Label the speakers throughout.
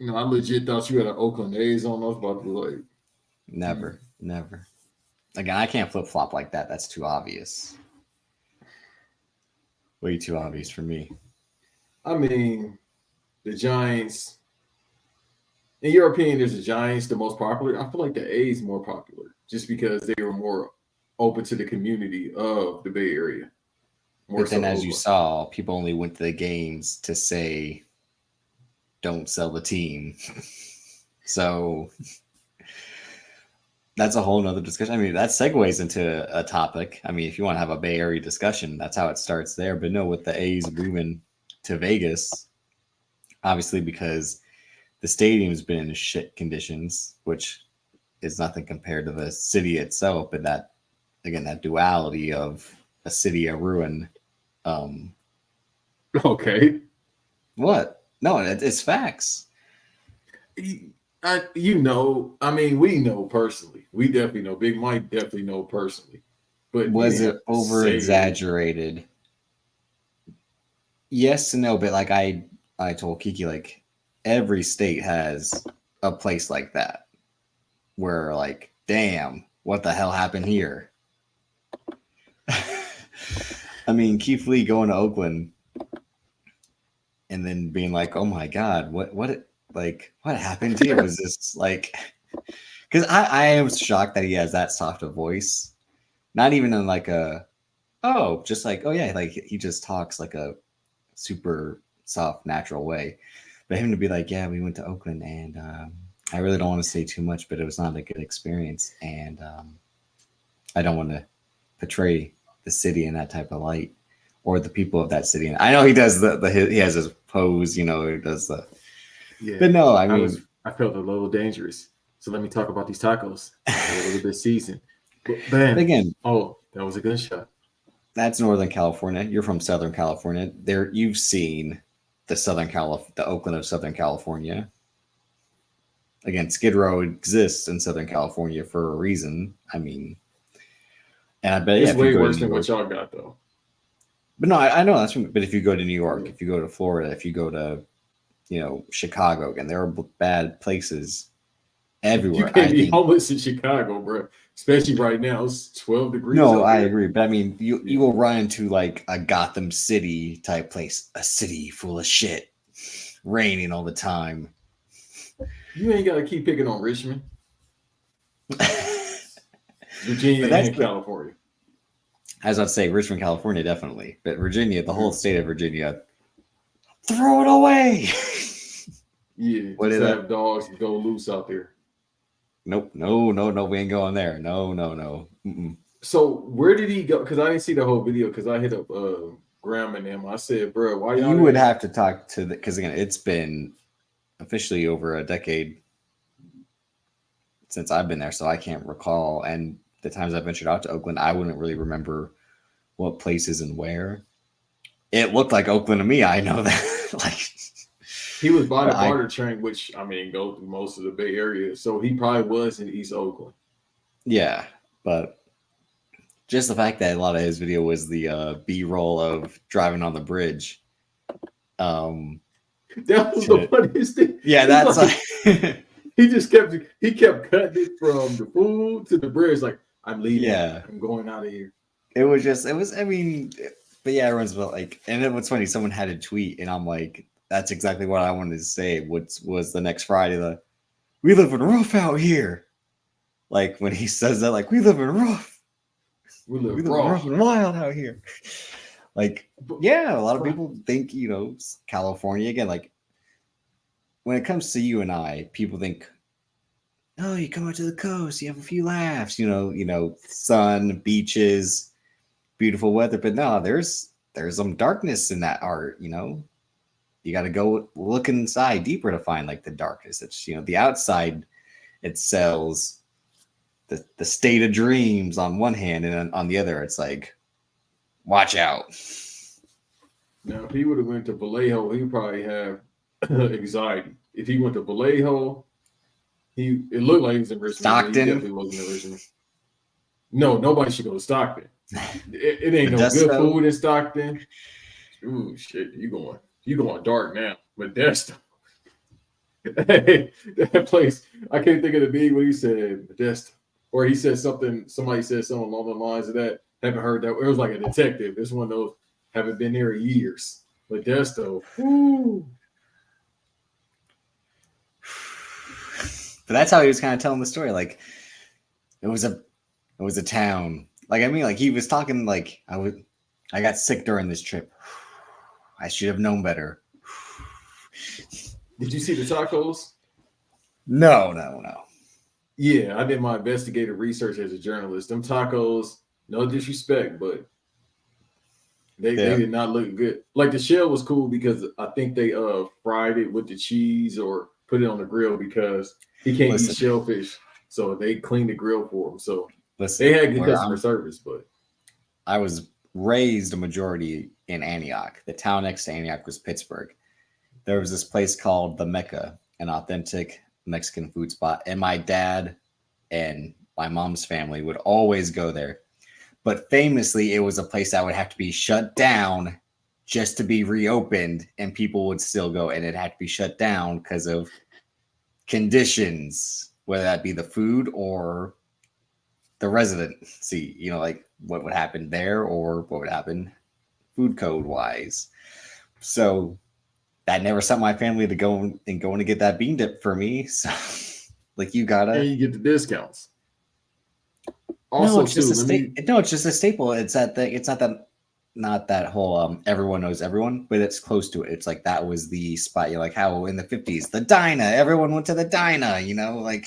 Speaker 1: I legit thought you had an Oakland A's on. I was about to be like,
Speaker 2: Never. Again, I can't flip flop like that. That's too obvious. Way too obvious for me.
Speaker 1: I mean, the Giants. In your opinion, is the Giants the most popular? I feel like the A's more popular just because they were more open to the community of the Bay Area. More
Speaker 2: But then,
Speaker 1: so
Speaker 2: as you
Speaker 1: Oakland.
Speaker 2: saw, people only went to the games to say, "Don't sell the team." So that's a whole nother discussion. I mean, that segues into a topic. I mean, if you want to have a Bay Area discussion, that's how it starts there. But no, with the A's moving to Vegas, obviously because the stadium's been in shit conditions, which is nothing compared to the city itself. But that, again, that duality of a city a ruin.
Speaker 1: Okay.
Speaker 2: What? No, it's facts.
Speaker 1: I mean, we know personally. We definitely know. Big Mike definitely know personally. But you
Speaker 2: Was
Speaker 1: didn't
Speaker 2: it
Speaker 1: have to
Speaker 2: over
Speaker 1: say it.
Speaker 2: exaggerated? Yes and no, but like I told Kiki, like every state has a place like that where like, damn, what the hell happened here? I mean, Keith Lee going to Oakland and then being like, oh my god, what happened here? Was this like? Because I am shocked that he has that soft a voice, not even in like a just like oh yeah, like he just talks like a super soft, natural way. But him to be like, yeah, we went to Oakland and I really don't want to say too much, but it was not a good experience. And I don't want to portray the city in that type of light or the people of that city. And I know he does he has his pose, he does the,
Speaker 1: Yeah.
Speaker 2: but no, I mean,
Speaker 1: I felt a little dangerous. So let me talk about these tacos. A little bit seasoned. But bam.
Speaker 2: again,
Speaker 1: Oh, that was a good shot.
Speaker 2: that's Northern California. You're from Southern California. There, you've seen the Oakland of Southern California. Again, Skid Row exists in Southern California for a reason. I mean, and I bet
Speaker 1: It's
Speaker 2: if you
Speaker 1: way
Speaker 2: go to
Speaker 1: worse
Speaker 2: New
Speaker 1: than
Speaker 2: York,
Speaker 1: what y'all got though.
Speaker 2: but no, I know that's. But if you go to New York,
Speaker 1: Yeah.
Speaker 2: if you go to Florida, if you go to, Chicago, again, there are bad places
Speaker 1: You
Speaker 2: everywhere.
Speaker 1: can't
Speaker 2: I
Speaker 1: be
Speaker 2: think.
Speaker 1: homeless in Chicago, bro. Especially right now. It's 12 degrees
Speaker 2: No,
Speaker 1: out
Speaker 2: I
Speaker 1: there.
Speaker 2: agree, but I mean, you
Speaker 1: Yeah.
Speaker 2: will run into like a Gotham City type place, a city full of shit, raining all the time.
Speaker 1: You ain't gotta keep picking on Richmond,
Speaker 2: But
Speaker 1: Virginia,
Speaker 2: that's
Speaker 1: and
Speaker 2: the,
Speaker 1: California.
Speaker 2: as I'd say, Richmond, California, definitely. But Virginia, the whole
Speaker 1: Mhm.
Speaker 2: state of Virginia, throw it away.
Speaker 1: Yeah,
Speaker 2: What
Speaker 1: just
Speaker 2: is that?
Speaker 1: have dogs go loose out there.
Speaker 2: Nope, no, we ain't going there. No. Mm-mm.
Speaker 1: So where did he go? Because I didn't see the whole video. Because I hit up Graham and them. I said, bro, why y'all
Speaker 2: You would
Speaker 1: didn't?
Speaker 2: have to talk to because again, it's been officially over a decade since I've been there, so I can't recall. And the times I ventured out to Oakland, I wouldn't really remember what places and where. It looked like Oakland to me. I know that. Like,
Speaker 1: He was by
Speaker 2: but
Speaker 1: the
Speaker 2: I
Speaker 1: BARTER train, which I mean, go through most of the Bay Area. So he probably was in East Oakland.
Speaker 2: yeah, but just the fact that a lot of his video was the B-roll of driving on the bridge. Um,
Speaker 1: That was the
Speaker 2: to
Speaker 1: funniest thing.
Speaker 2: yeah,
Speaker 1: He's
Speaker 2: that's
Speaker 1: like,
Speaker 2: like
Speaker 1: he kept cutting it from the food to the bridge. Like, I'm leaving.
Speaker 2: yeah.
Speaker 1: I'm going out of here.
Speaker 2: It was. I mean, but yeah, everyone's about like, and then what's funny, someone had a tweet, and I'm like, that's exactly what I wanted to say. What was the next Friday? We live in rough out here. Like when he says that, like we live in rough.
Speaker 1: We
Speaker 2: We
Speaker 1: live
Speaker 2: live in
Speaker 1: raw.
Speaker 2: rough and wild out here. Like,
Speaker 1: But,
Speaker 2: yeah, a lot of people think California again. Like when it comes to you and I, people think, oh, you come out to the coast, you have a few laughs, sun, beaches, beautiful weather. But no, there's some darkness in that art. You got to go look inside deeper to find like the darkness. It's the outside, it sells the state of dreams on one hand, and on the other, it's like, watch out.
Speaker 1: now, if he would have went to Vallejo, he would probably have anxiety. If he went to Vallejo, it looked like he was in Richmond, but he
Speaker 2: Stockton,
Speaker 1: definitely wasn't in Richmond. No, nobody should go to Stockton. It ain't no good
Speaker 2: Modesto.
Speaker 1: food in Stockton. Ooh, shit, you going dark now. Modesto. Hey, that place, I can't think of the beat what he said, Modesto. Or he said something, somebody said something along the lines of that. Haven't heard that. It was like a detective. It's one of those, haven't been there in years. Modesto. Woo.
Speaker 2: But that's how he was kind of telling the story. Like it was a town. Like I mean, like he was talking like I got sick during this trip. I should have known better.
Speaker 1: Did you see the tacos?
Speaker 2: No.
Speaker 1: Yeah, I did my investigative research as a journalist. Them tacos, no disrespect, but they did not look good. Like the shell was cool because I think they fried it with the cheese or put it on the grill because he can't eat shellfish. So they cleaned the grill for him. So they had good customer service, but
Speaker 2: I was raised a majority in Antioch. The town next to Antioch was Pittsburgh. There was this place called the Mecca, an authentic Mexican food spot. And my dad and my mom's family would always go there. But famously, it was a place that would have to be shut down just to be reopened, and people would still go, and it had to be shut down because of conditions, whether that be the food or the residency, you know, like what would happen there or what would happen food code wise. So that never stopped my family to go and going to get that bean dip for me. So like you gotta,
Speaker 1: and you get the discounts.
Speaker 2: Also, no, it's just it's just a staple. It's that thing. It's not that whole everyone knows everyone, but it's close to it. It's like that was the spot. You're like how in the 50s, the diner, everyone went to the diner, you know, like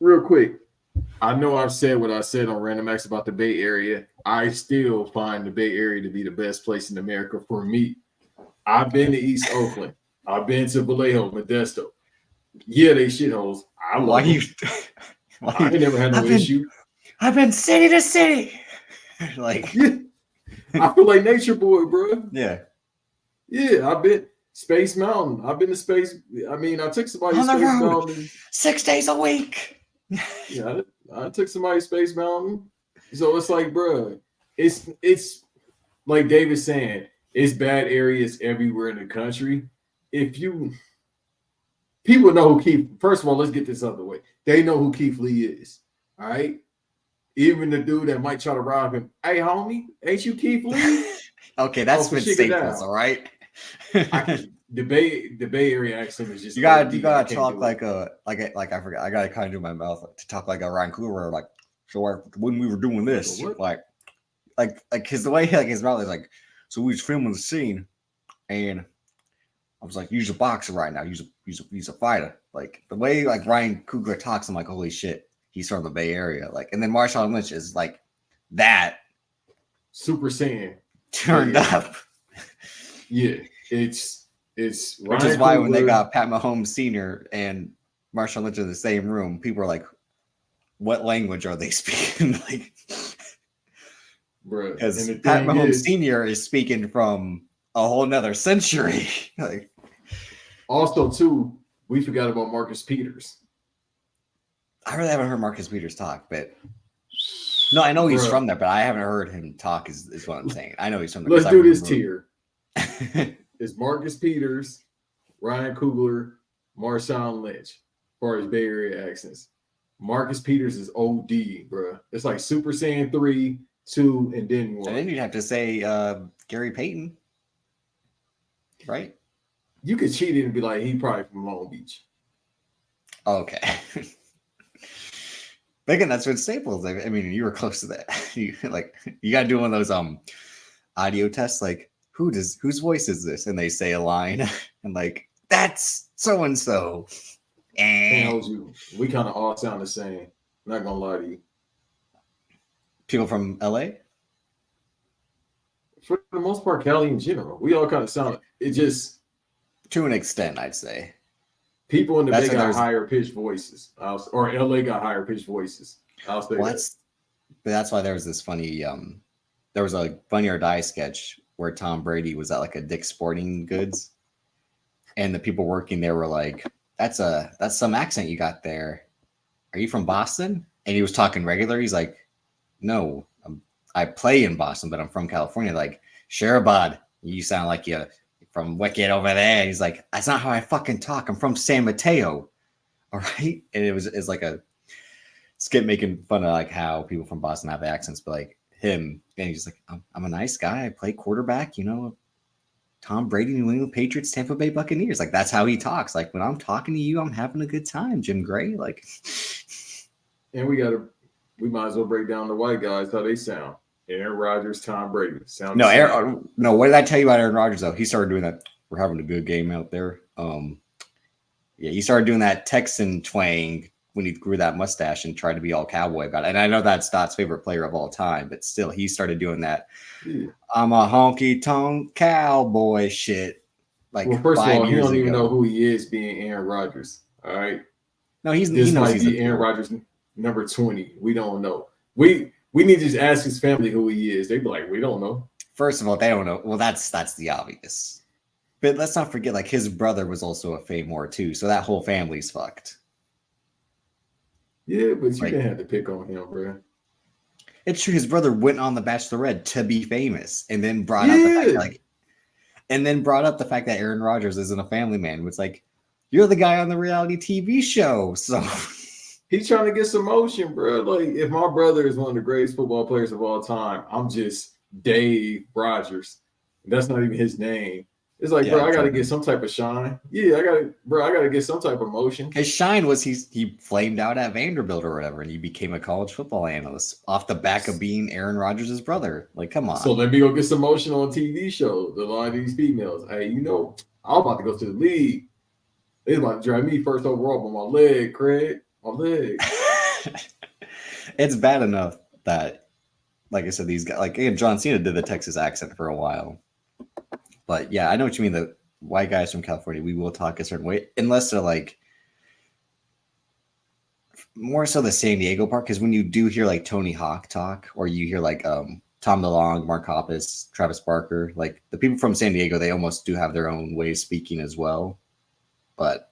Speaker 1: real quick. I know I've said what I said on Random Acts about the Bay Area. I still find the Bay Area to be the best place in America for me. I've been to East Oakland. I've been to Vallejo, Modesto. Yeah, they shitholes. I never had no issue.
Speaker 2: I've been city to city. Like,
Speaker 1: yeah. I feel like nature boy, bro.
Speaker 2: Yeah.
Speaker 1: Yeah, I've been Space Mountain. I've been to Space. I mean, I took somebody to Space Mountain
Speaker 2: 6 days a week.
Speaker 1: Yeah, I took somebody to Space Mountain. So it's like, bro, it's like David's saying, it's bad areas everywhere in the country. People know who Keith. First of all, let's get this out of the way. They know who Keith Lee is. All right. Even the dude that might try to rob him. Hey, homie, ain't you Keith Lee?
Speaker 2: Okay, that's been staples, all right.
Speaker 1: The Bay Area accent is just
Speaker 2: you gotta talk like I forgot. I gotta kind of do my mouth to talk like a Vancouver, like so when we were doing this, like because the way like his mouth is like, so we was filming the scene, and I was like, use a boxer right now, use a fighter. Like the way like Ryan Coogler talks, I'm like, holy shit, he's from the Bay Area. Like, and then Marshawn Lynch is like that
Speaker 1: Super Saiyan
Speaker 2: turned up.
Speaker 1: Yeah, it's which
Speaker 2: Ryan is why Coogler, when they got Pat Mahomes Sr. and Marshawn Lynch in the same room, people are like, what language are they speaking? Like, because Pat Mahomes Sr. is speaking from a whole nother century. Like,
Speaker 1: also, too, we forgot about Marcus Peters.
Speaker 2: I really haven't heard Marcus Peters talk, but no, I know he's from there, but I haven't heard him talk. Is what I'm saying. I know he's from there.
Speaker 1: Let's do this tier. It's Marcus Peters, Ryan Coogler, Marshawn Lynch, as far as Bay Area accents. Marcus Peters is OD, bro. It's like Super Saiyan 3, 2, and then 1.
Speaker 2: And then you'd have to say Gary Payton, right?
Speaker 1: You could cheat it and be like, he probably from Long Beach.
Speaker 2: Okay. Thinking that's what Staples. I mean, you were close to that. You got to do one of those audio tests, like whose voice is this? And they say a line, and like that's so and so.
Speaker 1: And we kind of all sound the same. Not gonna lie to you.
Speaker 2: People from LA?
Speaker 1: For the most part, Cali in general. We all kind of sound it just
Speaker 2: to an extent, I'd say.
Speaker 1: People in the Bay got higher pitched voices. Or LA got higher pitched voices. I'll say
Speaker 2: that's why there was this funny there was a Funny or Die sketch where Tom Brady was at like a Dick's Sporting Goods, and the people working there were like, that's some accent you got there. Are you from Boston? And he was talking regular. He's like, no, I play in Boston, but I'm from California. Like, Sherabad, you sound like you're from Wicked over there. He's like, that's not how I fucking talk. I'm from San Mateo. All right. And it's like a skit making fun of like how people from Boston have accents, but like him, and he's like, I'm a nice guy. I play quarterback, you know, Tom Brady, New England Patriots, Tampa Bay Buccaneers. Like that's how he talks. Like when I'm talking to you, I'm having a good time, Jim Gray. Like,
Speaker 1: and we might as well break down the white guys how they sound. Aaron Rodgers, Tom Brady. Sound
Speaker 2: no. What did I tell you about Aaron Rodgers though? He started doing that. We're having a good game out there. Yeah, he started doing that Texan twang when he grew that mustache and tried to be all cowboy about it. And I know that's Dot's favorite player of all time, but still, he started doing that. Yeah. I'm a honky tonk cowboy shit. Like,
Speaker 1: well, first of all, he don't even know who he is, being Aaron Rodgers. All right.
Speaker 2: No, he
Speaker 1: knows might
Speaker 2: he's
Speaker 1: be Aaron Rodgers number 20. We don't know. We need to just ask his family who he is. They'd be like, we don't know.
Speaker 2: First of all, they don't know. Well, that's the obvious. But let's not forget, like, his brother was also a Fame whore, too. So that whole family's fucked.
Speaker 1: Yeah, but you didn't have to pick on him, bro.
Speaker 2: It's true. His brother went on The Bachelorette to be famous, and then brought up the fact that Aaron Rodgers isn't a family man. It's like, you're the guy on the reality TV show, so
Speaker 1: he's trying to get some motion, bro. Like, if my brother is one of the greatest football players of all time, I'm just Dave Rodgers. That's not even his name. It's like, bro, I got to get some type of shine. Yeah, I got to get some type of motion.
Speaker 2: His shine was he flamed out at Vanderbilt or whatever, and he became a college football analyst off the back of being Aaron Rodgers' brother. Like, come on.
Speaker 1: So let me go get some motion on a TV show. The line of these females. Hey, you know, I'm about to go to the league. They about to drive me first overall, but my leg, Craig, my leg.
Speaker 2: It's bad enough that, like I said, these guys, like again, John Cena did the Texas accent for a while. But yeah, I know what you mean. The white guys from California, we will talk a certain way, unless they're like more so the San Diego part. Because when you do hear like Tony Hawk talk, or you hear like Tom DeLonge, Mark Hoppus, Travis Barker, like the people from San Diego, they almost do have their own way of speaking as well. But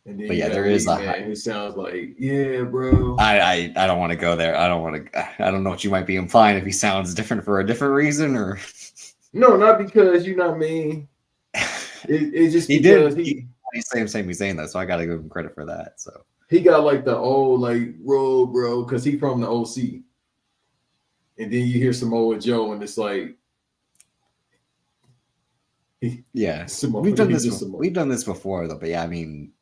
Speaker 2: yeah, there is a
Speaker 1: man who sounds like, yeah, bro.
Speaker 2: I don't want to go there. I don't know what you might be implying if he sounds different for a different reason or.
Speaker 1: No, not because you know what I mean. It's just
Speaker 2: he
Speaker 1: because
Speaker 2: did. He's saying that, so I gotta give him credit for that. So
Speaker 1: he got like the old like road bro, because he from the OC, and then you hear Samoa Joe, and it's like,
Speaker 2: yeah, we've done this before though. But yeah, I mean,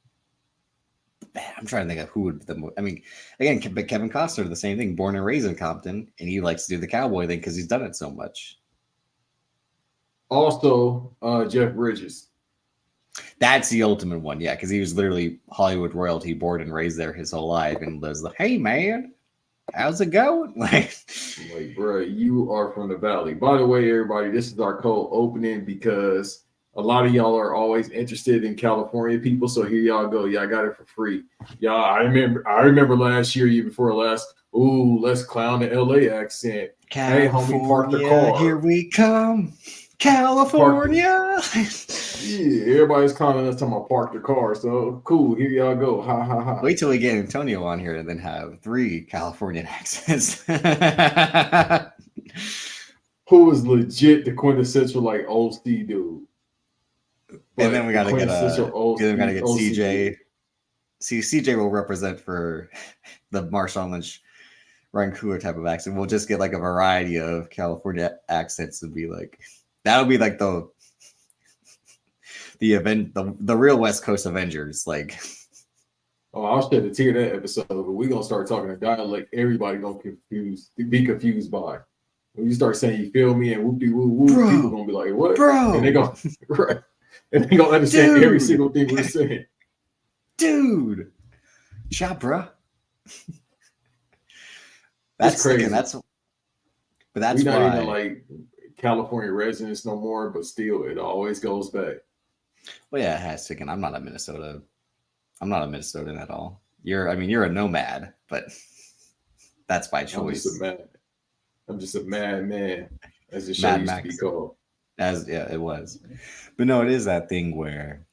Speaker 2: I'm trying to think of who would the. I mean, again, Kevin Costner, the same thing, born and raised in Compton, and he likes to do the cowboy thing because he's done it so much.
Speaker 1: Also, Jeff Bridges.
Speaker 2: That's the ultimate one, yeah, because he was literally Hollywood royalty, born and raised there his whole life, and was like, "Hey, man, how's it going?" Like,
Speaker 1: bro, you are from the Valley. By the way, everybody, this is our cold opening because a lot of y'all are always interested in California people. So here y'all go. Y'all got it for free. Y'all, I remember last year, before last. Ooh, let's clown the LA accent.
Speaker 2: California,
Speaker 1: hey, homie, park the car.
Speaker 2: Here we come. California.
Speaker 1: Yeah, everybody's calling us talking about park the car. So cool, here y'all go. Ha ha ha.
Speaker 2: Wait till we get Antonio on here and then have 3 Californian accents.
Speaker 1: Who is legit the quintessential like OC dude?
Speaker 2: And then we gotta get CJ. See, CJ will represent for the Marshawn Lynch, Ryan Coogler type of accent. We'll just get like a variety of California accents and be like. That would be like the real West Coast Avengers. Like,
Speaker 1: oh, I'll shed a tear that episode, but we're gonna start talking a dialect everybody gonna be confused by. When you start saying you feel me and whoopie woo woo, people gonna be like, what?
Speaker 2: Bro?
Speaker 1: And they gonna right. And they gonna understand every single thing we're saying.
Speaker 2: Dude. Chabra. That's
Speaker 1: crazy.
Speaker 2: But that's
Speaker 1: we're
Speaker 2: why
Speaker 1: not even like California residents no more, but still it always goes back.
Speaker 2: Well, yeah, it has to. Again, I'm not a Minnesotan at all. You're a nomad, but that's by choice.
Speaker 1: I'm just a mad man, as the show used to be called.
Speaker 2: It was. But no, it is that thing where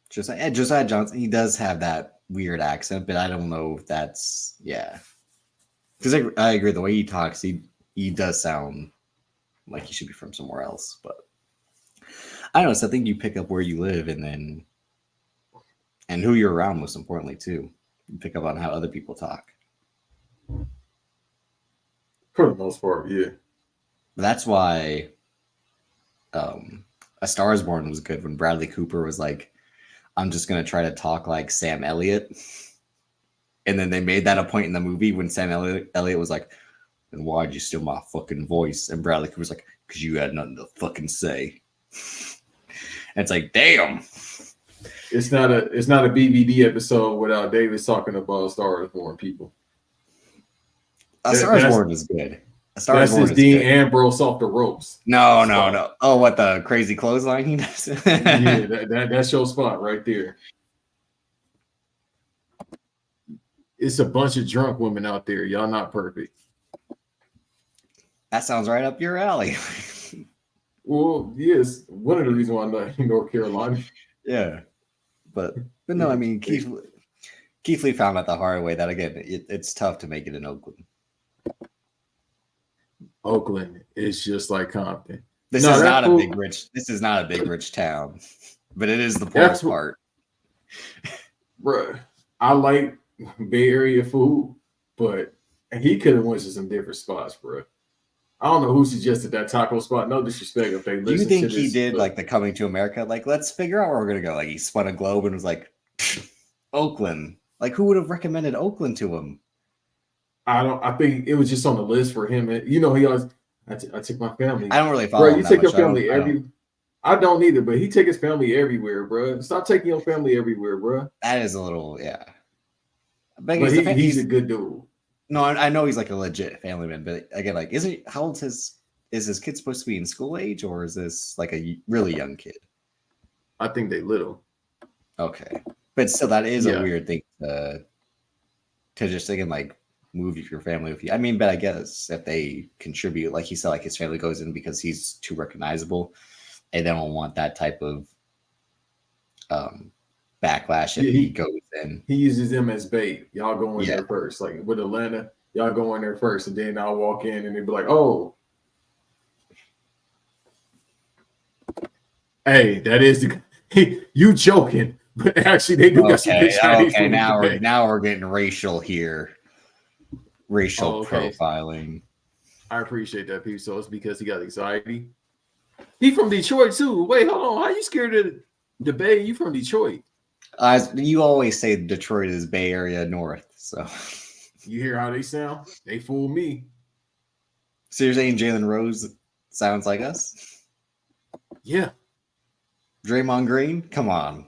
Speaker 2: Josiah Johnson, he does have that weird accent, but I don't know if that's because I agree, the way he talks, he does sound like he should be from somewhere else, but I don't know. So I think you pick up where you live and who you're around, most importantly, too. You pick up on how other people talk.
Speaker 1: For the most part, yeah.
Speaker 2: That's why A Star is Born was good when Bradley Cooper was like, I'm just going to try to talk like Sam Elliott. And then they made that a point in the movie when Sam Elliott was like, then why'd you steal my fucking voice? And Bradley Cooper's like, because you had nothing to fucking say. And it's like, damn.
Speaker 1: It's not a BVD episode without Davis talking about Star is Born, people.
Speaker 2: A Star is Born is good. A Star
Speaker 1: that's
Speaker 2: is Born
Speaker 1: his
Speaker 2: is
Speaker 1: Dean
Speaker 2: good.
Speaker 1: Ambrose off the ropes.
Speaker 2: No. Oh, what, the crazy clothesline he does?
Speaker 1: Yeah, that's your spot right there. It's a bunch of drunk women out there. Y'all not perfect.
Speaker 2: That sounds right up your alley.
Speaker 1: Well, yes, one of the reasons why I'm not in North Carolina.
Speaker 2: Yeah. But no, I mean, Keith Lee found out the hard way that, again, it's tough to make it in Oakland.
Speaker 1: Oakland is just like Compton.
Speaker 2: This is not a big rich town, but it is the poorest part.
Speaker 1: Bruh, I like Bay Area food, but he could have went to some different spots, bruh. I don't know who suggested that taco spot. No disrespect if they listen to this.
Speaker 2: Do you think he did like the Coming to America? Like, let's figure out where we're gonna go. Like, he spun a globe and was like, Oakland. Like, who would have recommended Oakland to him?
Speaker 1: I think it was just on the list for him. And, he always, I took my family.
Speaker 2: I don't really follow him.
Speaker 1: You take your family I don't either, but he take his family everywhere, bro. Stop taking your family everywhere, bro.
Speaker 2: That is a little, yeah.
Speaker 1: But he's a good dude.
Speaker 2: No, I know he's like a legit family man, but again, like, how old is his kid supposed to be in school age, or is this like a really young kid?
Speaker 1: I think they little.
Speaker 2: Okay, but still, that is a weird thing to just again like move your family with you. I mean, but I guess if they contribute, like he said, like his family goes in because he's too recognizable, and they don't want that type of backlash if he goes in.
Speaker 1: He uses them as bait. Y'all go in there first. Like with Atlanta, y'all go in there first, and then I'll walk in and they'll be like, oh. Hey, that is you joking, but actually they do got some good Chinese food.
Speaker 2: Now we're getting racial here. Racial profiling.
Speaker 1: I appreciate that, Pete. So it's because he got anxiety. He from Detroit too. Wait, hold on. How you scared of the Bay? You from Detroit?
Speaker 2: You always say Detroit is Bay Area North, so
Speaker 1: you hear how they sound? They fool me.
Speaker 2: So you're saying Jalen Rose sounds like us?
Speaker 1: Yeah.
Speaker 2: Draymond Green? Come on.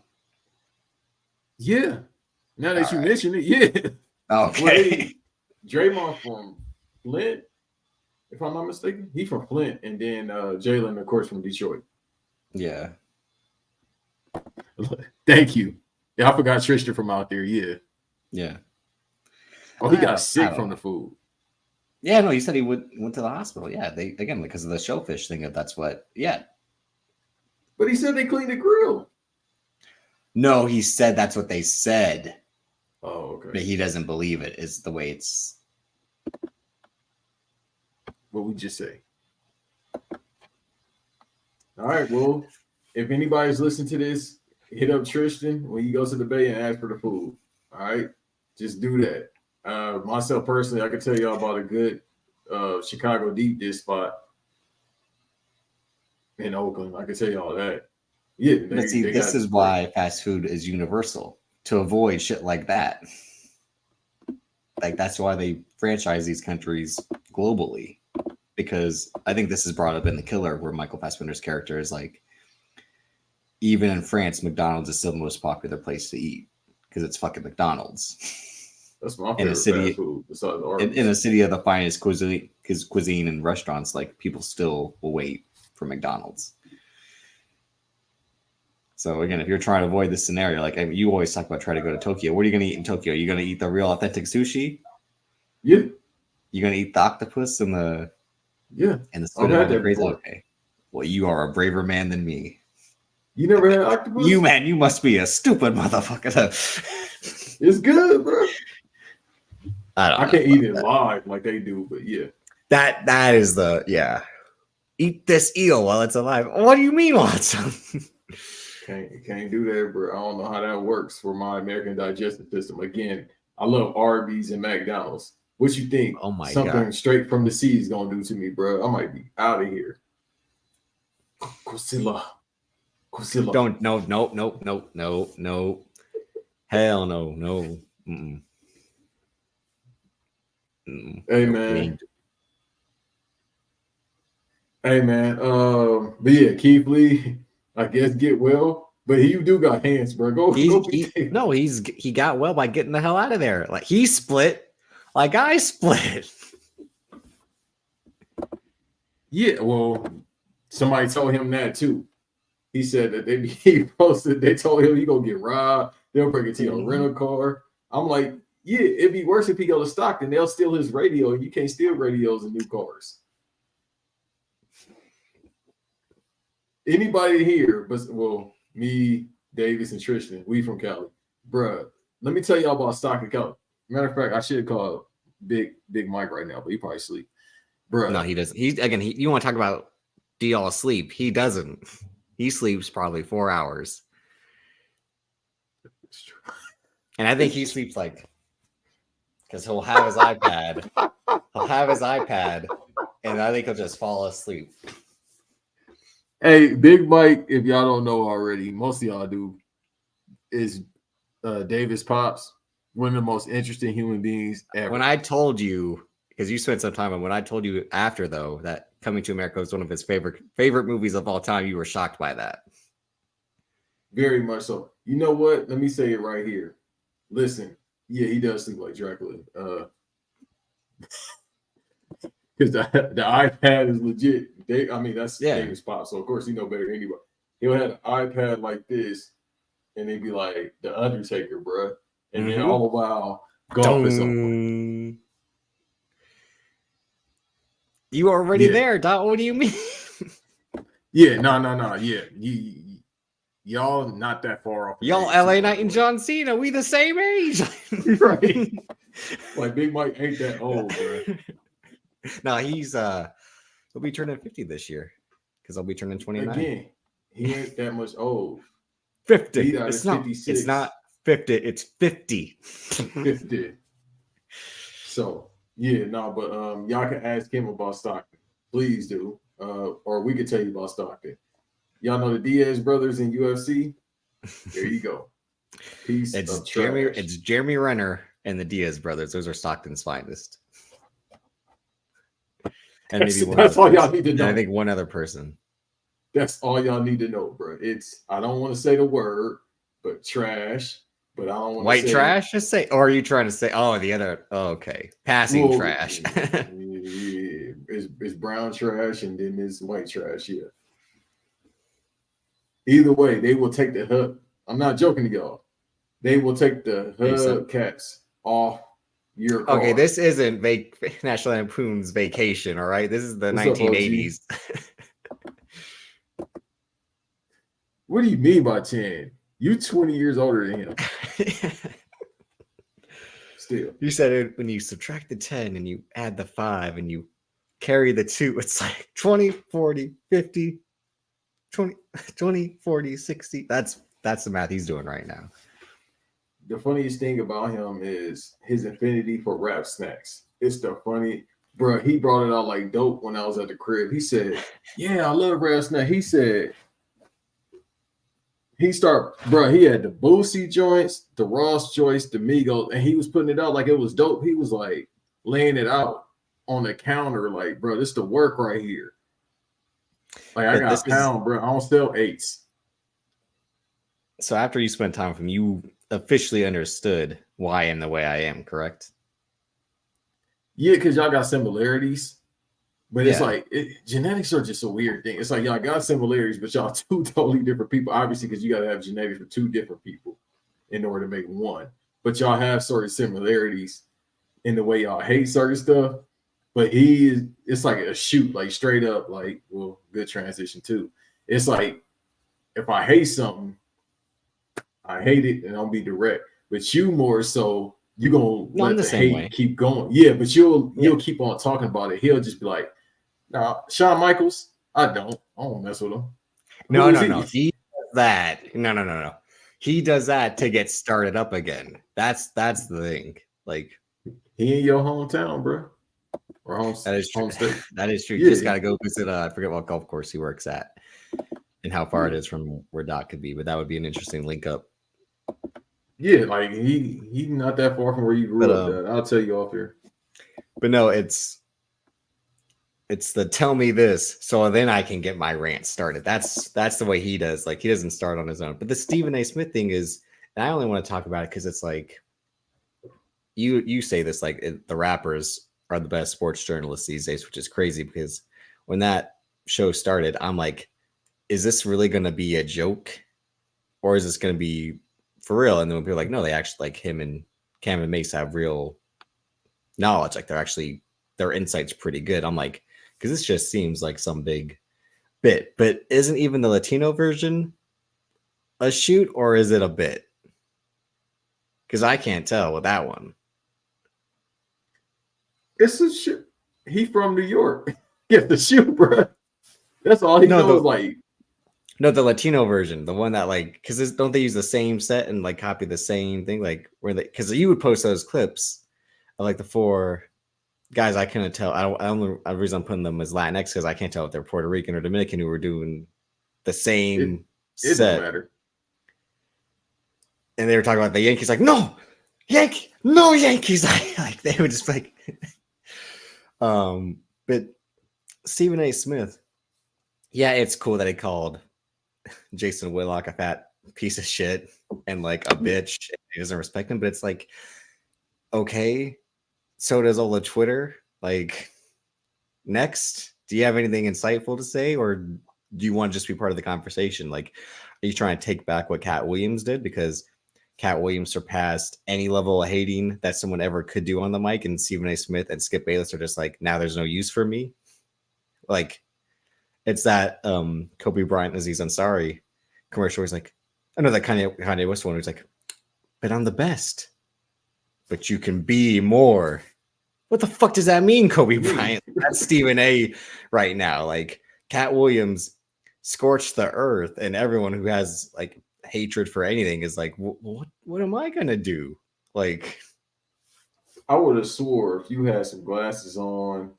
Speaker 1: Yeah. Now that you mention it, yeah.
Speaker 2: Okay.
Speaker 1: Draymond from Flint, if I'm not mistaken. He from Flint, and then Jalen, of course, from Detroit.
Speaker 2: Yeah.
Speaker 1: Thank you. Yeah, I forgot Tristan from out there. Yeah.
Speaker 2: Yeah.
Speaker 1: Oh, he got sick from the food.
Speaker 2: Yeah, no, he said he went to the hospital. Yeah, because of the shellfish thing. That's what. Yeah.
Speaker 1: But he said they cleaned the grill.
Speaker 2: No, he said that's what they said.
Speaker 1: Oh, okay.
Speaker 2: But he doesn't believe it. Is the way it's.
Speaker 1: What we just say. All right. Well, if anybody's listening to this, hit up Tristan when you go to the Bay and ask for the food. All right. Just do that. Myself personally, I can tell y'all about a good Chicago deep dish spot in Oakland. I can tell y'all that. Yeah.
Speaker 2: But see, this is why fast food is universal, to avoid shit like that. Like, that's why they franchise these countries globally. Because I think this is brought up in The Killer, where Michael Fassbender's character is like, even in France, McDonald's is still the most popular place to eat because it's fucking McDonald's.
Speaker 1: That's my favorite fast food besides Arby's.
Speaker 2: In a city of the finest cuisine and restaurants, like, people still will wait for McDonald's. So again, if you're trying to avoid this scenario, like, I mean, you always talk about trying to go to Tokyo. What are you going to eat in Tokyo? Are you going to eat the real authentic sushi?
Speaker 1: Yeah.
Speaker 2: You going to eat the octopus and the
Speaker 1: squid and the crazy?
Speaker 2: Okay. Well, you are a braver man than me.
Speaker 1: You never had octopus?
Speaker 2: You must be a stupid motherfucker.
Speaker 1: It's good, bro.
Speaker 2: I
Speaker 1: can't eat it live like they do, but yeah.
Speaker 2: That is the Eat this eel while it's alive. What do you mean while it's alive?
Speaker 1: Can't do that, bro. I don't know how that works for my American digestive system. Again, I love Arby's and McDonald's. What you think?
Speaker 2: Oh my
Speaker 1: Something
Speaker 2: God.
Speaker 1: straight from the sea is gonna do to me, bro? I might be out of here. Quasilla.
Speaker 2: Don't, no. Hell no. Mm-mm.
Speaker 1: Hey, man. Hey, man. But yeah, Keith Lee, I guess get well. But you do got hands, bro.
Speaker 2: He got well by getting the hell out of there. Like he split, like I split.
Speaker 1: Yeah, well, somebody told him that too. He said that they told him he gonna get robbed. They'll bring it to your rental car. I'm like, yeah, it'd be worse if he go to Stockton. They'll steal his radio, and you can't steal radios in new cars. Anybody here, but well, me, Davis, and Tristan, we from Cali, bruh. Let me tell y'all about Stockton, Cali. Matter of fact, I should call Big Mike right now, but he probably sleep, bruh.
Speaker 2: No, he doesn't. You want to talk about do y'all sleep? He doesn't. He sleeps probably 4 hours, and I think he sleeps like because he'll have his iPad. And I think he'll just fall asleep.
Speaker 1: Hey, Big Mike, if y'all don't know already, most of y'all do, is Davis Pops, one of the most interesting human beings ever.
Speaker 2: When I told you, because you spent some time, and when I told you after, though, that Coming to America was one of his favorite movies of all time, you were shocked by that.
Speaker 1: Very much so. You know what? Let me say it right here. Listen, yeah, he does sleep like Dracula. Because the iPad is legit. That's Davis Pop, so of course he know better than anybody. He'll have an iPad like this, and they'd be like the Undertaker, bro. And then all the while, golf is on.
Speaker 2: You are already there, Dot. What do you mean?
Speaker 1: Yeah, no. Yeah, y'all not that far off.
Speaker 2: Y'all, LA Knight and John Cena, we the same age,
Speaker 1: right? Like Big Mike ain't that old, bro.
Speaker 2: No, he'll be turning 50 this year because I'll be turning 29.
Speaker 1: Again, he ain't that much old.
Speaker 2: 50. It's not 50. It's 50.
Speaker 1: 50. So yeah, no, but y'all can ask him about Stockton. Please do. Or we could tell you about Stockton. Y'all know the Diaz brothers in UFC? There you go.
Speaker 2: It's Jeremy Renner and the Diaz brothers. Those are Stockton's finest. And
Speaker 1: that's all y'all need to know.
Speaker 2: I think one other person.
Speaker 1: That's all y'all need to know, bro. I don't want to say the word, but trash. But I don't want
Speaker 2: white
Speaker 1: to say
Speaker 2: trash. Just say, or are you trying to say? Oh, the other. Oh, okay, passing trash.
Speaker 1: Yeah, it's brown trash and then it's white trash. Yeah. Either way, they will take the hood. I'm not joking to y'all. They will take the hood caps off your car.
Speaker 2: Okay, this isn't National Lampoon's Vacation, all right? This is the 1980s.
Speaker 1: What do you mean by 10? You 20 years older than him. Still.
Speaker 2: You said it when you subtract the 10 and you add the 5 and you carry the 2, it's like 20, 40, 50, 20, 40, 60. That's the math he's doing right now.
Speaker 1: The funniest thing about him is his affinity for rap snacks. It's the funny, bro. He brought it out like dope when I was at the crib. He said, "Yeah, I love rap snack." He said, he had the Boosie joints, the Ross joints, the Migos, and he was putting it out like it was dope. He was like laying it out on the counter, like, bro, this the work right here. Like, I got a pound, bro. I don't sell 8s.
Speaker 2: So after you spent time with him, you officially understood why I am the way I am, correct?
Speaker 1: Yeah, because y'all got similarities. But it's like, genetics are just a weird thing. It's like y'all got similarities, but y'all two totally different people. Obviously, because you got to have genetics for two different people in order to make one. But y'all have certain similarities in the way y'all hate certain stuff. But it's like a shoot, like straight up, like, well, good transition too. It's like, if I hate something, I hate it and I'll be direct. But you more so, you're going to let the hate keep going. Yeah, but you'll keep on talking about it. He'll just be like, nah, Shawn Michaels, I don't mess with him.
Speaker 2: No,
Speaker 1: Who is
Speaker 2: no. He does that. No. He does that to get started up again. That's the thing. Like,
Speaker 1: He in your hometown, bro, or
Speaker 2: that is true.
Speaker 1: home state.
Speaker 2: That is true. You
Speaker 1: Yeah,
Speaker 2: just gotta go visit. I forget what golf course he works at and how far it is from where Doc could be. But that would be an interesting link up.
Speaker 1: yeah. Like he not that far from where you grew up. Dad. I'll tell you off here.
Speaker 2: But no, it's the tell me this so then I can get my rant started. That's the way he does. Like, he doesn't start on his own. But the Stephen A. Smith thing is, and I only want to talk about it because it's like you say this, like, the rappers are the best sports journalists these days, which is crazy because when that show started, I'm like, is this really going to be a joke or is this going to be for real? And then when people are like, no, they actually, like, him and Cam and Mace have real knowledge. Like, their insight's pretty good. I'm like, because this just seems like some big bit, but isn't even the Latino version a shoot or is it a bit? Because I can't tell with that one.
Speaker 1: It's a shoot. He from New York. Yeah, the shoot, bro. That's all he knows. Like,
Speaker 2: no, the Latino version, the one that, like, because don't they use the same set and like copy the same thing, like where they, because you would post those clips of like the four guys. I couldn't tell. I don't. The reason I'm putting them as Latinx because I can't tell if they're Puerto Rican or Dominican who were doing the same
Speaker 1: it
Speaker 2: set.
Speaker 1: Don't matter.
Speaker 2: And they were talking about the Yankees, like, no Yankees. Like they would just like, but Stephen A. Smith, yeah, it's cool that he called Jason Whitlock a fat piece of shit and like a bitch. He doesn't respect him, but it's like, okay, so does all the Twitter. Like, next, do you have anything insightful to say, or do you want to just be part of the conversation? Like, are you trying to take back what Cat Williams did? Because Cat Williams surpassed any level of hating that someone ever could do on the mic, and Stephen A. Smith and Skip Bayless are just like, now there's no use for me. Like, it's that Kobe Bryant Aziz Ansari commercial where he's like, I know that Kanye West one, who's like, but I'm the best, but you can be more. What the fuck does that mean, Kobe Bryant? That's Stephen A. right now. Like, Cat Williams scorched the earth, and everyone who has like hatred for anything is like, what am I gonna do? Like,
Speaker 1: I would have swore if you had some glasses on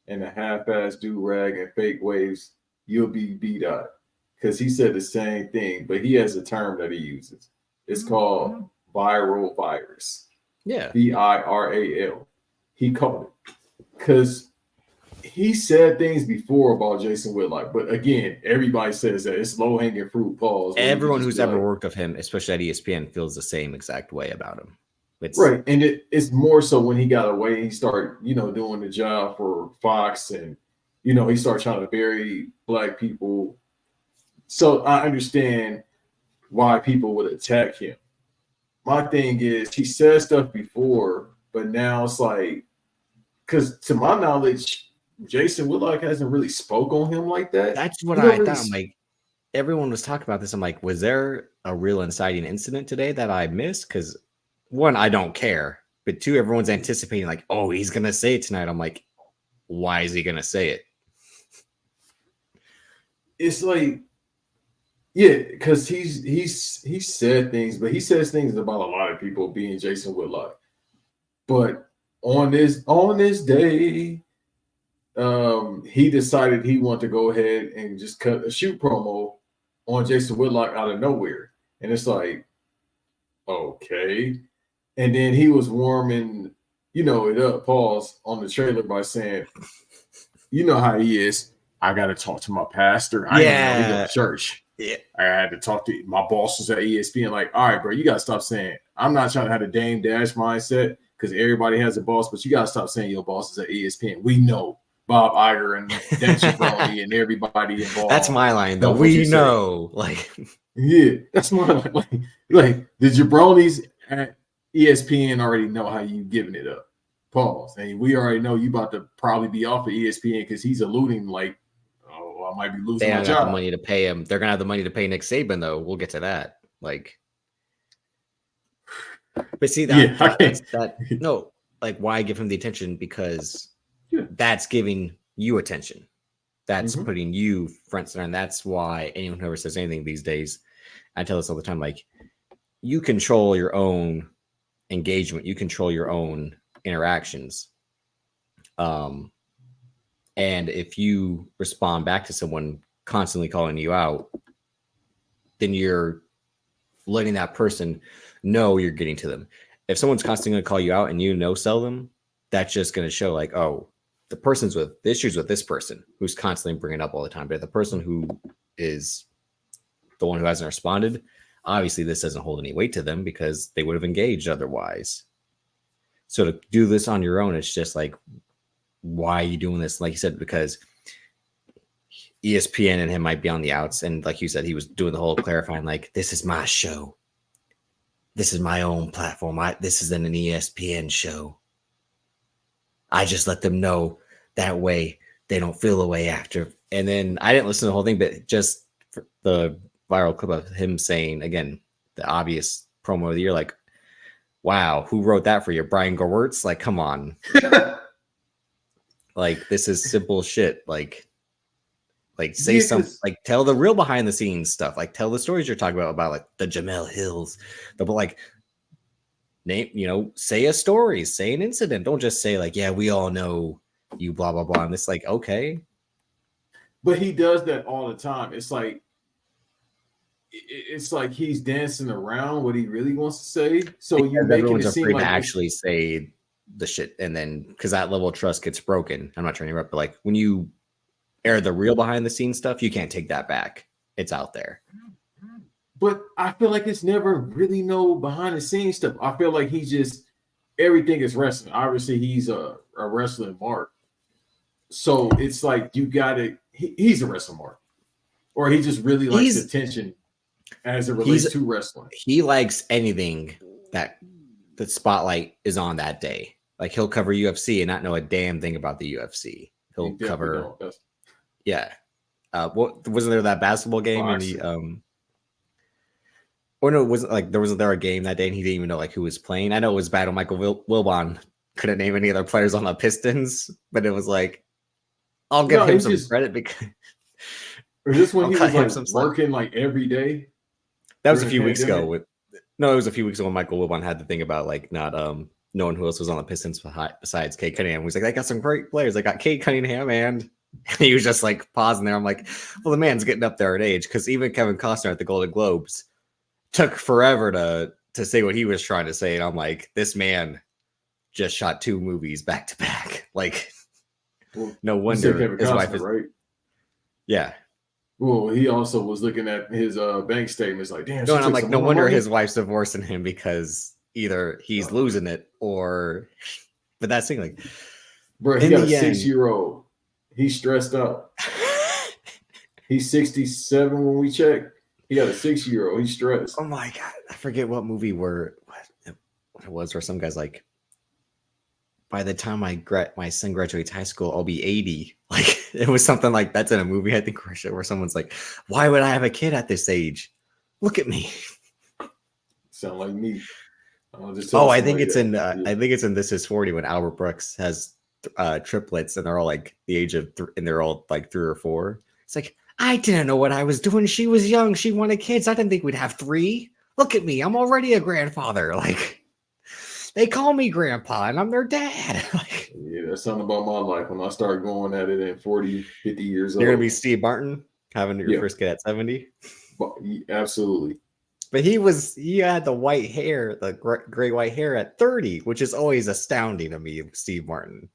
Speaker 1: and a half-ass do-rag and fake waves, you'll be B-Dot. Because he said the same thing, but he has a term that he uses. It's called viral virus.
Speaker 2: yeah.
Speaker 1: VIRAL. He called it. Because he said things before about Jason Whitlock, but again, everybody says that it's low-hanging fruit. Pause.
Speaker 2: Everyone who's ever worked with him, especially at ESPN, feels the same exact way about him. It's
Speaker 1: right, and it's more so when he got away, he started, doing the job for Fox, and he started trying to bury black people. So I understand why people would attack him. My thing is, he said stuff before, but now it's like, because to my knowledge, Jason Whitlock hasn't really spoke on him like that.
Speaker 2: That's what I thought. I'm like, everyone was talking about this. I'm like, was there a real inciting incident today that I missed? Because one, I don't care. But two, everyone's anticipating like, oh, he's going to say it tonight. I'm like, why is he going to say it?
Speaker 1: It's like, yeah, because he's said things, but he says things about a lot of people being Jason Whitlock. But on this day, he decided he wanted to go ahead and just cut a shoot promo on Jason Whitlock out of nowhere. And it's like, okay. And then he was warming, it up, pause, on the trailer by saying, you know how he is. I got to talk to my pastor. I didn't know he go to church.
Speaker 2: Yeah.
Speaker 1: I had to talk to my bosses at ESPN. Like, all right, bro, you got to stop saying, I'm not trying to have a Dame Dash mindset because everybody has a boss, but you got to stop saying your bosses at ESPN. We know Bob Iger and Dan Jabroni and everybody involved.
Speaker 2: That's my line, though. We know. Like,
Speaker 1: yeah, that's my line. Like the Jabronis at ESPN already know how you giving it up. Pause. And we already know you about to probably be off of ESPN because he's alluding like, oh, I might be losing my job.
Speaker 2: They have the money to pay him. They're gonna have the money to pay Nick Saban, though. We'll get to that. Like, but see no, like, why give him the attention? Because that's giving you attention. That's putting you front center. And that's why anyone who ever says anything these days, I tell this all the time, like, you control your own engagement, you control your own interactions. And if you respond back to someone constantly calling you out, then you're letting that person know you're getting to them. If someone's constantly going to call you out and you no-sell them, that's just going to show like, oh, the person's with issues with this person who's constantly bringing it up all the time. But the person who is the one who hasn't responded, obviously this doesn't hold any weight to them because they would have engaged otherwise. So to do this on your own, it's just like, why are you doing this? Like you said, because ESPN and him might be on the outs. And like you said, he was doing the whole clarifying, like, this is my show. This is my own platform. This isn't an ESPN show. I just let them know that way they don't feel away after. And then I didn't listen to the whole thing, but just the viral clip of him saying, again, the obvious promo of the year, like, wow, who wrote that for you? Brian Gewirtz? Like, come on. Like, this is simple shit. Like say something, like tell the real behind the scenes stuff. Like tell the stories you're talking about like the Jamel Hills, but like name, say a story, say an incident. Don't just say like, yeah, we all know you, blah, blah, blah. And it's like, okay.
Speaker 1: But he does that all the time. It's like he's dancing around what he really wants to say. So
Speaker 2: because
Speaker 1: you're making it seem
Speaker 2: afraid
Speaker 1: like
Speaker 2: to actually say the shit. And then because that level of trust gets broken. I'm not trying to interrupt, but like when you air the real behind the scenes stuff, you can't take that back. It's out there.
Speaker 1: But I feel like it's never really no behind the scenes stuff. I feel like he just everything is wrestling. Obviously, he's a wrestling mark. So it's like you gotta he's a wrestling mark. Or he just really likes attention as it relates to wrestling.
Speaker 2: He likes anything that the spotlight is on that day. Like he'll cover UFC and not know a damn thing about the UFC. He'll cover yeah. What wasn't there that basketball game and he or no, it wasn't like wasn't there a game that day and he didn't even know like who was playing. I know it was bad when Michael Wilbon couldn't name any other players on the Pistons, but it was like I'll give him some credit because
Speaker 1: or just when he was like working like every day.
Speaker 2: That was a few weeks ago. It was a few weeks ago when Michael Wilbon had the thing about like not knowing who else was on the Pistons besides Cade Cunningham. He was like, I got some great players. I got Cade Cunningham and he was just like pausing there. I'm like, well, the man's getting up there in age because even Kevin Costner at the Golden Globes took forever to say what he was trying to say. And I'm like, this man just shot 2 movies back to back. Like, well, no wonder his wife is
Speaker 1: right.
Speaker 2: Yeah.
Speaker 1: Well, he also was looking at his bank statements like, damn.
Speaker 2: No, and I'm like, no wonder his wife's divorcing him because either he's losing it or. But that's the thing, like,
Speaker 1: bro, he got a 6-year-old. He's stressed out. He's 67 when we check. He got a 6-year-old. He's stressed.
Speaker 2: Oh my god, I forget what movie what it was, where some guy's like, by the time my son graduates high school, I'll be 80. Like it was something like that's in a movie, I think, where someone's like, why would I have a kid at this age? Look at me.
Speaker 1: Sound like me.
Speaker 2: I think it's in I think it's in This Is 40 when Albert Brooks has triplets and they're all like the age of and they're all like 3 or 4. It's like, I didn't know what I was doing. She was young. She wanted kids. I didn't think we'd have 3. Look at me. I'm already a grandfather. Like, they call me grandpa and I'm their dad. Like,
Speaker 1: yeah, that's something about my life. When I start going at it at 40, 50 years old.
Speaker 2: You're going to be Steve Martin having your first kid at 70?
Speaker 1: Absolutely.
Speaker 2: But he had the white hair, the gray white hair at 30, which is always astounding to me, Steve Martin.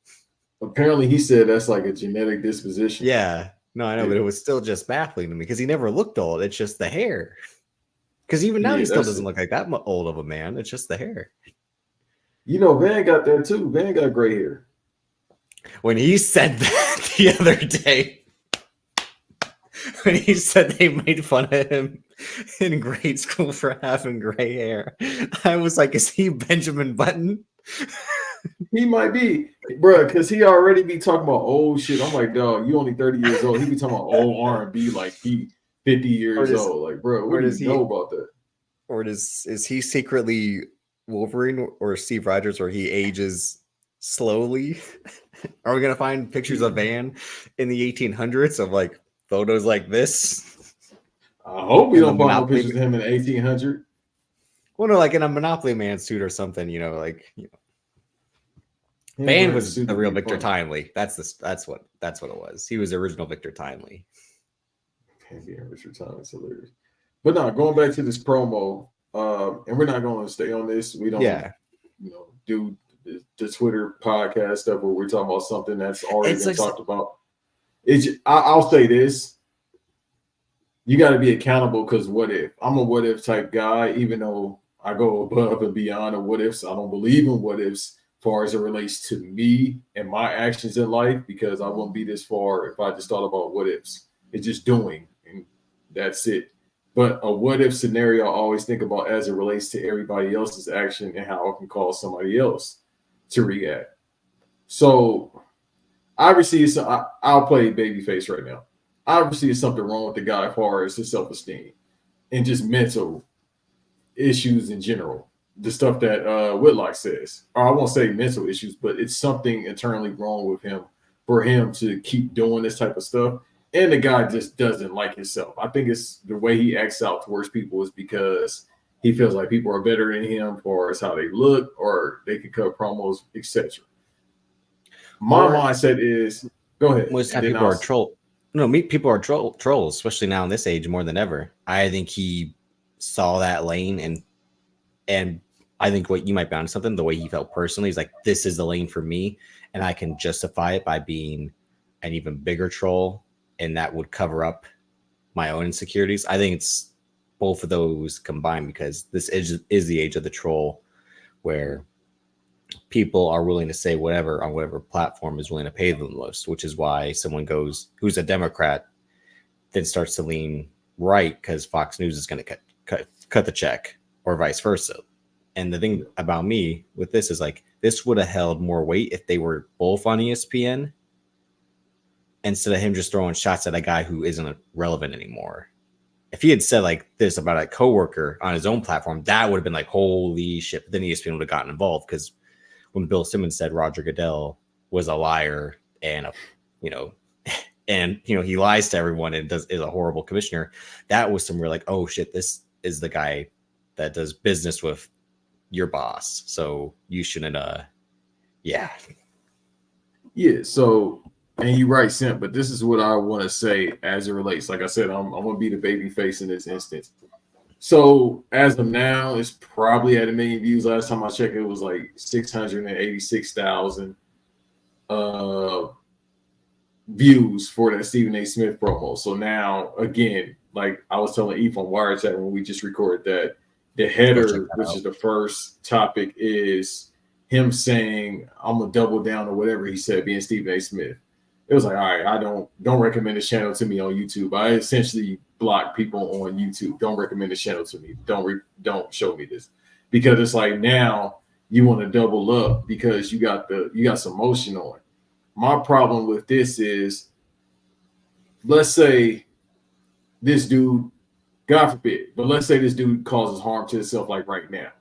Speaker 1: Apparently, he said that's like a genetic disposition.
Speaker 2: Yeah. No, I know, but it was still just baffling to me because he never looked old. It's just the hair. Because even now, he still doesn't look like that old of a man. It's just the hair.
Speaker 1: Van got that too. Van got gray hair.
Speaker 2: When he said that the other day, when he said they made fun of him in grade school for having gray hair, I was like, is he Benjamin Button?
Speaker 1: He might be, bro, because he already be talking about old shit. I'm like, dog, you only 30 years old. He be talking about old R&B like he 50 years old. Like, bro, what does he know about that?
Speaker 2: Or is he secretly Wolverine or Steve Rogers, or he ages slowly? Are we gonna find pictures of Van in the 1800s of like photos like this?
Speaker 1: I hope we
Speaker 2: And the
Speaker 1: don't find no
Speaker 2: Monopoly.
Speaker 1: pictures of him in 1800.
Speaker 2: Well, no, like in a Monopoly Man suit or something, like
Speaker 1: Him
Speaker 2: Van
Speaker 1: wearing a
Speaker 2: was
Speaker 1: suit
Speaker 2: the
Speaker 1: would
Speaker 2: real
Speaker 1: be
Speaker 2: Victor
Speaker 1: funny.
Speaker 2: Timely. That's what it was. He was the original Victor Timely.
Speaker 1: Richard Thomas, hilarious. But no, going back to this promo, and we're not going to stay on this. We don't,
Speaker 2: Yeah,
Speaker 1: do the Twitter podcast stuff where we're talking about something that's already
Speaker 2: it's
Speaker 1: been
Speaker 2: like
Speaker 1: talked about. I'll say this: you got to be accountable because what if? I'm a what if type guy, even though I go above and beyond the what ifs. I don't believe in what ifs as far as it relates to me and my actions in life because I wouldn't be this far if I just thought about what ifs. It's just doing, and that's it. But a what if scenario I always think about as it relates to everybody else's action and how it can cause somebody else to react. So obviously, I'll play babyface right now. Obviously, there's something wrong with the guy as far as his self-esteem and just mental issues in general. The stuff that Whitlock says, or I won't say mental issues, but it's something internally wrong with him for him to keep doing this type of stuff. And the guy just doesn't like himself. I think it's the way he acts out towards people is because he feels like people are better than him for as how they look or they can cut promos, etc. My mindset is go ahead.
Speaker 2: Most
Speaker 1: And
Speaker 2: time
Speaker 1: then
Speaker 2: people are troll. No, people are trolls, especially now in this age more than ever. I think he saw that lane and I think what you might be on something, the way he felt personally is like, this is the lane for me. And I can justify it by being an even bigger troll. And that would cover up my own insecurities. I think it's both of those combined because this is the age of the troll where people are willing to say whatever on whatever platform is willing to pay them the most, which is why someone goes who's a Democrat then starts to lean right because Fox News is going to cut the check or vice versa. And the thing about me with this is like this would have held more weight if they were both on ESPN instead of him just throwing shots at a guy who isn't relevant anymore. If he had said like this about a coworker on his own platform, that would have been like, holy shit. But then ESPN would have gotten involved because when Bill Simmons said Roger Goodell was a liar and he lies to everyone and is a horrible commissioner, that was some real like, oh shit, this is the guy that does business with your boss, so you shouldn't. Yeah.
Speaker 1: So, and you're right, Simp. But this is what I want to say as it relates. Like I said, I'm gonna be the baby face in this instance. So as of now, it's probably at 1 million views. Last time I checked, it was like 686,000 views for that Stephen A. Smith promo. So now, again, like I was telling Eve on Wiretap when we just recorded that, the header, which is the first topic, is him saying, I'm gonna double down or whatever he said, being Stephen A. Smith. It was like, all right, I don't recommend this channel to me on YouTube. I essentially block people on YouTube. Don't recommend this channel to me. Don't show me this. Because it's like now you want to double up because you got some motion on. My problem with this is, let's say this dude, God forbid, but let's say this dude causes harm to himself like right now.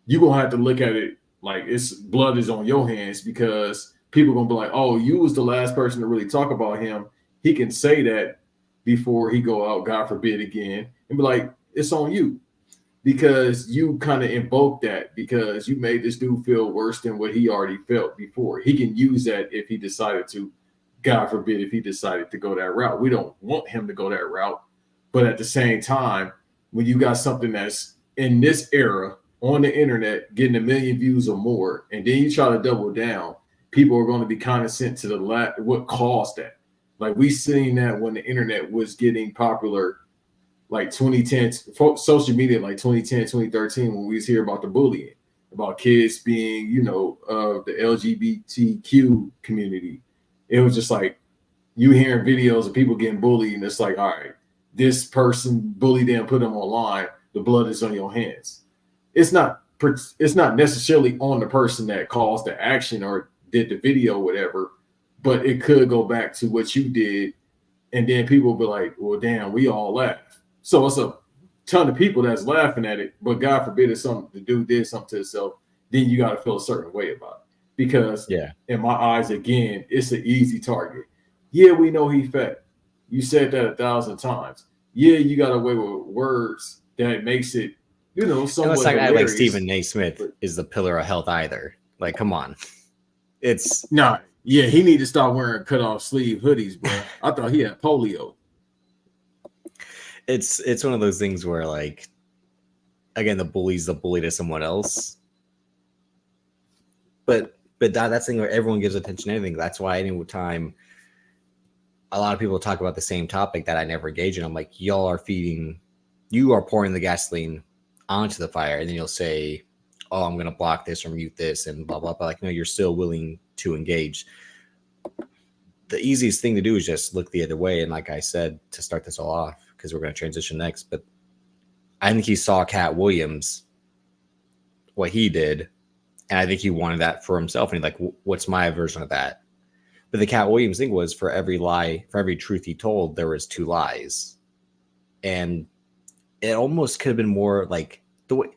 Speaker 1: You're going to have to look at it like it's blood is on your hands because people are going to be like, oh, you was the last person to really talk about him. He can say that before he go out, God forbid, again, and be like, it's on you because you kind of invoked that because you made this dude feel worse than what he already felt before. He can use that if he decided to, God forbid, if he decided to go that route. We don't want him to go that route. But at the same time, when you got something that's in this era on the internet getting 1 million views or more, and then you try to double down, people are going to be condescending to what caused that. Like we seen that when the internet was getting popular, like 2010, social media, like 2010, 2013, when we was hearing about the bullying, about kids being, of the LGBTQ community. It was just like you hearing videos of people getting bullied, and it's like, all right, this person bullied them, put them online. The blood is on your hands. It's not necessarily on the person that caused the action or did the video, whatever, but it could go back to what you did, and then people will be like, well, damn, we all laugh. So it's a ton of people that's laughing at it, but God forbid if the dude did something to himself, then you got to feel a certain way about it. because
Speaker 2: Yeah.
Speaker 1: in my eyes, again, it's an easy target. Yeah, we know he fat. You said that 1,000 times. Yeah, you got away with words that makes it,
Speaker 2: And let's
Speaker 1: somewhat
Speaker 2: not act like
Speaker 1: hilarious.
Speaker 2: Stephen A. Smith
Speaker 1: But
Speaker 2: is the pillar of health either. Like, come on. It's
Speaker 1: nah, yeah, he need to stop wearing cut off sleeve hoodies, bro. I thought he had polio.
Speaker 2: it's one of those things where, like, again, the bully's the bully to someone else. But that's the thing where everyone gives attention to anything. That's why any time a lot of people talk about the same topic that I never engage in, I'm like, you are pouring the gasoline onto the fire, and then you'll say, oh, I'm going to block this or mute this and blah, blah, blah. Like, no, you're still willing to engage. The easiest thing to do is just look the other way. And like I said, to start this all off, because we're going to transition next, but I think he saw Cat Williams, what he did, and I think he wanted that for himself. And he's like, what's my version of that? But the Cat Williams thing was, for every lie, for every truth he told, there was 2 lies. And it almost could have been more like the way,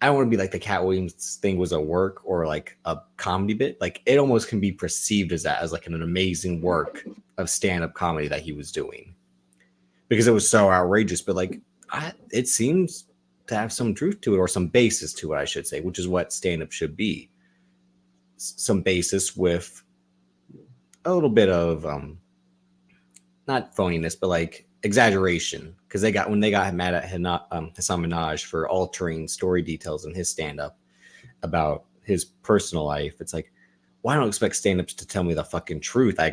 Speaker 2: I don't want to be like the Cat Williams thing was a work or like a comedy bit. Like, it almost can be perceived as that, as like an amazing work of stand-up comedy that he was doing, because it was so outrageous. But like, it seems to have some truth to it, or some basis to it, I should say, which is what stand-up should be. Some basis with a little bit of not phoniness, but like exaggeration, because when they got mad at Hassan Minaj for altering story details in his stand-up about his personal life. It's like, well, I don't expect stand-ups to tell me the fucking truth. I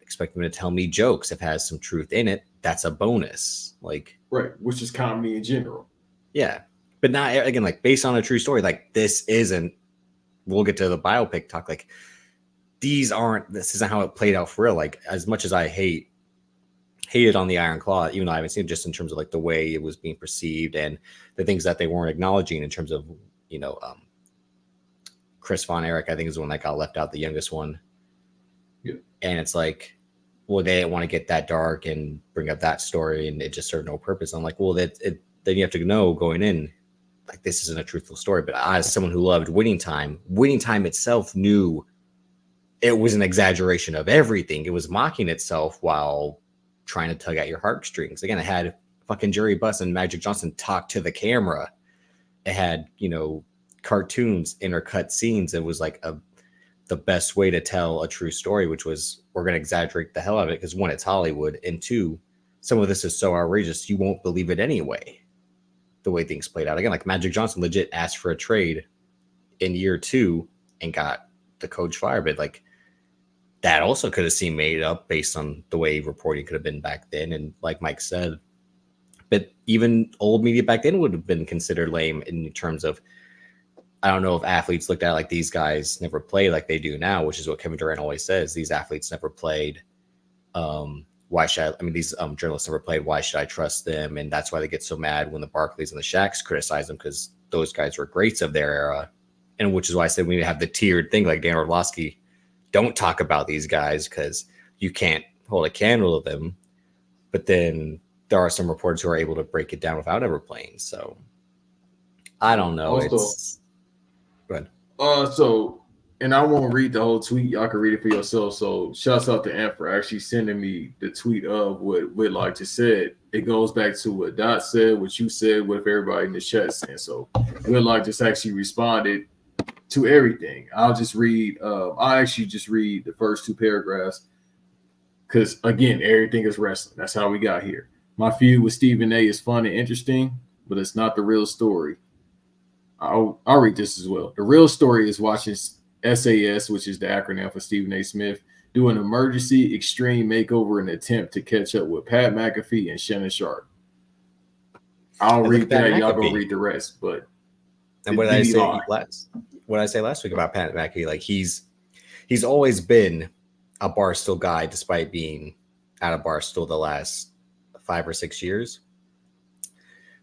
Speaker 2: expect them to tell me jokes. If it has some truth in it, that's a bonus. Like,
Speaker 1: Right, which is comedy in general.
Speaker 2: yeah, but not, again, like, based on a true story. Like, this isn't, we'll get to the biopic talk, like, this isn't how it played out for real. Like, as much as I hated on the Iron Claw, even though I haven't seen it, just in terms of like the way it was being perceived and the things that they weren't acknowledging in terms of, Chris Von Erich, I think, is the one that got left out, the youngest one.
Speaker 1: Yeah.
Speaker 2: And it's like, well, they didn't want to get that dark and bring up that story, and it just served no purpose. I'm like, well, then you have to know going in, like, this isn't a truthful story. But as someone who loved Winning Time itself knew it was an exaggeration of everything. It was mocking itself while trying to tug at your heartstrings. Again, it had fucking Jerry Buss and Magic Johnson talk to the camera. It had, cartoons, intercut scenes. It was like the best way to tell a true story, which was, we're going to exaggerate the hell out of it, because 1, it's Hollywood, and 2, some of this is so outrageous you won't believe it anyway, the way things played out. Again, like, Magic Johnson legit asked for a trade in year 2 and got the coach fired. But like, that also could have seemed made up based on the way reporting could have been back then. And like Mike said, but even old media back then would have been considered lame in terms of, I don't know if athletes looked at it like, these guys never play like they do now, which is what Kevin Durant always says. These athletes never played. These journalists never played. Why should I trust them? And that's why they get so mad when the Barclays and the Shaqs criticize them, because those guys were greats of their era. And which is why I said we have the tiered thing, like Dan Orlovsky, don't talk about these guys because you can't hold a candle to them. But then there are some reporters who are able to break it down without ever playing. So I don't know.
Speaker 1: Also,
Speaker 2: go ahead.
Speaker 1: And I won't read the whole tweet. Y'all can read it for yourself. So shouts out to Ant for actually sending me the tweet of what Whitlock just said. It goes back to what Dot said, what you said, what everybody in the chat saying. So Whitlock just actually responded to everything. I'll actually just read the first 2 paragraphs, because again, everything is wrestling. That's how we got here. My feud with Stephen A is fun and interesting, but it's not the real story. I'll read this as well. The real story is watching SAS, which is the acronym for Stephen A. Smith, do an emergency extreme makeover in an attempt to catch up with Pat McAfee and Shannon Sharp. I'll read that. Y'all go read the rest. But
Speaker 2: and what did I say last week about Pat McAfee? Like, he's always been a Barstool guy, despite being out of Barstool the last 5 or 6 years.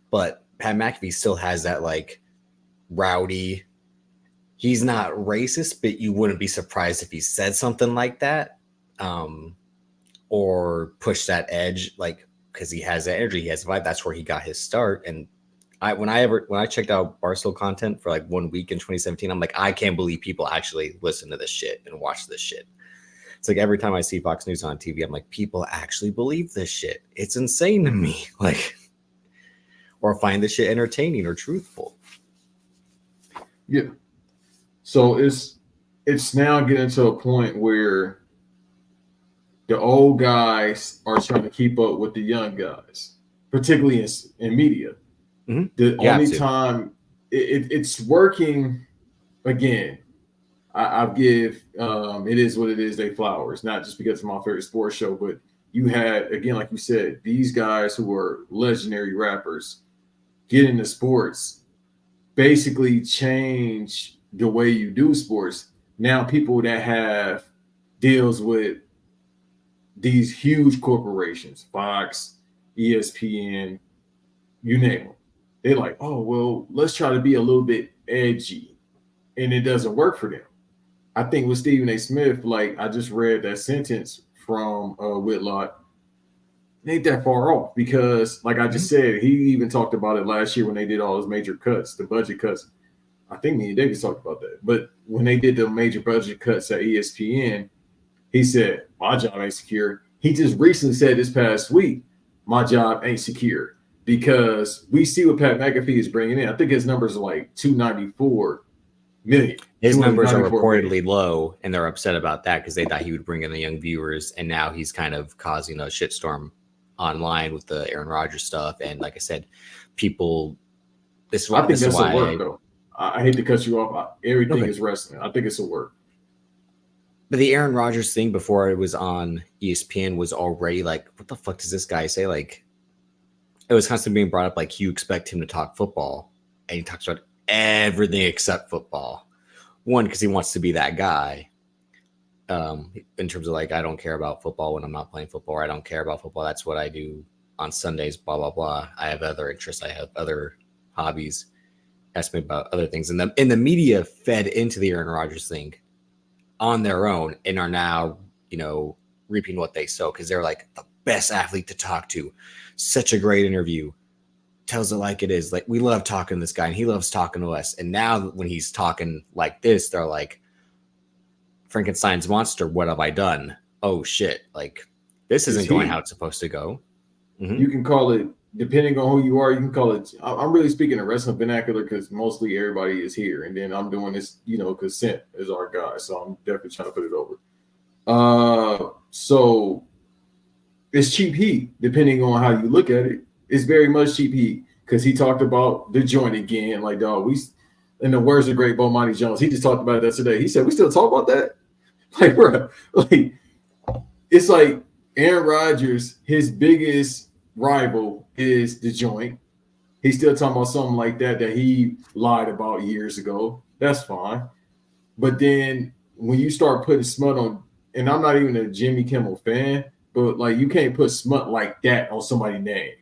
Speaker 2: But Pat McAfee still has that, like, rowdy. He's not racist, but you wouldn't be surprised if he said something like that, or push that edge, like, because he has that energy, he has the vibe. That's where he got his start, and when I checked out Barstool content for like 1 week in 2017, I'm like, I can't believe people actually listen to this shit and watch this shit. It's like every time I see Fox News on TV, I'm like, people actually believe this shit. It's insane to me. Like, or find this shit entertaining or truthful.
Speaker 1: Yeah. So it's now getting to a point where the old guys are trying to keep up with the young guys, particularly in media.
Speaker 2: Mm-hmm.
Speaker 1: The only time it's working, again, I'll give it is what it is, they flowers, not just because it's my favorite sports show, but you had, again, like you said, these guys who were legendary rappers get into sports, basically change the way you do sports. Now people that have deals with these huge corporations, Fox, ESPN, you name them, they're like, oh, well, let's try to be a little bit edgy. And it doesn't work for them. I think with Stephen A. Smith, like I just read that sentence from Whitlock, it ain't that far off because, like I just said, he even talked about it last year when they did all those major cuts, the budget cuts. I think me and Davis talked about that. But when they did the major budget cuts at ESPN, he said, my job ain't secure. He just recently said this past week, my job ain't secure because we see what Pat McAfee is bringing in. I think his numbers are like 294 million.
Speaker 2: His numbers are reportedly low, and they're upset about that because they thought he would bring in the young viewers, and now he's kind of causing a shitstorm online with the Aaron Rodgers stuff. And like I said, people,
Speaker 1: I think that's a work, though. I hate to cut you off. Everything is wrestling. I think it's a work.
Speaker 2: But the Aaron Rodgers thing before it was on ESPN was already like, what the fuck does this guy say? Like, it was constantly being brought up like, you expect him to talk football, and he talks about everything except football. One, because he wants to be that guy. In terms of like, I don't care about football when I'm not playing football, or I don't care about football. That's what I do on Sundays, blah, blah, blah. I have other interests. I have other hobbies. Ask me about other things. And the media fed into the Aaron Rodgers thing on their own and are now, reaping what they sow because they're like the best athlete to talk to. Such a great interview. Tells it like it is. Like, we love talking to this guy and he loves talking to us. And now when he's talking like this, they're like, Frankenstein's monster, what have I done? Oh shit. Like, this isn't going how it's supposed to go. Mm-hmm.
Speaker 1: You can call it, depending on who you are, you can call it, I'm really speaking in wrestling vernacular because mostly everybody is here. And then I'm doing this, because Sent is our guy. So I'm definitely trying to put it over. So it's cheap heat, depending on how you look at it. It's very much cheap heat because he talked about the joint again. Like, dog, in the words of great Bomani Jones, he just talked about that today. He said, we still talk about that? Like, bro, like, it's like Aaron Rodgers, his biggest rival is the joint. He's still talking about something like that he lied about years ago. That's fine. But then when you start putting smut on, and I'm not even a Jimmy Kimmel fan, but like, you can't put smut like that on somebody's name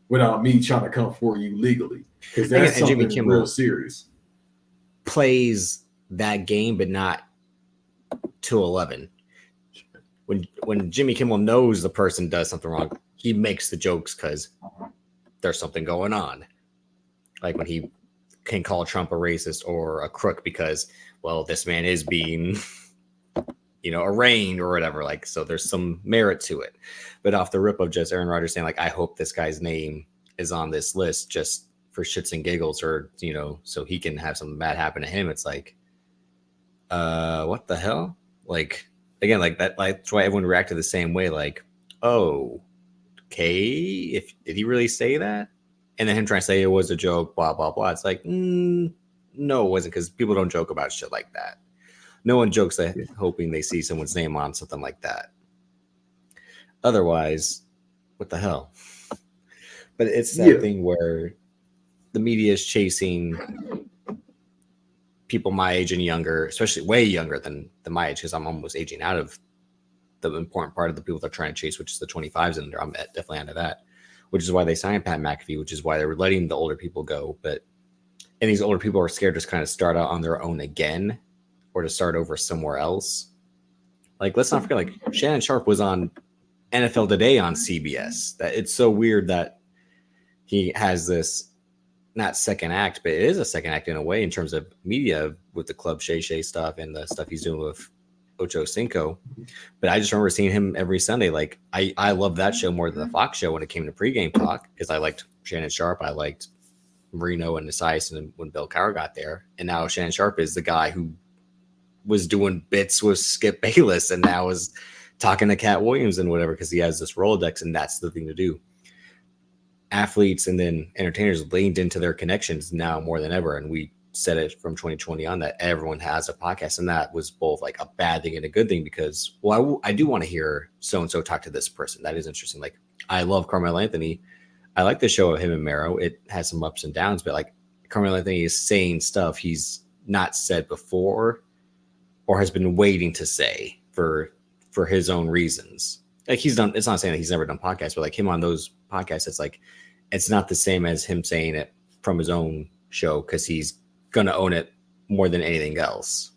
Speaker 1: without me trying to come for you legally, because that's something Jimmy Kimmel real serious.
Speaker 2: Plays that game, but not to 11. When Jimmy Kimmel knows the person does something wrong, he makes the jokes because there's something going on. Like when he can call Trump a racist or a crook because, well, this man is being, arraigned or whatever. Like, so there's some merit to it. But off the rip of just Aaron Rodgers saying, like, I hope this guy's name is on this list just for shits and giggles, or, so he can have something bad happen to him. It's like, what the hell? Like, again, like that, like, that's why everyone reacted the same way. Like, oh, okay, did he really say that? And then him trying to say it was a joke, blah, blah, blah. It's like, no, it wasn't, because people don't joke about shit like that. No one jokes that hoping they see someone's name on something like that. Otherwise, what the hell? But it's that thing where the media is chasing people my age and younger, especially way younger than my age, because I'm almost aging out of the important part of the people they're trying to chase, which is the 25s and under. I'm definitely under that, which is why they signed Pat McAfee, which is why they're letting the older people go. And these older people are scared to just kind of start out on their own again, or to start over somewhere else. Like, let's not forget, like, Shannon Sharp was on NFL Today on CBS. That it's so weird that he has this
Speaker 3: not second act, but it is a second act in a way in terms of media with the Club Shay Shay stuff and the stuff he's doing with Ocho Cinco. But I just remember seeing him every Sunday. Like I love that show more than the Fox show when it came to pregame talk, because I liked Shannon Sharp, I liked Marino and Nesaias, and when Bill Cowher got there. And now Shannon Sharp is the guy who was doing bits with Skip Bayless and now is talking to Cat Williams and whatever, because he has this Rolodex, and that's the thing to do. Athletes and then entertainers leaned into their connections now more than ever. And we said it from 2020 on that everyone has a podcast, and that was both like a bad thing and a good thing, because, well, I do want to hear so-and-so talk to this person. That is interesting. Like, I love Carmelo Anthony. I like the show of him and Mero. It has some ups and downs, but like Carmelo Anthony is saying stuff he's not said before or has been waiting to say for his own reasons. Like, he's done, it's not saying that he's never done podcasts, but like him on those podcasts, it's like, it's not the same as him saying it from his own show, because he's going to own it more than anything else.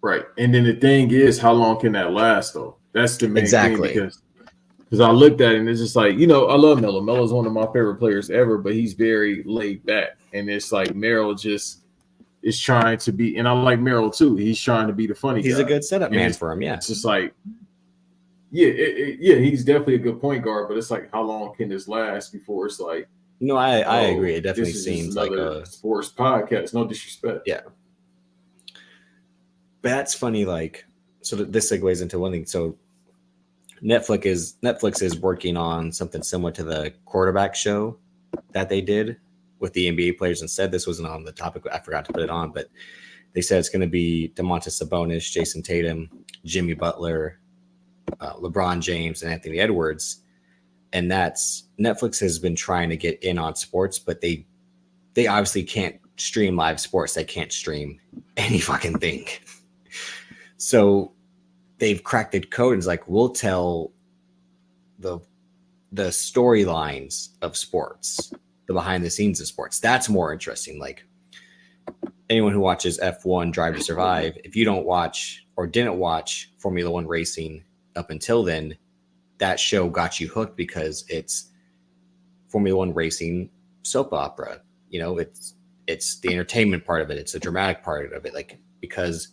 Speaker 1: Right. And then the thing is, how long can that last, though? That's the main thing, because I looked at it and it's just like, you know, I love Melo. Melo's one of my favorite players ever, but he's very laid back. And it's like Merrill just is trying to be, and I like Merrill too. He's trying to be the funny
Speaker 3: He's
Speaker 1: guy.
Speaker 3: a good setup man for him, yeah.
Speaker 1: It's just like, yeah, he's definitely a good point guard, but it's like, how long can this last before it's like,
Speaker 3: no, I agree. It definitely seems like a
Speaker 1: sports podcast. No disrespect.
Speaker 3: Yeah. But that's funny. Like, so this segues into one thing. So Netflix is working on something similar to the quarterback show that they did with the NBA players instead. This wasn't on the topic. I forgot to put it on, but they said it's going to be Domantas Sabonis, Jason Tatum, Jimmy Butler, LeBron James, and Anthony Edwards. And that's, Netflix has been trying to get in on sports, but they obviously can't stream live sports. They can't stream any fucking thing. So they've cracked the code, and it's like, we'll tell the storylines of sports, the behind the scenes of sports. That's more interesting. Like, anyone who watches F1 Drive to Survive, if you don't watch or didn't watch Formula One racing up until then, that show got you hooked because it's Formula One racing soap opera. You know, it's the entertainment part of it. It's the dramatic part of it. Like, because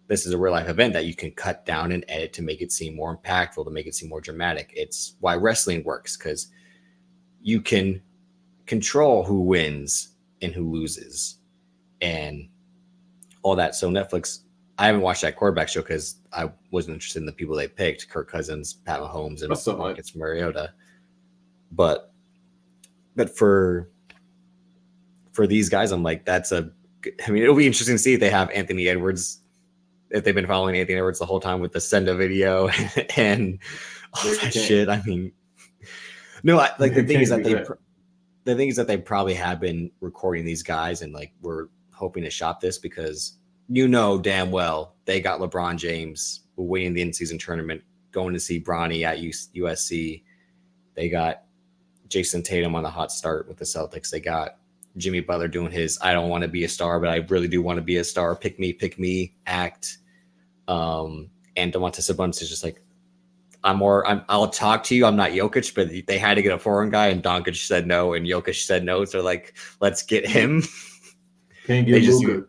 Speaker 3: this is a real life event that you can cut down and edit to make it seem more impactful, to make it seem more dramatic. It's why wrestling works, because you can control who wins and who loses and all that. So Netflix, I haven't watched that quarterback show because I wasn't interested in the people they picked, Kirk Cousins, Pat Mahomes, and Marcus Mariota. But for these guys, I'm like, it'll be interesting to see if they have Anthony Edwards, if they've been following Anthony Edwards the whole time with the Senda video and all that shit. I mean, no, the thing is that they probably have been recording these guys, and like, we're hoping to shop this because, you know, damn well they got LeBron James winning the in-season tournament, going to see Bronny at USC. They got Jason Tatum on the hot start with the Celtics. They got Jimmy Butler doing his "I don't want to be a star, but I really do want to be a star. Pick me" act. And Domantas Sabonis is just like, I'll talk to you. I'm not Jokic, but they had to get a foreign guy, and Doncic said no, and Jokic said no. So like, let's get him.
Speaker 1: Can't get Luka.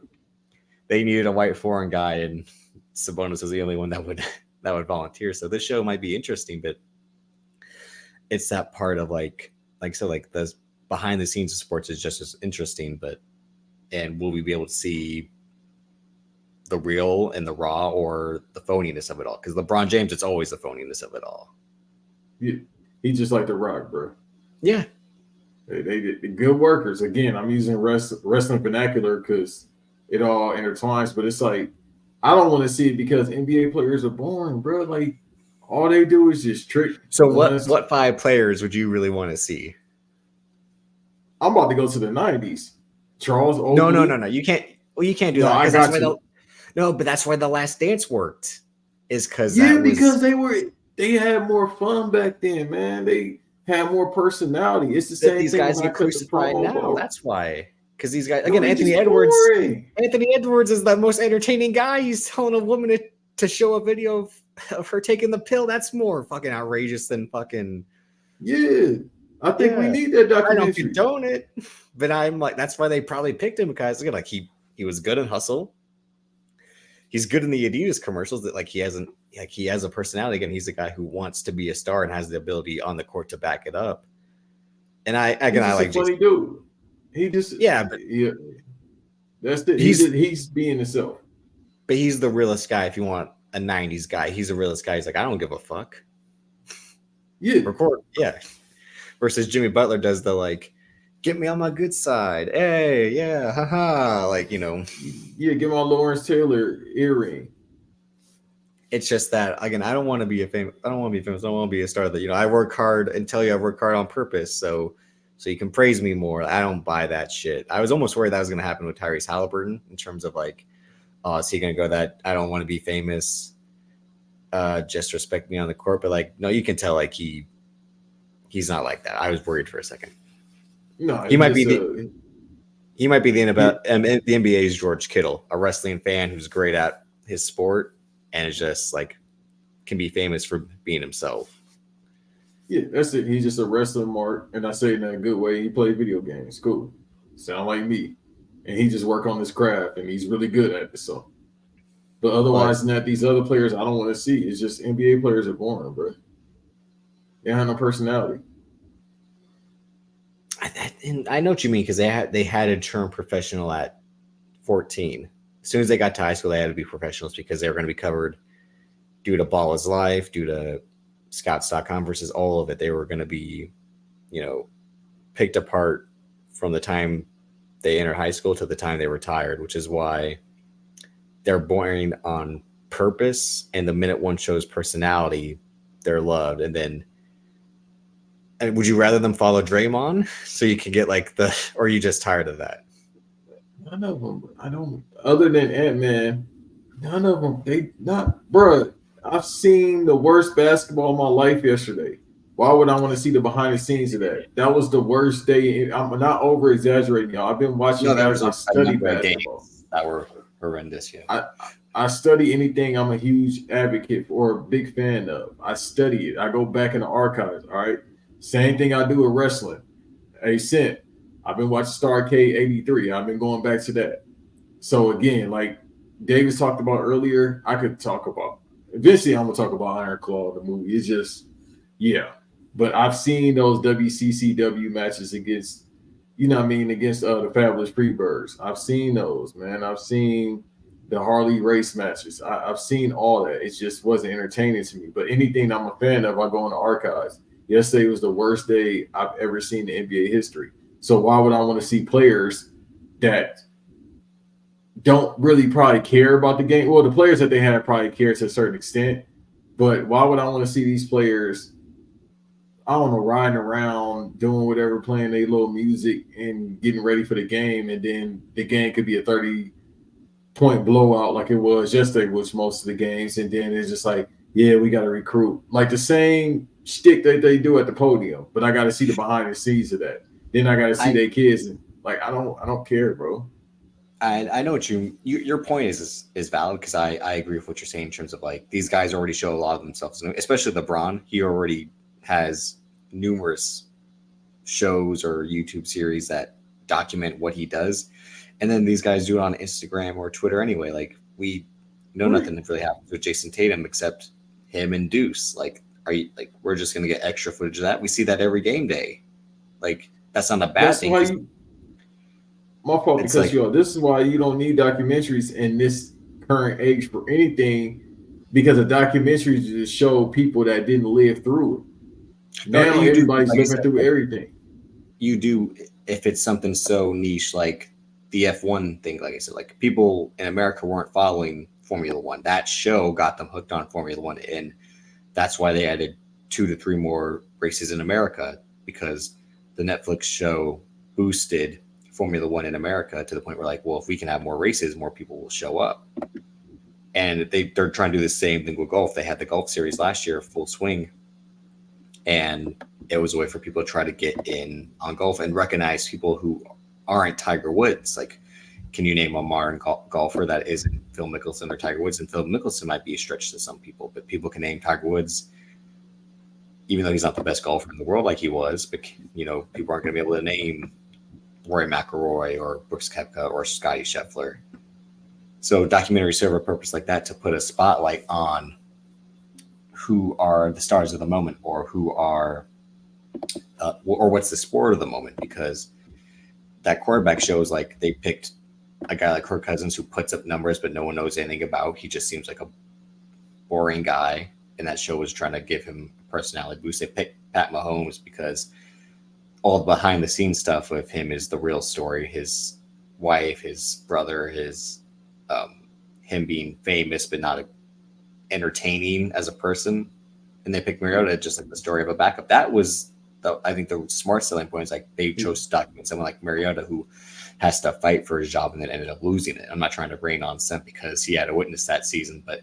Speaker 3: They needed a white foreign guy, and Sabonis was the only one that would volunteer. So this show might be interesting, but it's that part of like the behind the scenes of sports is just as interesting. And will we be able to see the real and the raw or the phoniness of it all? Because LeBron James, it's always the phoniness of it all.
Speaker 1: Yeah, he's just like The Rock, bro.
Speaker 3: Yeah,
Speaker 1: they good workers. Again, I'm using wrestling vernacular because it all intertwines, but it's like, I don't want to see it because NBA players are boring, bro. Like, all they do is just trick.
Speaker 3: So what 5 players would you really want to see?
Speaker 1: I'm about to go to the 90s. Charles Oakley.
Speaker 3: No. You can't. Well, you can't do that. But that's why The Last Dance worked. Is because
Speaker 1: because they had more fun back then, man. They had more personality. It's the same
Speaker 3: these
Speaker 1: thing.
Speaker 3: These guys get crucified now. That's why. Because these guys, again,
Speaker 1: Anthony
Speaker 3: Edwards is the most entertaining guy. He's telling a woman to show a video of her taking the pill. That's more fucking outrageous than fucking.
Speaker 1: Yeah. I think we
Speaker 3: Yeah.
Speaker 1: need that
Speaker 3: I don't
Speaker 1: documentary.
Speaker 3: condone it, but I'm like, that's why they probably picked him, because like he was good in Hustle. He's good in the Adidas commercials. That like he has a personality. Again, he's a guy who wants to be a star and has the ability on the court to back it up. And I like
Speaker 1: a funny
Speaker 3: Jason.
Speaker 1: dude. He just
Speaker 3: Yeah, but
Speaker 1: that's the he's being himself.
Speaker 3: But he's the realest guy. If you want a '90s guy, he's the realest guy. He's like, I don't give a fuck.
Speaker 1: Yeah,
Speaker 3: Record, yeah. Versus Jimmy Butler does the like, get me on my good side. Hey, yeah, haha. Like, you know.
Speaker 1: Yeah, get my Lawrence Taylor earring.
Speaker 3: It's just that, again, I don't want to be famous. I don't want to be a star that, you know, I work hard and tell you I work hard on purpose. So you can praise me more. I don't buy that shit. I was almost worried that was going to happen with Tyrese Halliburton in terms of like, oh, is he going to go that I don't want to be famous? Just respect me on the court. But like, no, you can tell like he's not like that. I was worried for a second.
Speaker 1: No,
Speaker 3: he might be the NBA's George Kittle, a wrestling fan who's great at his sport and is just like can be famous for being himself.
Speaker 1: Yeah, that's it. He's just a wrestler, Mark, and I say it in a good way. He played video games, cool. Sound like me, and he just work on his craft, and he's really good at it. So, but otherwise, not these other players. I don't want to see. It's just NBA players are boring, bro. They have no personality.
Speaker 3: I know what you mean because they had to turn professional at 14. As soon as they got to high school, they had to be professionals because they were going to be covered due to Ball is Life, due to Scouts.com versus all of it. They were going to be, you know, picked apart from the time they entered high school to the time they retired, which is why they're born on purpose. And the minute one shows personality, they're loved. And would you rather them follow Draymond so you can get like or are you just tired of that?
Speaker 1: None of them. I don't. Other than Ant-Man, none of them. They not, bro. I've seen the worst basketball of my life yesterday. Why would I want to see the behind the scenes of that? That was the worst day. I'm not over exaggerating, y'all. I've been watching.
Speaker 3: No, there was
Speaker 1: I study
Speaker 3: basketball
Speaker 1: games
Speaker 3: that were horrendous. Yeah,
Speaker 1: I study anything I'm a huge advocate for, a big fan of. I study it. I go back in the archives. All right. Same thing I do with wrestling. Hey, Cent, I've been watching Starrcade 83. I've been going back to that. So again, like Davis talked about earlier, I could talk about. Eventually, I'm gonna talk about Iron Claw, the movie. It's just, yeah. But I've seen those WCCW matches against, you know what I mean, against the Fabulous Freebirds. I've seen those, man. I've seen the Harley race matches. I've seen all that. It just wasn't entertaining to me. But anything I'm a fan of, I go in the archives. Yesterday was the worst day I've ever seen in NBA history. So why would I want to see players that don't really probably care about the game? Well, the players that they have probably care to a certain extent. But why would I want to see these players, I don't know, riding around, doing whatever, playing their little music and getting ready for the game, and then the game could be a 30-point blowout like it was yesterday, which most of the games, and then it's just like, yeah, we got to recruit. Like the same shtick that they do at the podium, but I got to see the behind the scenes of that. Then I got to see their kids, and like I don't care, bro.
Speaker 3: I know what your point is valid because I agree with what you're saying in terms of like these guys already show a lot of themselves, especially LeBron. He already has numerous shows or YouTube series that document what he does, and then these guys do it on Instagram or Twitter anyway. Like we know nothing really happens with Jason Tatum except him and Deuce. Like, are you like we're just gonna get extra footage of that? We see that every game day. Like that's not a bad thing.
Speaker 1: My fault, because like, this is why you don't need documentaries in this current age for anything, because a documentary just show people that didn't live through it. Now everybody's living through everything.
Speaker 3: You do if it's something so niche like the F1 thing, like I said, like people in America weren't following Formula One. That show got them hooked on Formula One, and that's why they added 2 to 3 more races in America, because the Netflix show boosted Formula One in America to the point where like, well, if we can have more races, more people will show up. And they're trying to do the same thing with golf. They had the golf series last year, Full Swing, and it was a way for people to try to get in on golf and recognize people who aren't Tiger Woods. Like, can you name a modern golfer that isn't Phil Mickelson or Tiger Woods? And Phil Mickelson might be a stretch to some people, but people can name Tiger Woods. even though he's not the best golfer in the world like he was, but you know, people aren't going to be able to name Rory McIlroy or Brooks Koepka or Scotty Scheffler. So documentaries serve a purpose like that to put a spotlight on who are the stars of the moment, or who are, or what's the sport of the moment. Because that quarterback shows like they picked a guy like Kirk Cousins who puts up numbers, but no one knows anything about. He just seems like a boring guy, and that show was trying to give him a personality boost. They picked Pat Mahomes because all the behind the scenes stuff with him is the real story. His wife, his brother, his him being famous but not entertaining as a person. And they picked Mariota just like the story of a backup. That was I think the smart selling point is like they chose to document someone like Mariota who has to fight for his job and then ended up losing it. I'm not trying to rain on Sem because he had to witness that season, but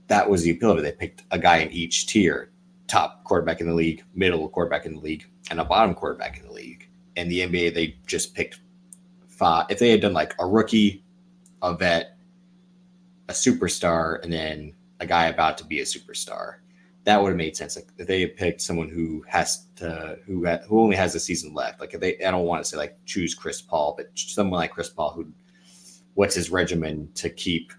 Speaker 3: that was the appeal of it. They picked a guy in each tier: top quarterback in the league, middle quarterback in the league, and a bottom quarterback in the league. In the NBA, they just picked 5. If they had done like a rookie, a vet, a superstar, and then a guy about to be a superstar, that would have made sense. Like if they had picked someone who only has a season left. Like if I don't want to say like choose Chris Paul, but someone like Chris Paul who, what's his regimen to keep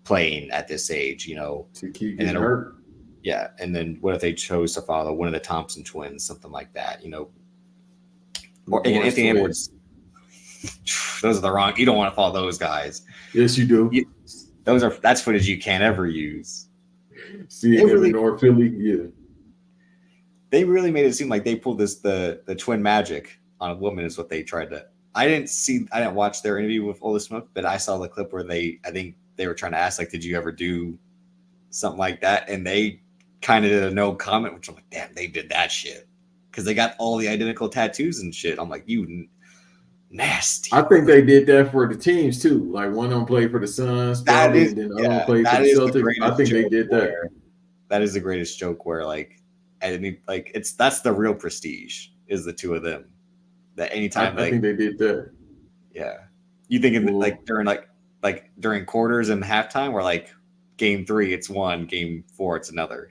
Speaker 3: playing at this age, you know,
Speaker 1: to keep getting hurt.
Speaker 3: Yeah, and then what if they chose to follow one of the Thompson twins, something like that, you know, or Anthony Edwards? Those are the wrong. You don't want to follow those guys.
Speaker 1: Yes, you do.
Speaker 3: That's footage you can't ever use.
Speaker 1: See it in North Philly, yeah.
Speaker 3: They really made it seem like they pulled the twin magic on a woman is what they tried to. I didn't watch their interview with Ole Smoke, but I saw the clip where I think they were trying to ask like, did you ever do something like that? And they kind of did a no comment, which I'm like, damn, they did that shit because they got all the identical tattoos and shit. I'm like, you nasty.
Speaker 1: I think they did that for the teams too. Like one of them played for the Suns, and then the other one played for the Celtics. I think they did that.
Speaker 3: That is the greatest joke where like, I mean, like that's the real prestige is the two of them. That anytime
Speaker 1: I think they did that.
Speaker 3: Yeah, you think in like during quarters and halftime, where like game 3 it's one, game 4 it's another.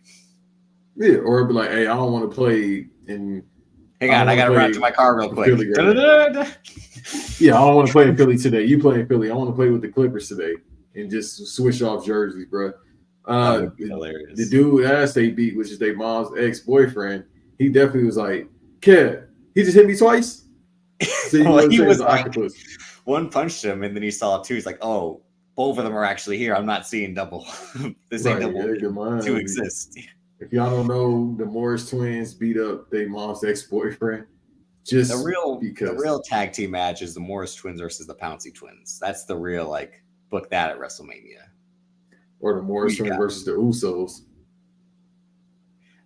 Speaker 1: Yeah, or it'd be like, hey, I don't want to play in.
Speaker 3: Hang on, I gotta run to my car real quick.
Speaker 1: Yeah, I don't want to play in Philly today. You play in Philly. I want to play with the Clippers today, and just switch off jerseys, bro.
Speaker 3: Hilarious.
Speaker 1: The dude ass they beat, which is their mom's ex-boyfriend, he definitely was like, Kev, he just hit me twice. So
Speaker 3: he was like, octopus. One punched him, and then he saw 2. He's like, oh, both of them are actually here. I'm not seeing double. This ain't double. 2 exist.
Speaker 1: If y'all don't know, the Morris twins beat up their mom's ex-boyfriend. Just
Speaker 3: the real tag team match is the Morris twins versus the Pouncey twins. That's the real like book that at WrestleMania.
Speaker 1: Or the Morris twins versus the Usos.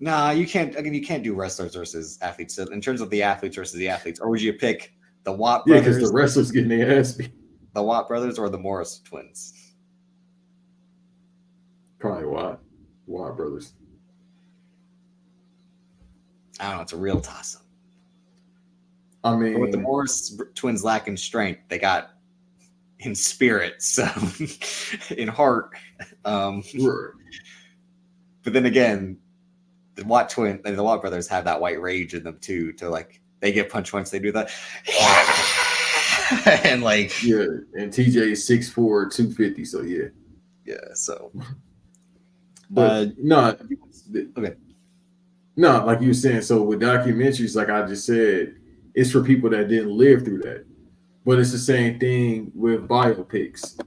Speaker 3: Nah, you can't. I mean, you can't do wrestlers versus athletes. So in terms of the athletes versus the athletes, or would you pick the Watt brothers?
Speaker 1: Yeah, because the wrestlers getting their ass beat.
Speaker 3: The Watt brothers or the Morris twins?
Speaker 1: Probably Watt brothers.
Speaker 3: I don't know. It's a real toss-up.
Speaker 1: I mean,
Speaker 3: but with the Morris twins lack in strength, they got in spirit, so in heart.
Speaker 1: Sure.
Speaker 3: But then again, the Watt brothers have that white rage in them too. To like, they get punched once, they do that, and like
Speaker 1: and TJ is 6'4", 250. So yeah.
Speaker 3: So,
Speaker 1: but okay. No, like you were saying, so with documentaries, like I just said, it's for people that didn't live through that. But it's the same thing with biopics.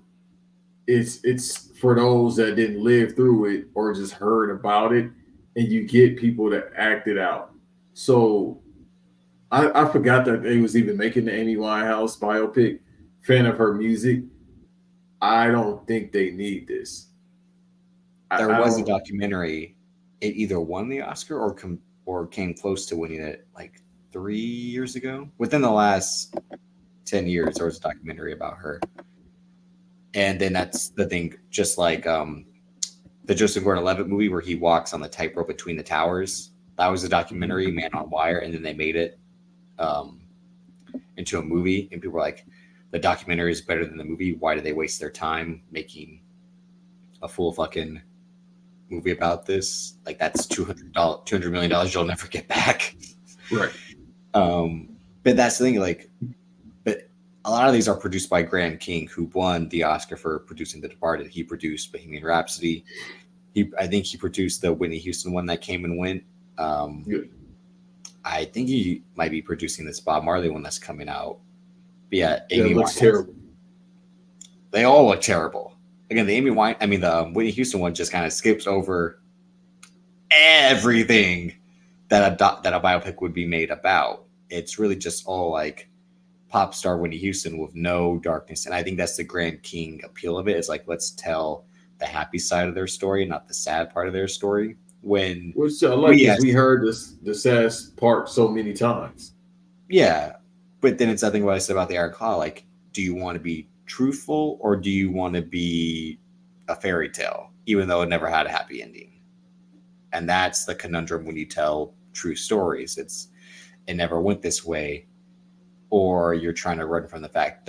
Speaker 1: It's for those that didn't live through it or just heard about it, and you get people that act it out. So I forgot that they was even making the Amy Winehouse biopic. Fan of her music. I don't think they need this.
Speaker 3: There was a documentary. It either won the Oscar or came close to winning it like 3 years ago. Within the last 10 years, there was a documentary about her. And then that's the thing, just like the Joseph Gordon-Levitt movie where he walks on the tightrope between the towers. That was a documentary, Man on Wire, and then they made it into a movie. And people were like, the documentary is better than the movie. Why did they waste their time making a full fucking movie about this, like that's $200 million you'll never get back.
Speaker 1: Right.
Speaker 3: But that's the thing, like, but a lot of these are produced by Graham King, who won the Oscar for producing The Departed. He produced Bohemian Rhapsody. I think he produced the Whitney Houston one that came and went. I think he might be producing this Bob Marley one that's coming out. But yeah,
Speaker 1: It looks terrible.
Speaker 3: They all look terrible. Again, the Whitney Houston one just kind of skips over everything that a biopic would be made about. It's really just all like pop star Whitney Houston with no darkness. And I think that's the Graham King appeal of it. It's like, let's tell the happy side of their story, not the sad part of their story.
Speaker 1: Which I like, because we heard the sad part so many times.
Speaker 3: Yeah. But then it's nothing what I said about the Eric Claw. Like, do you want to be truthful or do you want to be a fairy tale, even though it never had a happy ending? And that's the conundrum when you tell true stories. It never went this way, or you're trying to run from the fact.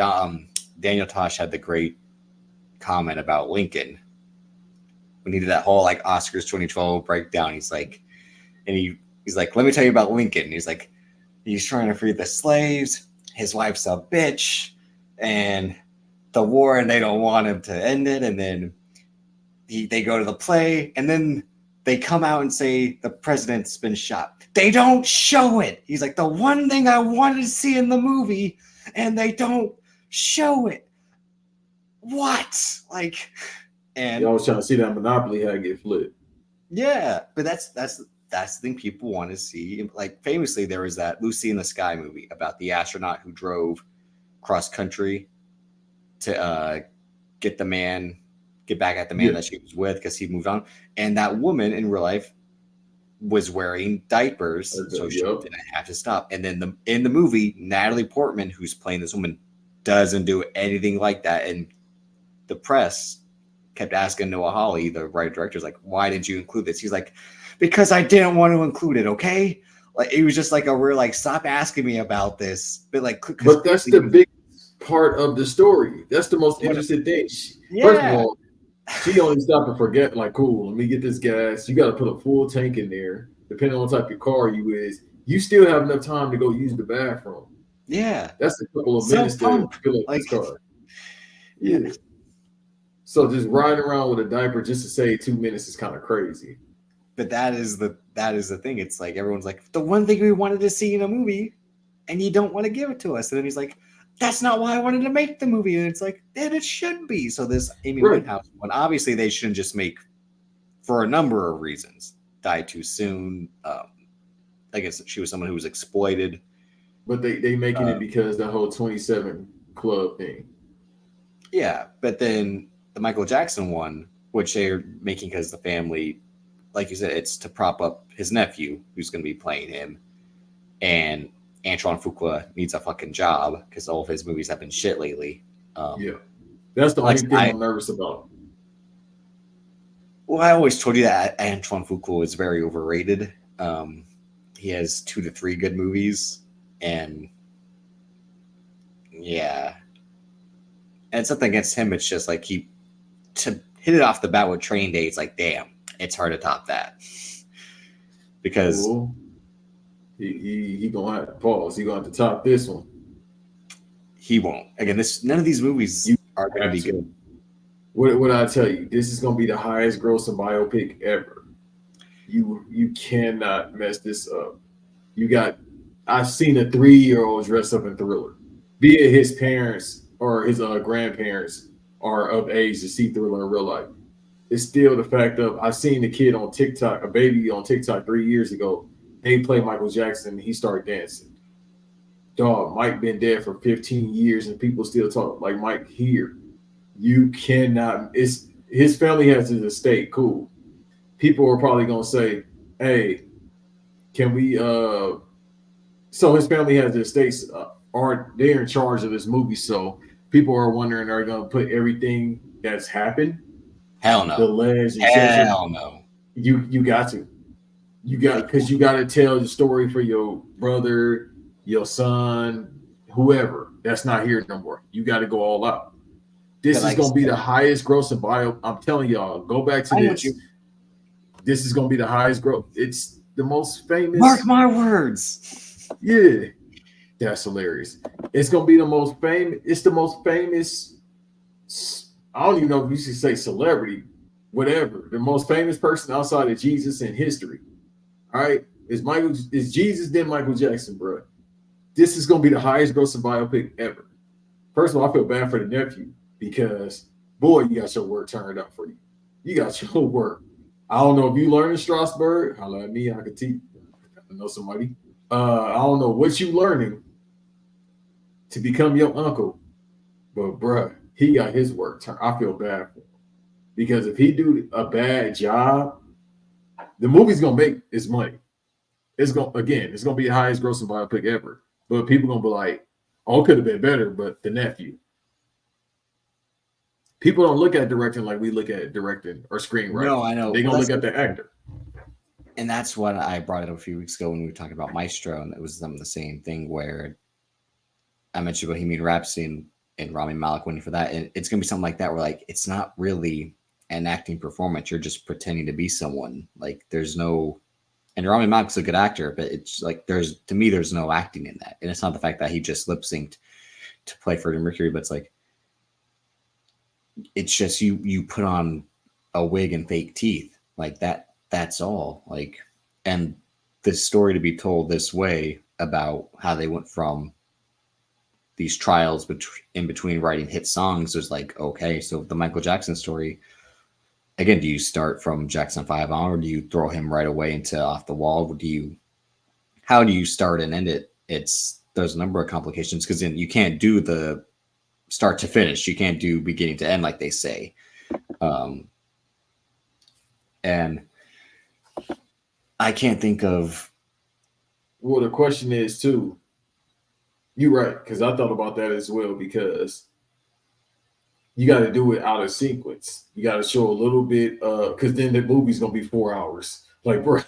Speaker 3: Daniel Tosh had the great comment about Lincoln when he did that whole like Oscars 2012 breakdown. He's like, he's like, let me tell you about Lincoln. He's like, he's trying to free the slaves. His wife's a bitch, and the war, and they don't want him to end it. And then they go to the play, and then they come out and say the president's been shot. They don't show it. He's like, the one thing I wanted to see in the movie, and they don't show it. What? Like, and
Speaker 1: I was trying to see that Monopoly had get flipped.
Speaker 3: Yeah, but that's the thing people want to see. Like, famously, there was that Lucy in the Sky movie about the astronaut who drove cross country to get back at the man that she was with because he moved on. And that woman in real life was wearing diapers, so she didn't have to stop. And then in the movie, Natalie Portman, who's playing this woman, doesn't do anything like that. And the press kept asking Noah Hawley, the writer director, like, why did you include this? He's like, because I didn't want to include it, okay? Like, it was just like we're like, stop asking me about this. But
Speaker 1: that's the big part of the story. That's the most interesting thing. First of all, she only stopped and forget, like, cool, let me get this gas. You got to put a full tank in there. Depending on what type of car you is, you still have enough time to go use the bathroom.
Speaker 3: Yeah.
Speaker 1: That's a couple of minutes to fill up this car. Yeah. So just riding around with a diaper just to save 2 minutes is kind of crazy.
Speaker 3: But that is the thing. It's like everyone's like, the one thing we wanted to see in a movie, and you don't want to give it to us. And then he's like, that's not why I wanted to make the movie. And it's like, then it should be. So this Amy Winehouse one, obviously they shouldn't just make, for a number of reasons, die too soon. I guess she was someone who was exploited.
Speaker 1: But they making it because the whole 27 Club thing.
Speaker 3: Yeah, but then the Michael Jackson one, which they're making because the family, like you said, it's to prop up his nephew who's going to be playing him. And Antoine Fuqua needs a fucking job because all of his movies have been shit lately.
Speaker 1: That's the only thing I'm nervous about.
Speaker 3: Well, I always told you that Antoine Fuqua is very overrated. He has 2 to 3 good movies, and yeah, and it's nothing against him. It's just like to hit it off the bat with Training Day. It's like, damn, it's hard to top that because.
Speaker 1: Cool. He gonna have to pause. He gonna have to top this one.
Speaker 3: He won't. Again, none of these movies are going to be good.
Speaker 1: What I tell you, this is gonna be the highest grossing biopic ever. You cannot mess this up. I've seen a 3-year-old dressed up in Thriller. Be it his parents or his grandparents are of age to see Thriller in real life. It's still the fact of I've seen the kid on TikTok, a baby on TikTok 3 years ago. They play Michael Jackson, and he started dancing. Dog, Mike been dead for 15 years, and people still talk like Mike here. You cannot. His family has his estate. Cool. People are probably gonna say, "Hey, can we?" So his family has the estates. They're in charge of this movie? So people are wondering, are they gonna put everything that's happened?
Speaker 3: Hell no.
Speaker 1: The ledge.
Speaker 3: Hell no.
Speaker 1: You got to. Because you got to tell the story for your brother, your son, whoever that's not here no more. You got to go all out. This is going to be the highest grossing bio. I'm telling y'all, go back to this. this is gonna be the highest growth. It's the most famous.
Speaker 2: Mark my words.
Speaker 1: Yeah, that's hilarious. It's gonna be the most famous. It's the most famous. I don't even know if you should say celebrity, whatever. The most famous person outside of Jesus in history. All right, is Jesus then Michael Jackson, bro? This is gonna be the highest grossing biopic ever. First of all, I feel bad for the nephew because boy, you got your work turned up for you. You got your work. I don't know if you learned in Strasbourg. Holla at me, I could teach. I know somebody. I don't know what you learning to become your uncle, but bruh, he got his work turned. I feel bad for him because if he do a bad job, the movie's gonna make its money. It's gonna be the highest grossing biopic ever. But people gonna be like, "Oh, it could have been better." But the nephew, people don't look at directing like we look at directing or screenwriting.
Speaker 2: No, I know.
Speaker 1: They gonna look at the actor.
Speaker 2: And that's what I brought it up a few weeks ago when we were talking about Maestro, and it was the same thing where I mentioned Bohemian Rhapsody and Rami Malek winning for that. And it's gonna be something like that where like it's not really an acting performance. You're just pretending to be someone. Like there's no, and Rami Malek's a good actor, but it's like there's no acting in that. And it's not the fact that he just lip synced to play Freddie Mercury, but it's like it's just you put on a wig and fake teeth like that. That's all. Like, and this story to be told this way about how they went from these trials in between writing hit songs was like, okay, so the Michael Jackson story, again, do you start from Jackson 5 on, or do you throw him right away into Off the Wall? How do you start and end it? There's a number of complications because then you can't do the start to finish. You can't do beginning to end, like they say. And I can't think of.
Speaker 1: Well, the question is too. You're right, because I thought about that as well, because you got to do it out of sequence. You got to show a little bit, because then the movie's gonna be 4 hours. Like, bro,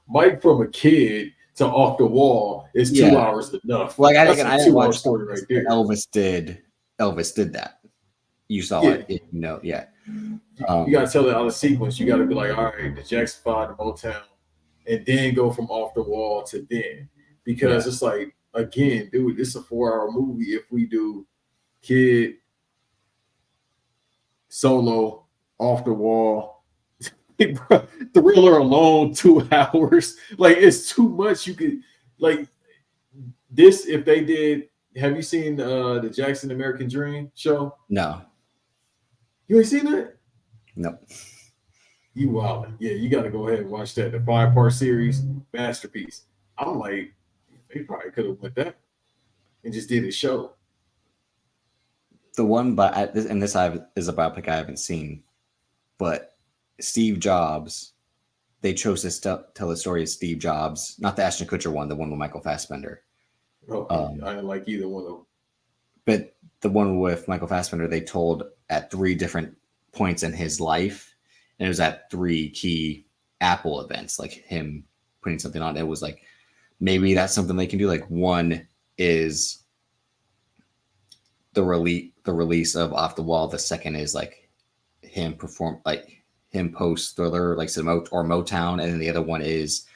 Speaker 1: Mike from a kid to Off the Wall is 2 hours enough.
Speaker 2: Like I
Speaker 1: didn't watch story right there.
Speaker 2: Elvis did that. You saw it, you know. Yeah.
Speaker 1: You got to tell it out of sequence. You got to be like, all right, the Jackson 5 to Motown, and then go from Off the Wall to then, because it's like, again, dude, this is a 4-hour movie. If we do Kid, Solo, Off the Wall, Thriller alone, 2 hours. Like, it's too much. You could, like, this, if they did, have you seen the Jackson American Dream show?
Speaker 2: No.
Speaker 1: You ain't seen that?
Speaker 2: Nope.
Speaker 1: You wildin'. Yeah, you got to go ahead and watch that. The 5-part series, masterpiece. I'm like, they probably could have went that and just did a show.
Speaker 2: The one, this is a biopic I haven't seen, but Steve Jobs, they chose to tell the story of Steve Jobs, not the Ashton Kutcher one, the one with Michael Fassbender.
Speaker 1: Oh, I didn't like either one of them.
Speaker 2: But the one with Michael Fassbender, they told at 3 different points in his life, and it was at 3 key Apple events, like him putting something on. It was like, maybe that's something they can do. Like, one is the release of Off the Wall. The second is like him post Thriller, like or Motown, and then the other one is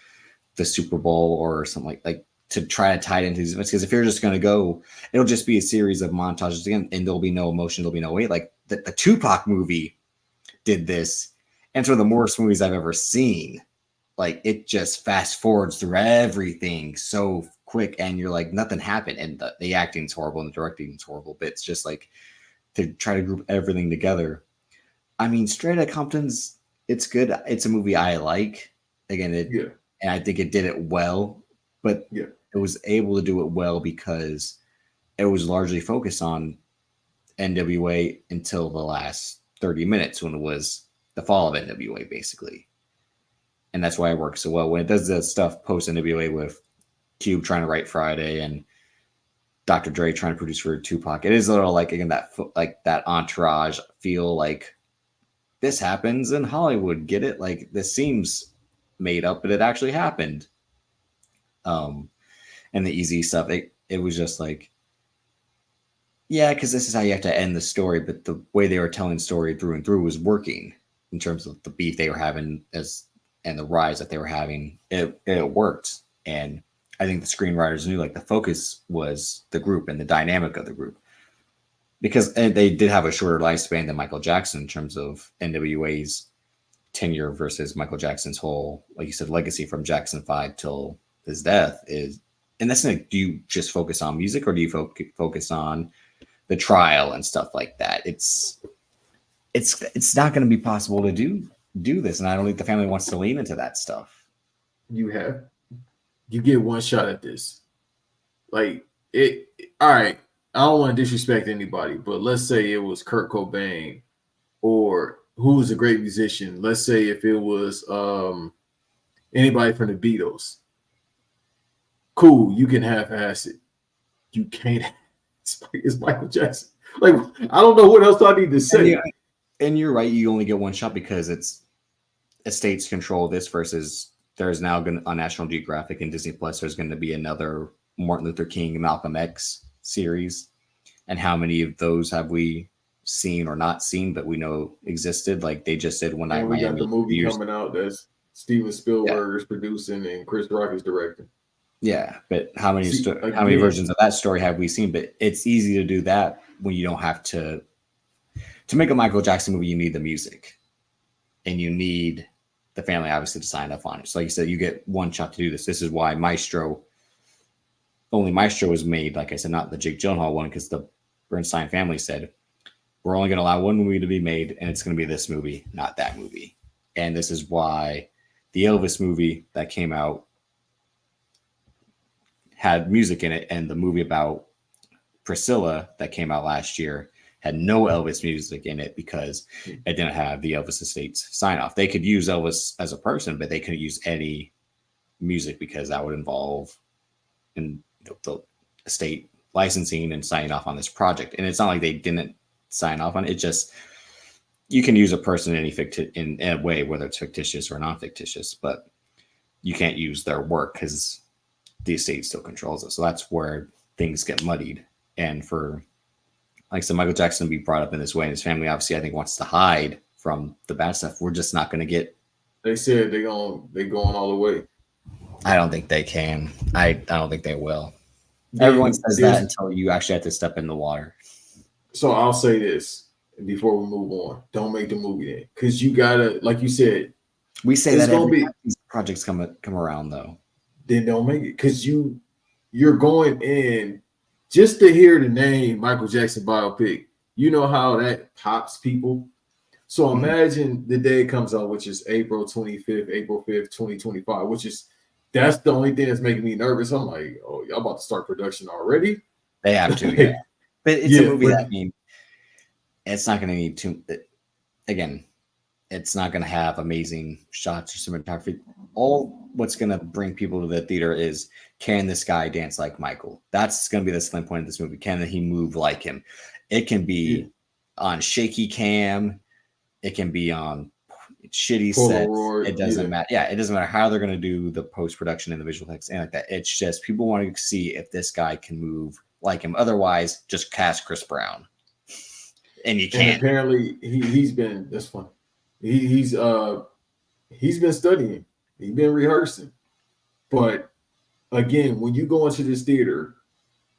Speaker 2: the Super Bowl or something like to try to tie it into these events. Because if you're just going to go, it'll just be a series of montages again, and there'll be no emotion, there'll be no weight. Like the Tupac movie did this, and it's one of the worst movies I've ever seen. Like, it just fast forwards through everything so quick, and you're like, nothing happened, and the acting's horrible and the directing's horrible, but it's just like to try to group everything together. I mean, Straight Outta Compton's, it's good. It's a movie I like. Again, and I think it did it well, but it was able to do it well because it was largely focused on NWA until the last 30 minutes when it was the fall of NWA, basically. And that's why it works so well. When it does the stuff post NWA with Cube trying to write Friday and Dr. Dre trying to produce for Tupac, it is a little like, again, that entourage feel, like this happens in Hollywood. Get it? Like, this seems made up, but it actually happened. And the easy stuff, it was just like, yeah, because this is how you have to end the story. But the way they were telling the story through and through was working in terms of the beef they were having as
Speaker 3: and the rise that they were having, it worked. And I think the screenwriters knew like the focus was the group and the dynamic of the group, because they did have a shorter lifespan than Michael Jackson in terms of NWA's tenure versus Michael Jackson's whole, like you said, legacy from Jackson 5 till his death is. And that's like, do you just focus on music, or do you focus on the trial and stuff like that? It's not going to be possible to do this, and I don't think the family wants to lean into that stuff.
Speaker 1: You get one shot at this. Like it. All right, I don't want to disrespect anybody, but let's say it was Kurt Cobain, or who was a great musician. Let's say if it was anybody from the Beatles. Cool, you can half-ass it. You can't. It's Michael Jackson. Like, I don't know what else I need to say.
Speaker 3: And you're right. You only get one shot because it's estates control this, versus there's now going to, on National Geographic and Disney Plus, there's going to be another Martin Luther King, Malcolm X series. And how many of those have we seen or not seen, but we know existed? Like they just did One Night in Miami.
Speaker 1: We got the movie coming out that's Steven Spielberg is producing and Chris Rock is directing.
Speaker 3: Yeah, but how many versions of that story have we seen? But it's easy to do that when you don't have to make a Michael Jackson movie. You need the music, and you need the family obviously to sign up on it. So like you said, you get one shot to do this. This is why Maestro was made. Like I said, not the Jake Gyllenhaal one, because the Bernstein family said we're only going to allow one movie to be made, and it's going to be this movie, not that movie. And this is why the Elvis movie that came out had music in it, and the movie about Priscilla that came out last year had no Elvis music in it because it didn't have the Elvis estate's sign off. They could use Elvis as a person, but they couldn't use any music because that would involve the estate licensing and signing off on this project. And it's not like they didn't sign off on it. It just, you can use a person in a way, whether it's fictitious or non-fictitious, but you can't use their work because the estate still controls it. So that's where things get muddied. And for, like I said, Michael Jackson to be brought up in this way, and his family obviously I think wants to hide from the bad stuff. We're just not going to get.
Speaker 1: They said they're going all the way.
Speaker 3: I don't think they can. I don't think they will. Everyone says that until you actually have to step in the water.
Speaker 1: So I'll say this before we move on: don't make the movie then, because you gotta, like you said,
Speaker 3: we say that every time these projects come around though.
Speaker 1: Then don't make it, because you're going in just to hear the name Michael Jackson biopic. You know how that pops people. So imagine the day it comes out, which is April 5th, 2025, that's the only thing that's making me nervous. I'm like, oh, y'all about to start production already?
Speaker 3: They have to, yeah. But it's a movie that, I mean, it's not going to need too. Again, it's not going to have amazing shots or cinematography. All what's going to bring people to the theater is, can this guy dance like Michael? That's going to be the selling point of this movie. Can he move like him? It can be on shaky cam. It can be on shitty sets. It doesn't matter. Yeah, it doesn't matter how they're going to do the post-production and the visual effects and like that. It's just people want to see if this guy can move like him. Otherwise, just cast Chris Brown. And you can't.
Speaker 1: And apparently, he's been. That's fun. He's been studying. He's been rehearsing. But again, when you go into this theater,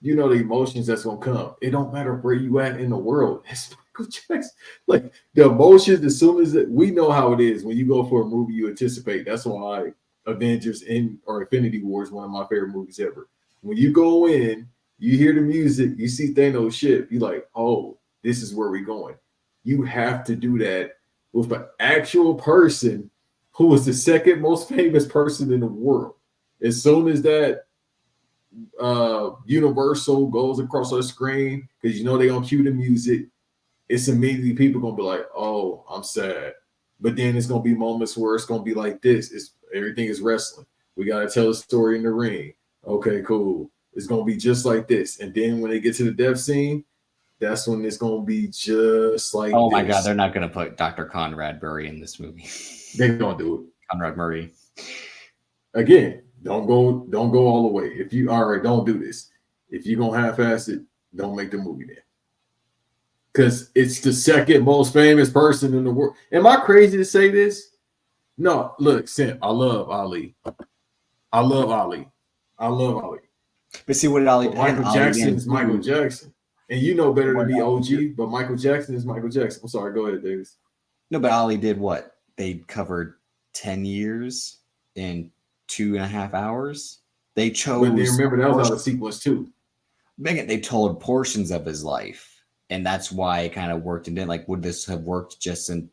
Speaker 1: you know the emotions that's gonna come. It don't matter where you at in the world. It's Michael Jackson. Like the emotions, as soon as we know how it is when you go for a movie, you anticipate. That's why Avengers or Infinity War is one of my favorite movies ever. When you go in, you hear the music, you see Thanos' ship, you're like, oh, this is where we're going. You have to do that with an actual person who was the second most famous person in the world. As soon as that Universal goes across our screen, because you know they're gonna cue the music, it's immediately people gonna be like, oh, I'm sad. But then it's gonna be moments where it's gonna be like this. Everything is wrestling. We gotta tell a story in the ring. Okay, cool. It's gonna be just like this. And then when they get to the death scene, that's when it's gonna be just like
Speaker 3: oh my god, they're not gonna put Dr. Conrad Murray in this movie.
Speaker 1: They're gonna do it.
Speaker 3: Conrad Murray.
Speaker 1: Again, don't go all the way. If you all right, don't do this. If you're gonna half-ass it, don't make the movie then. Because it's the second most famous person in the world. Am I crazy to say this? No, look, Simp, I love Ali. I love Ali. I love Ali.
Speaker 2: But see, what did Ali?
Speaker 1: But Michael
Speaker 2: Ali
Speaker 1: Jackson
Speaker 2: didn't
Speaker 1: is Michael
Speaker 2: do-
Speaker 1: Jackson. And you know better
Speaker 2: What
Speaker 1: than me,
Speaker 2: Ali
Speaker 1: OG, but Michael Jackson is Michael Jackson. I'm sorry, go ahead, Davis.
Speaker 2: No, but Ali did what? They covered 10 years in 2.5 hours. They chose.
Speaker 1: But then remember, that was out of
Speaker 2: portions-
Speaker 1: sequence too.
Speaker 2: Megan, they told portions of his life, and that's why it kind of worked. And then, like, would this have worked just in?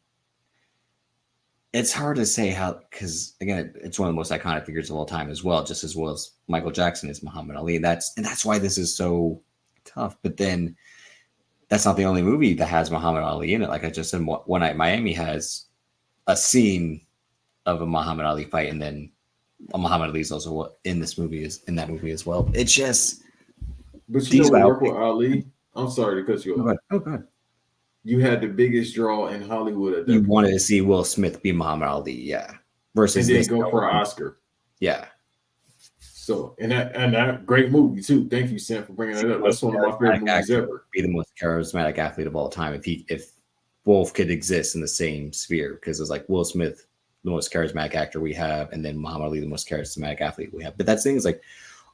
Speaker 2: It's hard to say how, because again, it's one of the most iconic figures of all time as well, just as well as Michael Jackson is Muhammad Ali. That's why this is so tough. But then, that's not the only movie that has Muhammad Ali in it. Like I just said, One Night in Miami has a scene of a Muhammad Ali fight, and then Muhammad Ali is also in that movie as well. It's just.
Speaker 1: But you know what worked
Speaker 2: biopics-
Speaker 1: with Ali? I'm sorry to cut you off.
Speaker 2: Oh, God.
Speaker 1: You had the biggest draw in Hollywood at that
Speaker 2: You
Speaker 1: point.
Speaker 2: wanted to see Will Smith be Muhammad Ali, yeah.
Speaker 1: And
Speaker 2: Versus
Speaker 1: then
Speaker 2: this
Speaker 1: go for an Oscar.
Speaker 2: Yeah.
Speaker 1: So and that great movie too. Thank you, Sam, for bringing that up. That's one of my favorite movies ever.
Speaker 2: Be the most charismatic athlete of all time if both could exist in the same sphere, because it's like Will Smith, the most charismatic actor we have, and then Muhammad Ali, the most charismatic athlete we have. But that's the thing is like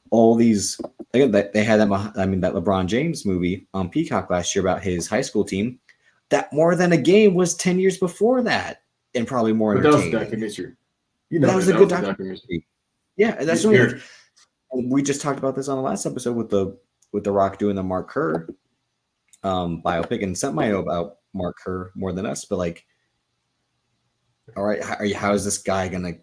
Speaker 2: all these again, they had that LeBron James movie on Peacock last year about his high school team. That More Than a Game was 10 years before that, and probably more
Speaker 1: But that was a
Speaker 2: entertaining.
Speaker 1: documentary. You know
Speaker 2: That was a
Speaker 1: that
Speaker 2: good
Speaker 1: was
Speaker 2: documentary. Yeah, that's
Speaker 1: It's
Speaker 2: what
Speaker 1: very-
Speaker 2: we just talked about this on the last episode with the Rock doing the Mark Kerr biopic, and some might know about Mark Kerr more than us, but like, all right, how is this guy gonna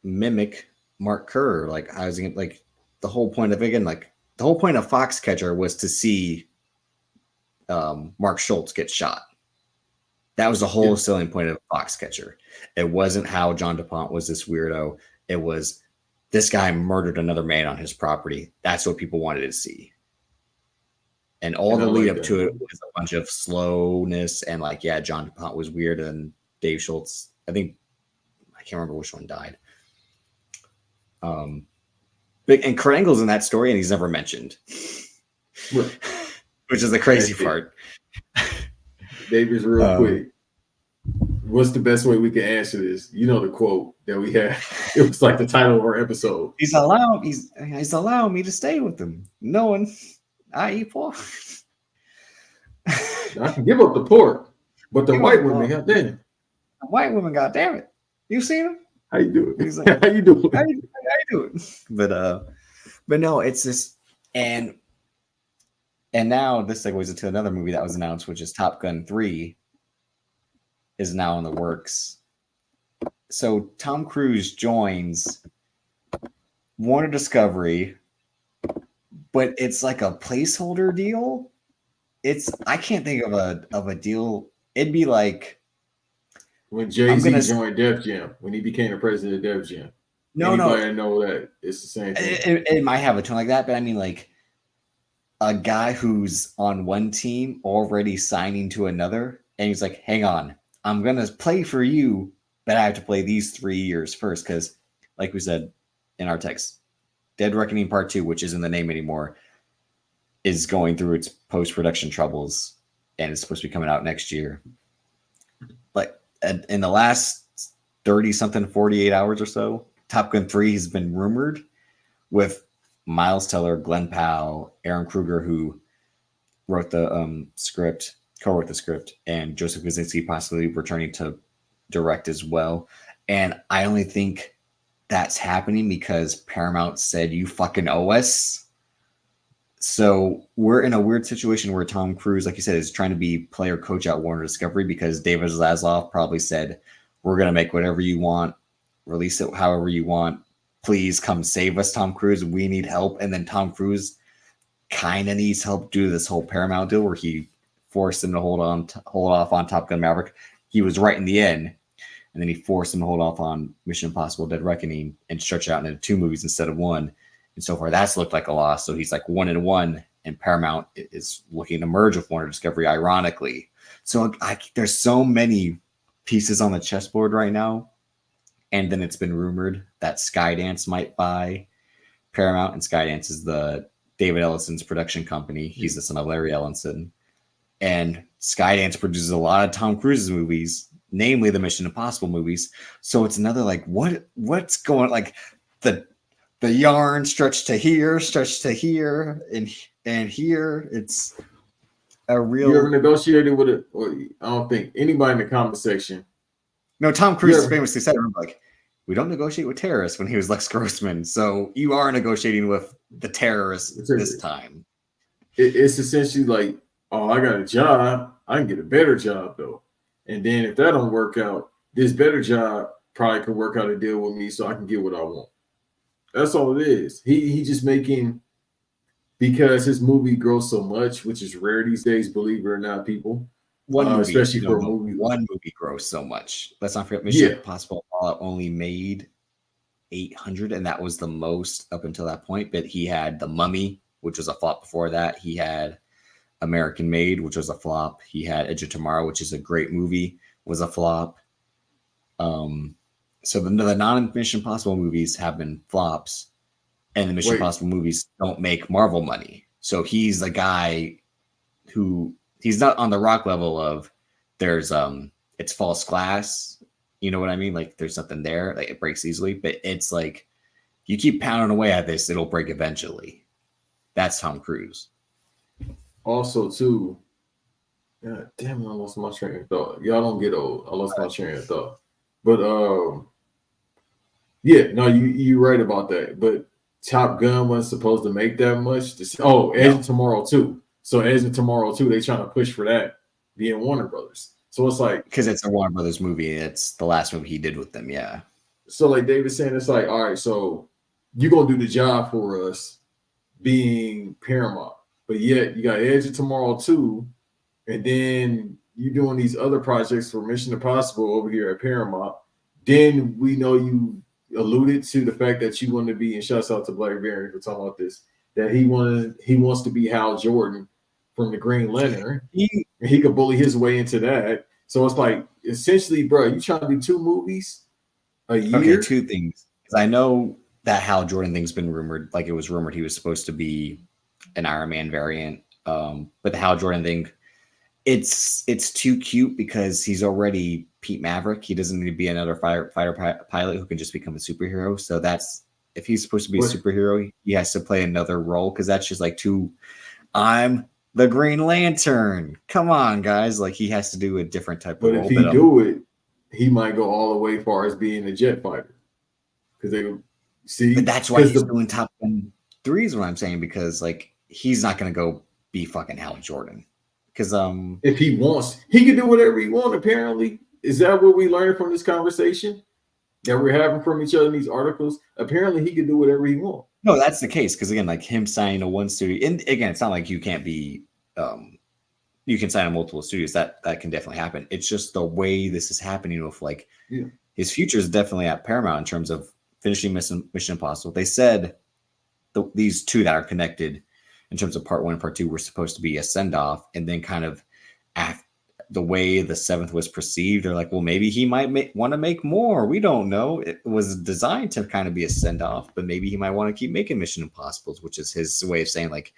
Speaker 2: mimic Mark Kerr? Like, how is he like the whole point of Foxcatcher was to see Mark Schultz get shot. That was the whole selling point of Foxcatcher. It wasn't how John DuPont was this weirdo. It was this guy murdered another man on his property. That's what people wanted to see. And all the lead up to it was a bunch of slowness and like, yeah, John DuPont was weird, and Dave Schultz, I can't remember which one died. And Kurt Angle's in that story, and he's never mentioned,
Speaker 1: Right.
Speaker 2: which is the crazy part.
Speaker 1: Davis, real quick. What's the best way we can answer this? You know the quote that we had. It was like the title of our episode.
Speaker 2: He's allowing me to stay with him. No one, i.e. Paul.
Speaker 1: I can give up the pork, but the white women, goddamn.
Speaker 2: White women, goddamn it. You seen him?
Speaker 1: How you do it?
Speaker 2: He's like,
Speaker 1: How you doing?
Speaker 2: How you do it? But no, it's just and now this segues into another movie that was announced, which is Top Gun 3 is now in the works. So Tom Cruise joins Warner Discovery, but it's like a placeholder deal. I can't think of a deal. It'd be like
Speaker 1: when Jay-Z joined Def Jam, when he became the president of Def Jam. Anybody know that it's the same thing.
Speaker 2: It might have a tone like that, but I mean, like a guy who's on one team already signing to another, and he's like, "Hang on, I'm gonna play for you, but I have to play these 3 years first, because, like we said in our text, Dead Reckoning Part 2, which isn't the name anymore, is going through its post-production troubles, and it's supposed to be coming out next year. Like in the last 30-something, 48 hours or so, Top Gun 3 has been rumored with Miles Teller, Glenn Powell, Aaron Kruger, who wrote the script, co-wrote the script, and Joseph Kosinski possibly returning to direct as well. And I only think that's happening because Paramount said, "You fucking owe us." So we're in a weird situation where Tom Cruise, like you said, is trying to be player coach at Warner Discovery, because David Zaslav probably said, "We're going to make whatever you want, release it however you want. Please come save us, Tom Cruise. We need help." And then Tom Cruise kind of needs help due to this whole Paramount deal where he forced him to hold off on Top Gun Maverick. He was right in the end, and then he forced him to hold off on Mission Impossible: Dead Reckoning and stretch it out into 2 movies instead of 1. And so far, that's looked like a loss. So he's like 1-1, and Paramount is looking to merge with Warner Discovery, ironically. So there's so many pieces on the chessboard right now. And then it's been rumored that Skydance might buy Paramount, and Skydance is the David Ellison's production company. He's the son of Larry Ellison. And Skydance produces a lot of Tom Cruise's movies, namely the Mission Impossible movies. So it's another like what's going like the yarn stretched to here, and here. It's a real.
Speaker 1: You ever negotiated with it? Or I don't think anybody in the comment section.
Speaker 2: No, Tom Cruise
Speaker 1: Yeah.
Speaker 2: famously said, like, we don't negotiate with terrorists when he was Lex Grossman. So you are negotiating with the terrorists this time.
Speaker 1: It's essentially like, oh, I got a job. I can get a better job, though. And then if that don't work out, this better job probably could work out a deal with me so I can get what I want. That's all it is. He just making, because his movie grows so much, which is rare these days, believe it or not, people.
Speaker 2: One movie,
Speaker 1: especially for a movie.
Speaker 2: One movie grows so much. Let's not forget Mission Impossible Fallout only made 800, and that was the most up until that point. But he had The Mummy, which was a flop before that. He had American Made, which was a flop. He had Edge of Tomorrow, which is a great movie, was a flop. So the non-Mission Impossible movies have been flops, and the Mission Impossible movies don't make Marvel money. So he's the guy who he's not on the Rock level of there's it's false glass, you know what I mean? Like there's nothing there, like it breaks easily, but it's like you keep pounding away at this, it'll break eventually. That's Tom Cruise.
Speaker 1: Also, too, God damn it, I lost my train of thought. Y'all don't get old. I lost my train of thought. But yeah, no, you're right about that. But Top Gun wasn't supposed to make that much. Edge of Tomorrow too. So Edge of Tomorrow too, they trying to push for that, being Warner Brothers. So it's like,
Speaker 2: because it's a Warner Brothers movie. It's the last movie he did with them. Yeah.
Speaker 1: So like David's saying, it's like, all right, so you're gonna do the job for us, being Paramount, but yet you got Edge of Tomorrow too, and then you doing these other projects for Mission Impossible over here at Paramount. Then we know you alluded to the fact that you want to be, and shouts out to Black Variant for talking about this, that he wants to be Hal Jordan from the Green Lantern. He could bully his way into that. So it's like, essentially, bro, you trying to do 2 movies a year?
Speaker 2: Okay, 2 things. Because I know that Hal Jordan thing's been rumored. Like it was rumored he was supposed to be an Iron Man variant. But the Hal Jordan thing, it's too cute because he's already Pete Maverick. He doesn't need to be another fighter pilot who can just become a superhero. So that's, if he's supposed to be a superhero, he has to play another role, because that's just like I'm the Green Lantern. Come on, guys. Like he has to do a different type of role.
Speaker 1: But if he do it, he might go all the way far as being a jet fighter. Because they see.
Speaker 2: But that's why he's doing Top Gun 3 is what I'm saying, because like he's not going to go be fucking Hal Jordan. Because
Speaker 1: if he wants, he can do whatever he wants. Apparently, is that what we learned from this conversation that we're having from each other in these articles? Apparently, he can do whatever he wants.
Speaker 2: No, that's the case, because again, like him signing to one studio, and again, it's not like you can't be, you can sign to multiple studios. That can definitely happen. It's just the way this is happening with like his future is definitely at Paramount in terms of finishing Mission Impossible. They said these 2 that are connected in terms of part 1 and part 2 were supposed to be a send off, and then kind of after the way the 7th was perceived, they're like, well, maybe he might want to make more. We don't know. It was designed to kind of be a send off, but maybe he might want to keep making Mission Impossibles, which is his way of saying like,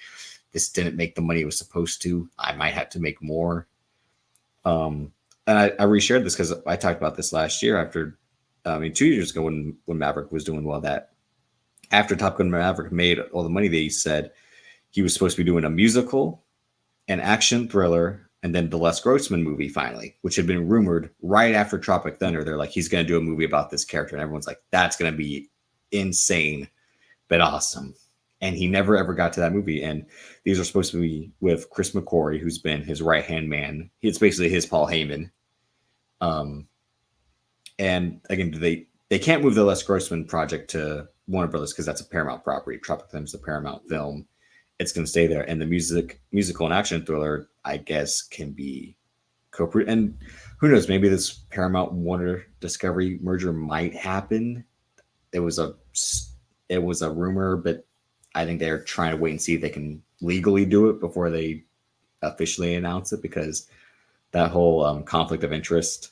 Speaker 2: this didn't make the money it was supposed to. I might have to make more. And I reshared this because I talked about this last year after, 2 years ago when Maverick was doing well, that after Top Gun Maverick made all the money, they said he was supposed to be doing a musical, an action thriller, and then the Les Grossman movie finally, which had been rumored right after Tropic Thunder. They're like, he's going to do a movie about this character. And everyone's like, that's going to be insane, but awesome. And he never, ever got to that movie. And these are supposed to be with Chris McQuarrie, who's been his right-hand man. It's basically his Paul Heyman. And again, they can't move the Les Grossman project to Warner Brothers because that's a Paramount property. Tropic Thunder is a Paramount film. It's going to stay there. And the musical and action thriller, I guess, can be co-produced. And who knows, maybe this Paramount Warner Discovery merger might happen. It was a rumor, but I think they're trying to wait and see if they can legally do it before they officially announce it, because that whole conflict of interest.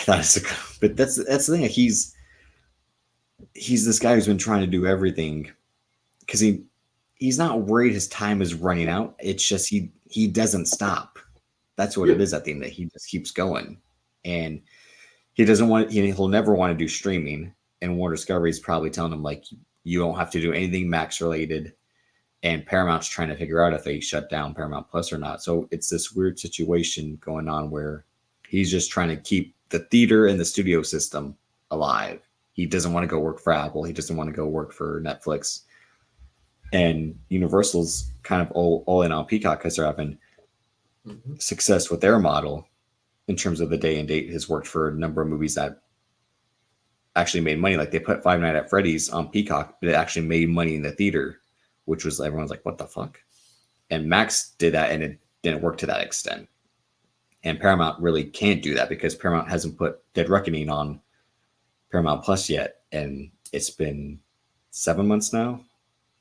Speaker 2: But that's the thing. He's this guy who's been trying to do everything, because he's not worried his time is running out. It's just he doesn't stop.
Speaker 3: That's what it is at the end. That he just keeps going, and he doesn't want. He'll never want to do streaming. And Warner Discovery is probably telling him like, you don't have to do anything Max related. And Paramount's trying to figure out if they shut down Paramount Plus or not. So it's this weird situation going on where he's just trying to keep the theater and the studio system alive. He doesn't want to go work for Apple. He doesn't want to go work for Netflix. And Universal's kind of all in on Peacock because they're having success with their model in terms of the day and date has worked for a number of movies that actually made money. Like they put Five Nights at Freddy's on Peacock, but it actually made money in the theater, which was everyone's like, what the fuck? And Max did that and it didn't work to that extent. And Paramount really can't do that because Paramount hasn't put Dead Reckoning on Paramount Plus yet. And it's been 7 months now.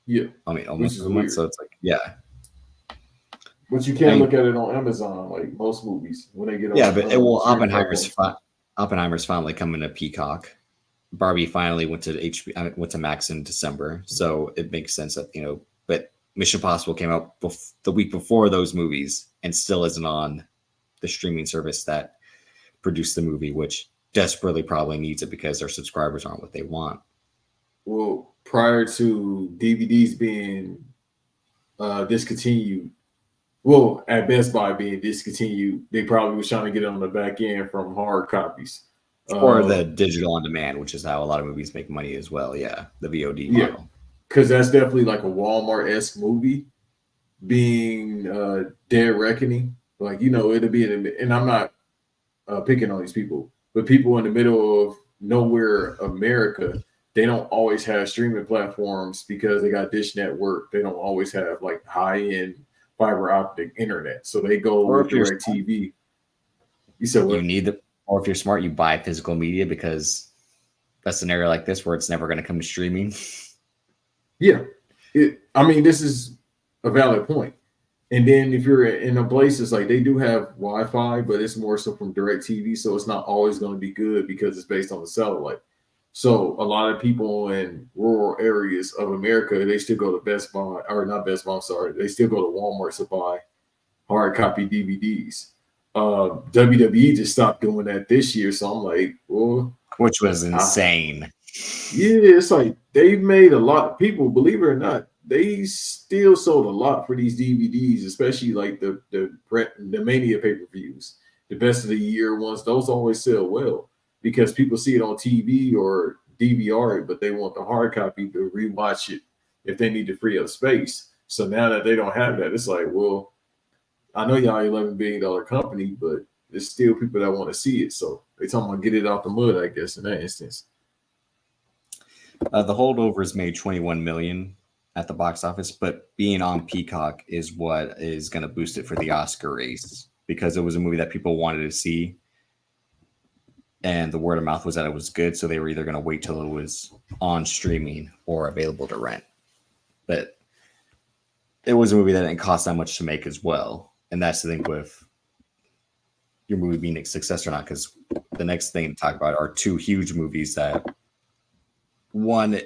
Speaker 1: Yeah.
Speaker 3: I mean, almost 7 months. So it's like, yeah.
Speaker 1: But you can't look at it on Amazon like most movies when they get on.
Speaker 3: Yeah, but Oppenheimer's finally coming to Peacock. Barbie finally went to Max in December, so it makes sense that But Mission Impossible came out the week before those movies, and still isn't on the streaming service that produced the movie, which desperately probably needs it because their subscribers aren't what they want.
Speaker 1: Well, prior to DVDs being discontinued, well, at Best Buy being discontinued, they probably was trying to get it on the back end from hard copies.
Speaker 3: Or the digital on demand, which is how a lot of movies make money as well. Yeah, the VOD model.
Speaker 1: Yeah, because that's definitely like a Walmart-esque movie being Dead Reckoning. Like, it'll be and I'm not picking on these people, but people in the middle of nowhere America, they don't always have streaming platforms because they got Dish Network. They don't always have like high-end fiber optic internet. So they go with direct TV. You said what?
Speaker 3: You need the. Or if you're smart, you buy physical media because a scenario like this where it's never going to come to streaming.
Speaker 1: Yeah. This is a valid point. And then if you're in a places like they do have Wi-Fi, but it's more so from direct TV. So it's not always going to be good because it's based on the satellite. So a lot of people in rural areas of America, they still go to Best Buy, or not Best Buy, I'm sorry. They still go to Walmart to buy hard copy DVDs. WWE just stopped doing that this year, so I'm like, well,
Speaker 3: which was insane.
Speaker 1: Yeah, it's like they've made a lot of people, believe it or not, they still sold a lot for these DVDs, especially like the Mania pay-per-views, the best of the year ones. Those always sell well because people see it on TV or DVR it, but they want the hard copy to rewatch it if they need to free up space. So now that they don't have that, it's like, well, I know y'all $11 billion company, but there's still people that want to see it. So they talking about get it out the mud, I guess, in that instance.
Speaker 3: The Holdovers made $21 million at the box office, but being on Peacock is what is going to boost it for the Oscar race because it was a movie that people wanted to see. And the word of mouth was that it was good. So they were either going to wait till it was on streaming or available to rent. But it was a movie that didn't cost that much to make as well. And that's the thing with your movie being a success or not, because the next thing to talk about are two huge movies that one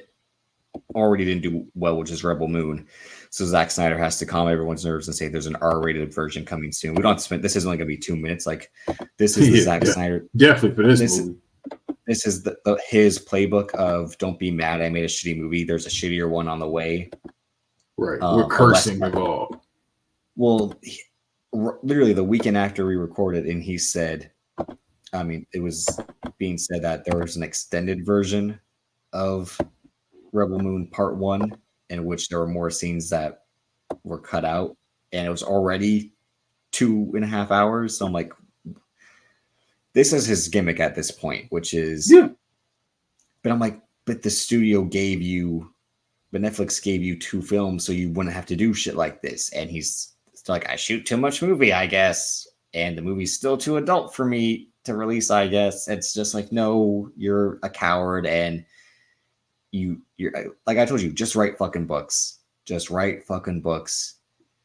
Speaker 3: already didn't do well, which is Rebel Moon. So Zack Snyder has to calm everyone's nerves and say there's an R-rated version coming soon. We don't spend this is only going to be 2 minutes. Like this is the Zack Snyder.
Speaker 1: Definitely for this movie.
Speaker 3: This is his playbook of don't be mad I made a shitty movie. There's a shittier one on the way.
Speaker 1: Right. We're cursing involved.
Speaker 3: Well, literally the weekend after we recorded, and he said, it was being said that there was an extended version of Rebel Moon Part 1 in which there were more scenes that were cut out, and it was already 2.5 hours. So I'm like, this is his gimmick at this point, which is,
Speaker 1: yeah.
Speaker 3: But I'm like, but the studio gave you, but Netflix gave you 2 films, so you wouldn't have to do shit like this. And he's like, I shoot too much movie, I guess. And the movie's still too adult for me to release, I guess. It's just like, no, you're a coward. And you're like I told you, just write fucking books. Just write fucking books.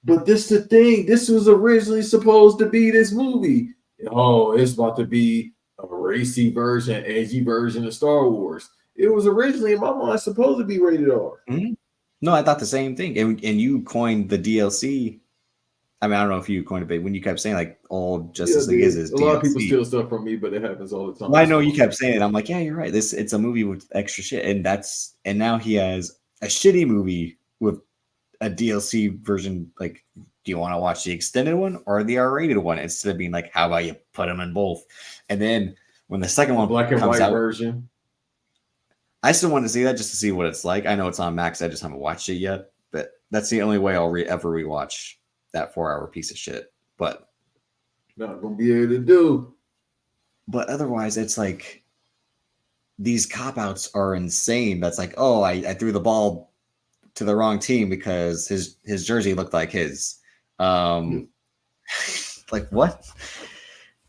Speaker 1: But this the thing. This was originally supposed to be this movie. Oh, it's about to be a racy version, edgy version of Star Wars. It was originally in my mind supposed to be rated R.
Speaker 3: Mm-hmm. No, I thought the same thing. And you coined the DLC
Speaker 2: I mean, I don't know if you coined it, but when you kept saying like all
Speaker 1: Yeah,
Speaker 2: Justice League is
Speaker 1: a lot of people
Speaker 2: DLC.
Speaker 1: steal stuff from me, but it happens all the time.
Speaker 2: Well, I know you kept saying it. I'm like, yeah, you're right. It's a movie with extra shit, and now he has a shitty movie with a DLC version. Like, do you want to watch the extended one or the R-rated one? Instead of being like, how about you put them in both? And then when the second one
Speaker 1: black and
Speaker 2: comes
Speaker 1: white
Speaker 2: out,
Speaker 1: version.
Speaker 2: I still want to see that just to see what it's like. I know it's on Max. I just haven't watched it yet, but that's the only way I'll ever rewatch that 4-hour piece of shit. But
Speaker 1: Not gonna be able to do.
Speaker 2: But otherwise, it's like these cop outs are insane. That's like, oh, I threw the ball to the wrong team because his jersey looked like his. Like what?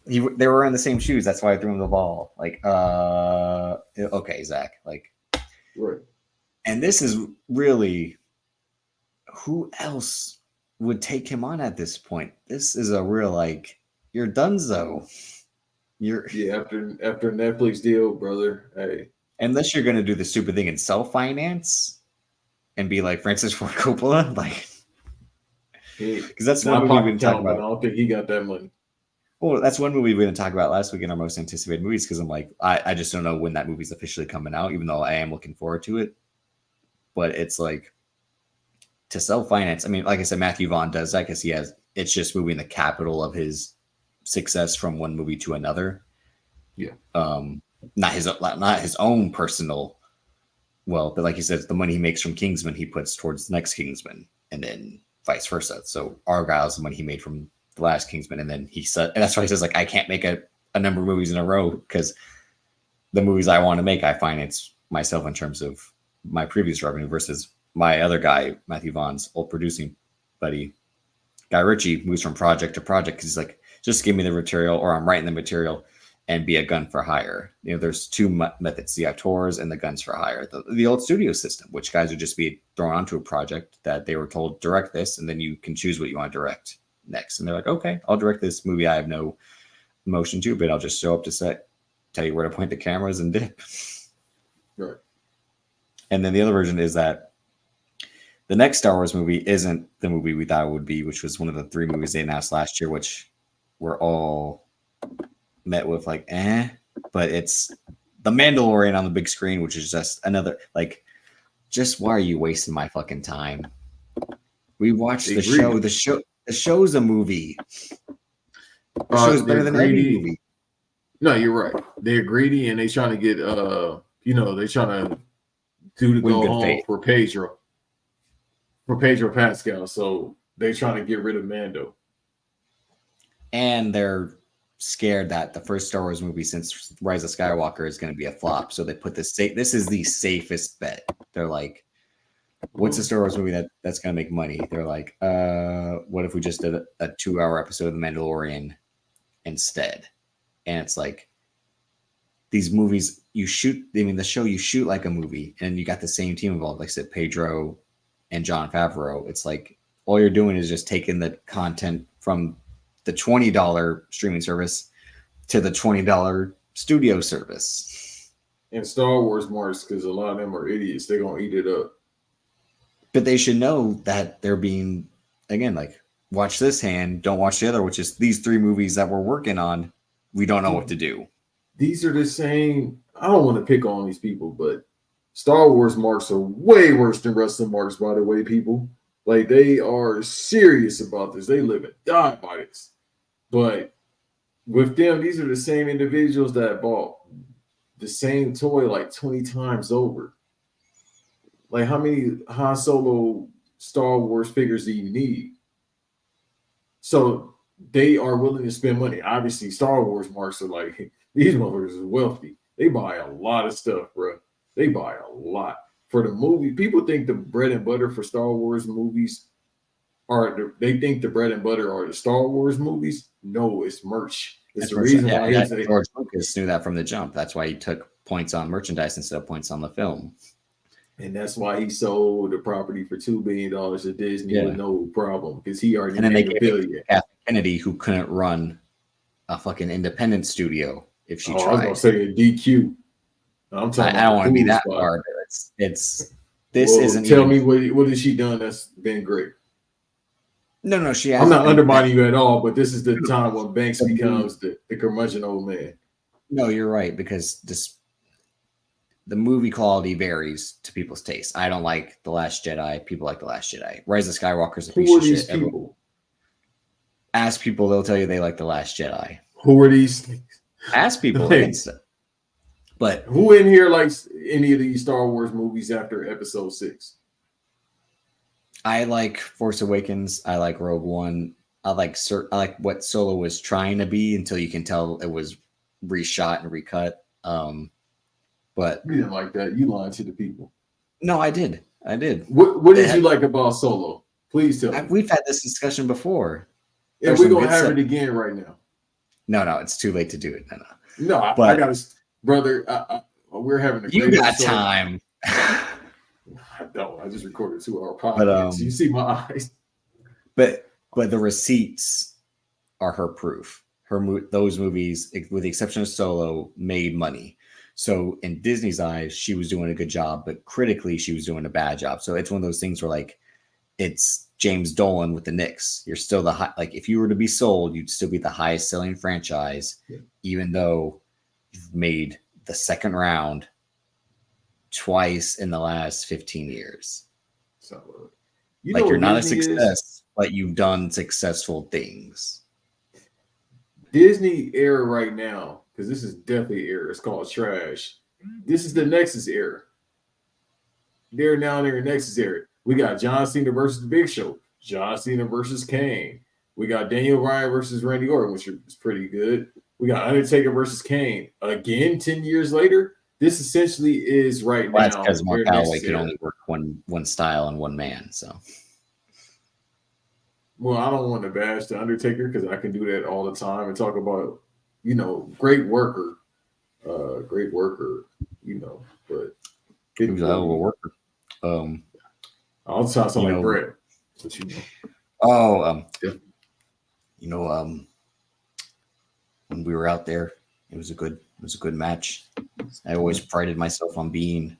Speaker 2: They were wearing the same shoes. That's why I threw him the ball. Like, okay, Zach. Like,
Speaker 1: Right.
Speaker 2: and this is really who else would take him on at this point? This is a real like you're donezo.
Speaker 1: Yeah, after Netflix deal, brother. Hey,
Speaker 2: Unless you're gonna do the stupid thing and self-finance and be like Francis Ford Coppola, like because that's one movie we've been talking about.
Speaker 1: I don't think he got that money.
Speaker 2: Well, that's one movie we're going to talk about last week in our most anticipated movies because I'm like, I just don't know when that movie's officially coming out, even though I am looking forward to it. But it's like to self-finance. I mean, like I said, Matthew Vaughn does that because it's just moving the capital of his success from one movie to another.
Speaker 1: Yeah.
Speaker 2: Not his own personal wealth, but like you said, the money he makes from Kingsman, he puts towards the next Kingsman, and then vice versa. So Argyle's the money he made from the last Kingsman, and then he said, and that's why he says like I can't make a number of movies in a row because the movies I want to make I finance myself in terms of my previous revenue versus my other guy Matthew Vaughn's old producing buddy Guy Ritchie moves from project to project because he's like just give me the material or I'm writing the material and be a gun for hire. You know, there's two methods: the auteurs and the guns for hire. The old studio system, which guys would just be thrown onto a project that they were told direct this, and then you can choose what you want to direct next. And they're like, okay, I'll direct this movie I have no emotion to, but I'll just show up to set, tell you where to point the cameras and dip.
Speaker 1: Right.
Speaker 2: And then the other version is that the next Star Wars movie isn't the movie we thought it would be, which was one of the 3 movies they announced last year, which were all met with like, but it's The Mandalorian on the big screen, which is just another, like, just why are you wasting my fucking time? We watched the show. The show's a movie. The show's better than any movie.
Speaker 1: No, you're right. They're greedy and they trying to get they're trying to do the go home for Pedro Pascal. So they're trying to get rid of Mando.
Speaker 2: And they're scared that the first Star Wars movie since Rise of Skywalker is going to be a flop. So they put this is the safest bet. They're like, what's a Star Wars movie that's going to make money? They're like, what if we just did a 2-hour episode of The Mandalorian instead? And it's like these movies the show you shoot like a movie and you got the same team involved. Like I said, Pedro and Jon Favreau. It's like all you're doing is just taking the content from the $20 streaming service to the $20 studio service.
Speaker 1: And Star Wars marks, because a lot of them are idiots. They're going to eat it up.
Speaker 2: But they should know that they're being, again, like, watch this hand, don't watch the other, which is these 3 movies that we're working on. We don't know what to do.
Speaker 1: These are the same. I don't want to pick on these people, but Star Wars marks are way worse than wrestling marks, by the way, people. Like, they are serious about this. They live and die by this. But with them, these are the same individuals that bought the same toy like 20 times over. Like, how many Han Solo Star Wars figures do you need? So they are willing to spend money. Obviously, Star Wars marks are like, these motherfuckers are wealthy. They buy a lot of stuff, bro. They buy a lot. For the movie, people think the bread and butter for Star Wars movies they think the bread and butter are the Star Wars movies. No, it's merch. It's the reason why
Speaker 2: George Lucas knew that from the jump. That's why he took points on merchandise instead of points on the film.
Speaker 1: And that's why he sold the property for $2 billion to Disney with no problem, because he already made $1 billion.
Speaker 2: Kathy Kennedy, who couldn't run a fucking independent studio if she tried.
Speaker 1: I was gonna say a DQ. I
Speaker 2: don't want to be that hard. Isn't.
Speaker 1: Tell me what has she done that's been great?
Speaker 2: No, she has.
Speaker 1: I'm not undermining you at all, but this is the time when Banks becomes the curmudgeon old man.
Speaker 2: No, you're right, because the movie quality varies to people's taste. I don't like The Last Jedi. People like The Last Jedi. Rise of Skywalker's a piece
Speaker 1: Who are
Speaker 2: of
Speaker 1: these
Speaker 2: shit.
Speaker 1: people?
Speaker 2: Ask people, they'll tell you they like The Last Jedi.
Speaker 1: Who are these?
Speaker 2: Ask people.
Speaker 1: Like,
Speaker 2: but
Speaker 1: who in here likes any of these Star Wars movies after Episode 6?
Speaker 2: I like Force Awakens. I like Rogue One. I like what Solo was trying to be until you can tell it was reshot and recut. But
Speaker 1: You didn't like that. You lied to the people.
Speaker 2: no, I did.
Speaker 1: What did you like about Solo? Please tell me.
Speaker 2: We've had this discussion before.
Speaker 1: And we're going to have it again right now.
Speaker 2: No, it's too late to do it.
Speaker 1: No, I got to, brother, we're having a great
Speaker 2: You got
Speaker 1: episode.
Speaker 2: time.
Speaker 1: I don't. I just recorded a 2-hour podcast. You see my eyes.
Speaker 2: But the receipts are her proof. Those movies, with the exception of Solo, made money. So in Disney's eyes, she was doing a good job, but critically, she was doing a bad job. So it's one of those things where, like, it's James Dolan with the Knicks. You're still if you were to be sold, you'd still be the highest selling franchise, even though you've made the second round twice in the last 15 years.
Speaker 1: So,
Speaker 2: you're not a success, but you've done successful things.
Speaker 1: Disney era right now, because this is definitely era. It's called trash. This is the Nexus era. They're now in their Nexus era. We got John Cena versus The Big Show. John Cena versus Kane. We got Daniel Bryan versus Randy Orton, which is pretty good. We got Undertaker versus Kane. Again, 10 years later, this essentially is now.
Speaker 2: That's because Mark Calloway can only work one style and one man. So,
Speaker 1: well, I don't want to bash the Undertaker because I can do that all the time and talk about, great worker, but
Speaker 2: he was a hell of a worker.
Speaker 1: I'll talk something like Brett. But
Speaker 2: when we were out there, it was a good match. I always prided myself on being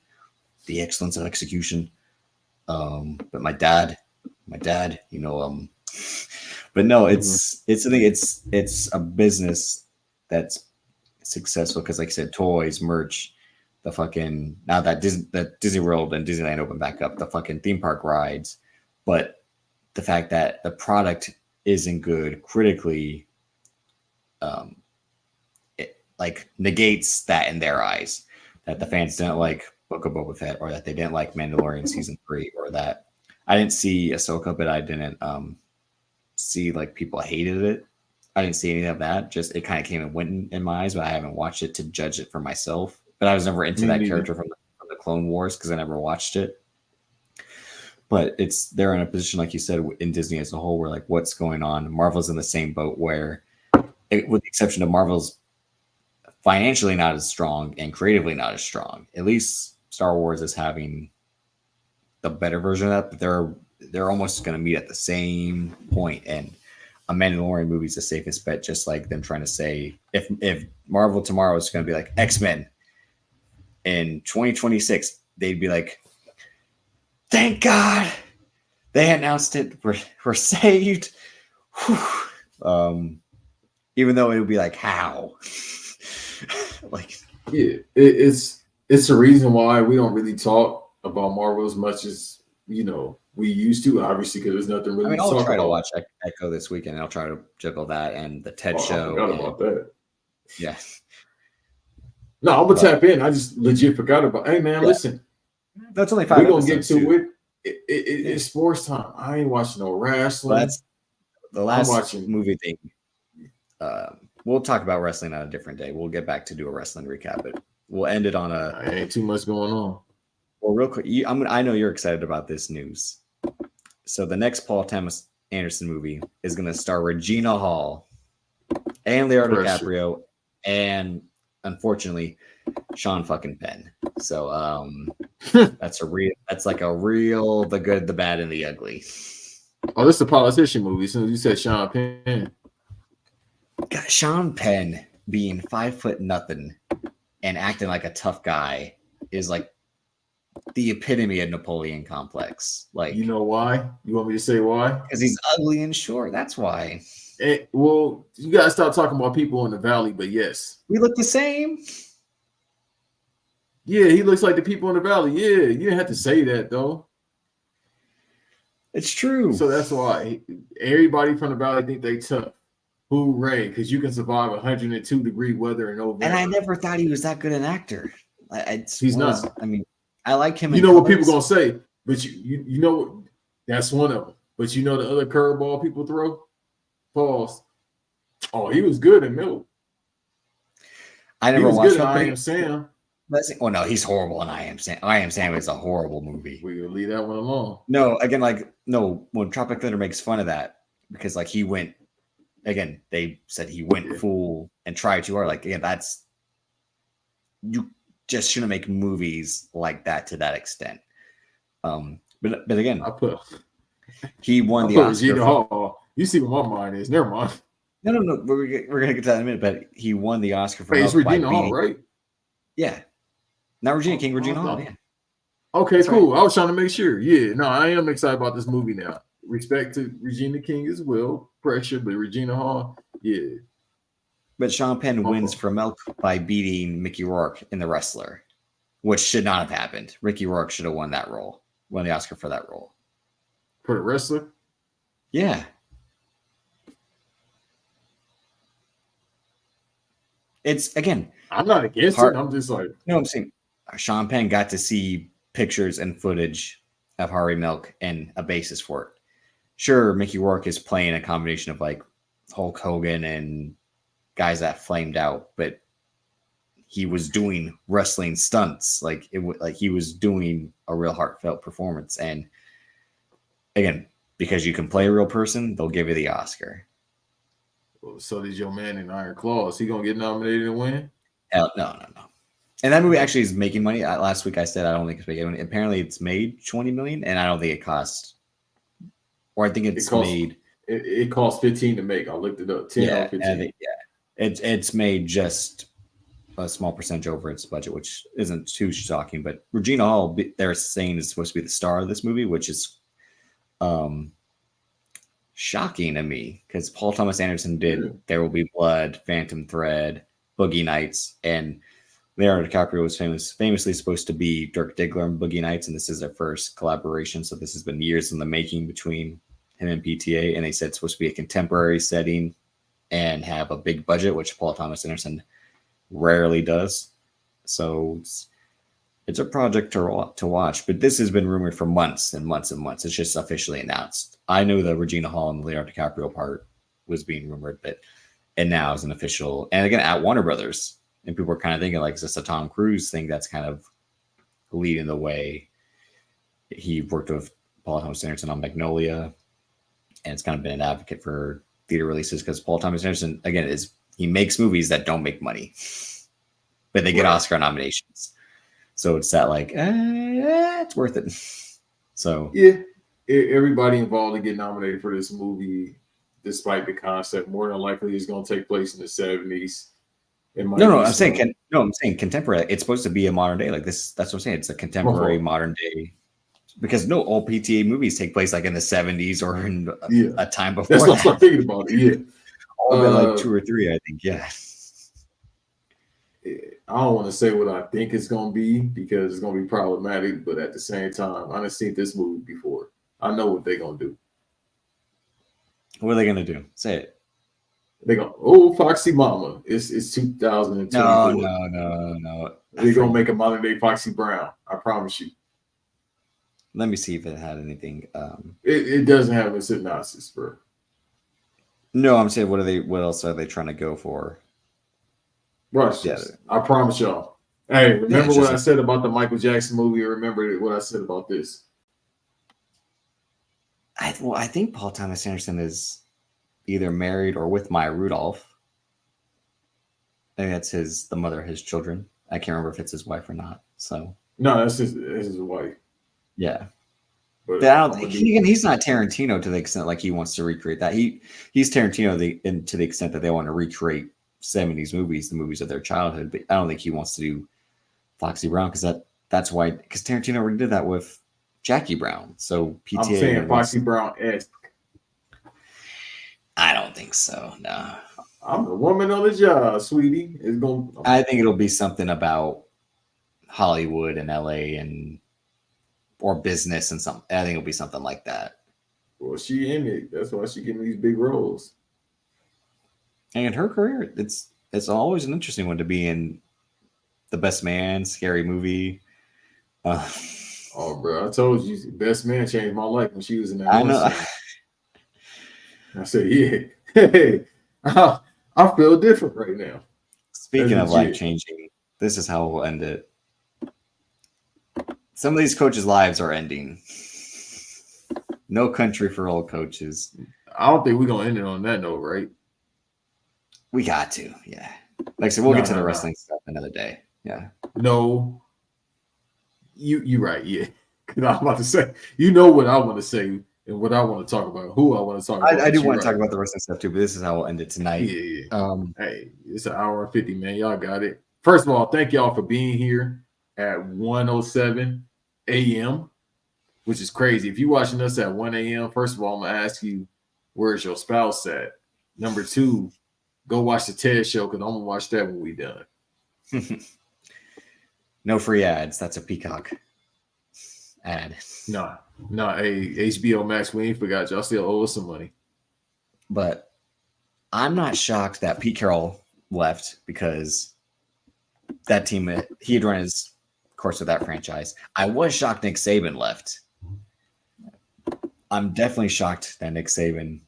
Speaker 2: the excellence of execution. But my dad, but no, it's a business that's successful because, like I said, toys, merch, the fucking, now that Disney World and Disneyland opened back up, the fucking theme park rides, but the fact that the product isn't good critically, it like negates that in their eyes, that the fans didn't like Book of Boba Fett, or that they didn't like Mandalorian season 3, or that I didn't see Ahsoka, but I didn't see like people hated it. I didn't see any of that. Just it kind of came and went in my eyes, but I haven't watched it to judge it for myself. But I was never into that character from the Clone Wars because I never watched it. But they're in a position, like you said, in Disney as a whole, where like what's going on. Marvel's in the same boat where, with the exception of Marvel's financially not as strong and creatively not as strong, at least Star Wars is having the better version of that. But they're almost going to meet at the same point, and a Mandalorian movie is the safest bet. Just like them trying to say, if Marvel tomorrow is going to be like X-Men in 2026, they'd be like, thank God they announced it. We're saved. Even though it would be like, how? Like,
Speaker 1: yeah, it's the reason why we don't really talk about Marvel as much as we used to. Obviously, because there's nothing really.
Speaker 2: I'll try to watch Echo this weekend. I'll try to juggle that and the TED show.
Speaker 1: I forgot about that.
Speaker 2: Yeah.
Speaker 1: No, I'm gonna tap in. I just legit forgot about. Hey man, listen.
Speaker 2: That's only 5
Speaker 1: We're
Speaker 2: episodes.
Speaker 1: Gonna get to it. It's sports time. I ain't watching no wrestling.
Speaker 2: That's the last movie thing. We'll talk about wrestling on a different day. We'll get back to do a wrestling recap, but we'll end it on
Speaker 1: ain't too much going on.
Speaker 2: Well, real quick, I know you're excited about this news. So the next Paul Thomas Anderson movie is going to star Regina Hall and Leonardo DiCaprio, and unfortunately, Sean fucking Penn. So that's like a real the good, the bad, and the ugly.
Speaker 1: Oh, this is a politician movie. As soon as you said Sean Penn.
Speaker 2: God, Sean Penn being 5'0" and acting like a tough guy is like the epitome of Napoleon complex. Like,
Speaker 1: You know why? You want me to say why?
Speaker 2: because he's ugly and short. That's why.
Speaker 1: Well, you gotta stop talking about people in the valley. But yes,
Speaker 2: We look the same.
Speaker 1: yeah, he looks like the people in the valley. Yeah, you didn't have to say that though.
Speaker 2: It's true.
Speaker 1: So that's why everybody from the valley think they tough. Hooray, because you can survive 102-degree weather in November.
Speaker 2: And I never thought he was that good an actor.
Speaker 1: He's not.
Speaker 2: I mean, I like him.
Speaker 1: You know what people gonna say, but you know that's one of them. But you know the other curveball people throw? Pause. Oh, he was good in Milk.
Speaker 2: I
Speaker 1: He
Speaker 2: never
Speaker 1: was
Speaker 2: watched
Speaker 1: good in I
Speaker 2: it.
Speaker 1: Am Sam.
Speaker 2: Well, no, he's horrible in I Am Sam. I Am Sam is a horrible movie.
Speaker 1: We'll leave that one alone.
Speaker 2: No, again, when Tropic Thunder makes fun of that because like he went again, they said he went full and tried too hard. Like again, that's you just shouldn't make movies like that to that extent. But again, he won the Oscar.
Speaker 1: Regina Hall. You see what my mind is. Never mind.
Speaker 2: No. We're gonna get to that in a minute. But he won the Oscar for.
Speaker 1: It's Regina Hall, right?
Speaker 2: Yeah, not Regina King. Regina Hall. Yeah.
Speaker 1: Okay,
Speaker 2: That's
Speaker 1: cool.
Speaker 2: right.
Speaker 1: I was trying to make sure. Yeah, no, I am excited about this movie now. Respect to Regina King as well. Pressure, but Regina Hall, yeah.
Speaker 2: But Sean Penn wins for Milk by beating Mickey Rourke in The Wrestler, which should not have happened. Mickey Rourke should have won the Oscar for that role.
Speaker 1: For The Wrestler?
Speaker 2: Yeah. It's, again.
Speaker 1: I'm not against it. I'm just like.
Speaker 2: No, I'm saying Sean Penn got to see pictures and footage of Harvey Milk and a basis for it. Sure, Mickey Rourke is playing a combination of like Hulk Hogan and guys that flamed out, but he was doing wrestling stunts. Like he was doing a real heartfelt performance. And again, because you can play a real person, they'll give you the Oscar.
Speaker 1: Well, so did your man in Iron Claw. Is he gonna get nominated and win?
Speaker 2: Hell, no. And that movie actually is making money. Last week I said I don't think it's making money. Apparently it's made $20 million, and I don't think it cost. Or I think it
Speaker 1: cost 15 to make. I looked it up. 10 or 15.
Speaker 2: It's made just a small percentage over its budget, which isn't too shocking. But Regina Hall, they're saying, is supposed to be the star of this movie, which is shocking to me because Paul Thomas Anderson did There Will Be Blood, Phantom Thread, Boogie Nights, and Leonardo DiCaprio was famously supposed to be Dirk Diggler in Boogie Nights, and this is their first collaboration. So this has been years in the making between him and PTA, and they said it's supposed to be a contemporary setting and have a big budget, which Paul Thomas Anderson rarely does. So it's a project to watch, but this has been rumored for months and months and months. It's just officially announced. I know the Regina Hall and the Leonardo DiCaprio part was being rumored, and now is an official, and again, at Warner Brothers. And people are kind of thinking, like, is this a Tom Cruise thing that's kind of leading the way? He worked with Paul Thomas Anderson on Magnolia, and it's kind of been an advocate for theater releases because Paul Thomas Anderson, again, he makes movies that don't make money, but they get Oscar nominations. So it's that like, it's worth it. So
Speaker 1: yeah, everybody involved to get nominated for this movie, despite the concept, more than likely is going to take place in the 70s. I'm saying contemporary. It's supposed to be a modern day like this. That's what I'm saying. It's a contemporary modern day, because all PTA movies take place like in the 70s or in a time before. That's what I'm thinking about it. Yeah,
Speaker 2: all like 2 or 3, I think. Yeah.
Speaker 1: I don't want to say what I think it's going to be because it's going to be problematic, but at the same time, I have seen this movie before. I know what they're going to do.
Speaker 2: What are they going to do? Say it.
Speaker 1: They go, Foxy Mama. It's 2024.
Speaker 2: No.
Speaker 1: They're going to make a modern day Foxy Brown. I promise you.
Speaker 2: Let me see if it had anything.
Speaker 1: It doesn't have a synopsis, bro.
Speaker 2: No, I'm saying, what else are they trying to go for?
Speaker 1: Rush. Yeah. I promise y'all. Hey, remember what I said about the Michael Jackson movie, or remember what I said about this?
Speaker 2: I think Paul Thomas Anderson is either married or with Maya Rudolph. I think that's the mother of his children. I can't remember if it's his wife or not. So
Speaker 1: no, that's his wife.
Speaker 2: Yeah, but I don't think he's not Tarantino to the extent like he wants to recreate that. He's Tarantino to the extent that they want to recreate 70s movies, the movies of their childhood. But I don't think he wants to do Foxy Brown because that's why, because Tarantino already did that with Jackie Brown. So PTA.
Speaker 1: I'm saying Foxy Brown-esque.
Speaker 2: I don't think so. No.
Speaker 1: I'm the woman on the job, sweetie.
Speaker 2: I think it'll be something about Hollywood and LA or business and something. I think it'll be something like that.
Speaker 1: Well, she in it. That's why she getting these big roles.
Speaker 2: And her career, it's always an interesting one to be in. The Best Man, Scary Movie.
Speaker 1: Oh, bro, I told you, Best Man changed my life when she was in that.
Speaker 2: I know.
Speaker 1: I said, yeah. Hey, I feel different right now.
Speaker 2: Speaking of life changing, this is how we'll end it. Some of these coaches' lives are ending. No country for old coaches.
Speaker 1: I don't think we're gonna end it on that note, right?
Speaker 2: We got to, yeah. Like I said, we'll get to the wrestling stuff another day. Yeah.
Speaker 1: No. You right, yeah. Because I'm about to say, you know what I want to say and what I want to talk about, who I want to talk about.
Speaker 2: I do want to talk about the wrestling stuff too, but this is how we'll end it tonight.
Speaker 1: Yeah. Hey, it's an hour and 50, man. Y'all got it. First of all, thank y'all for being here at 1:07 a.m., which is crazy. If you're watching us at 1 a.m., first of all, I'm going to ask you, where's your spouse at? Number 2, go watch the TED show because I'm going to watch that when we done.
Speaker 2: No free ads. That's a Peacock ad.
Speaker 1: No, hey, HBO Max, we ain't forgot. Y'all still owe us some money.
Speaker 2: But I'm not shocked that Pete Carroll left because that team, he had run his course with that franchise. I was shocked Nick Saban left. I'm definitely shocked that Nick Saban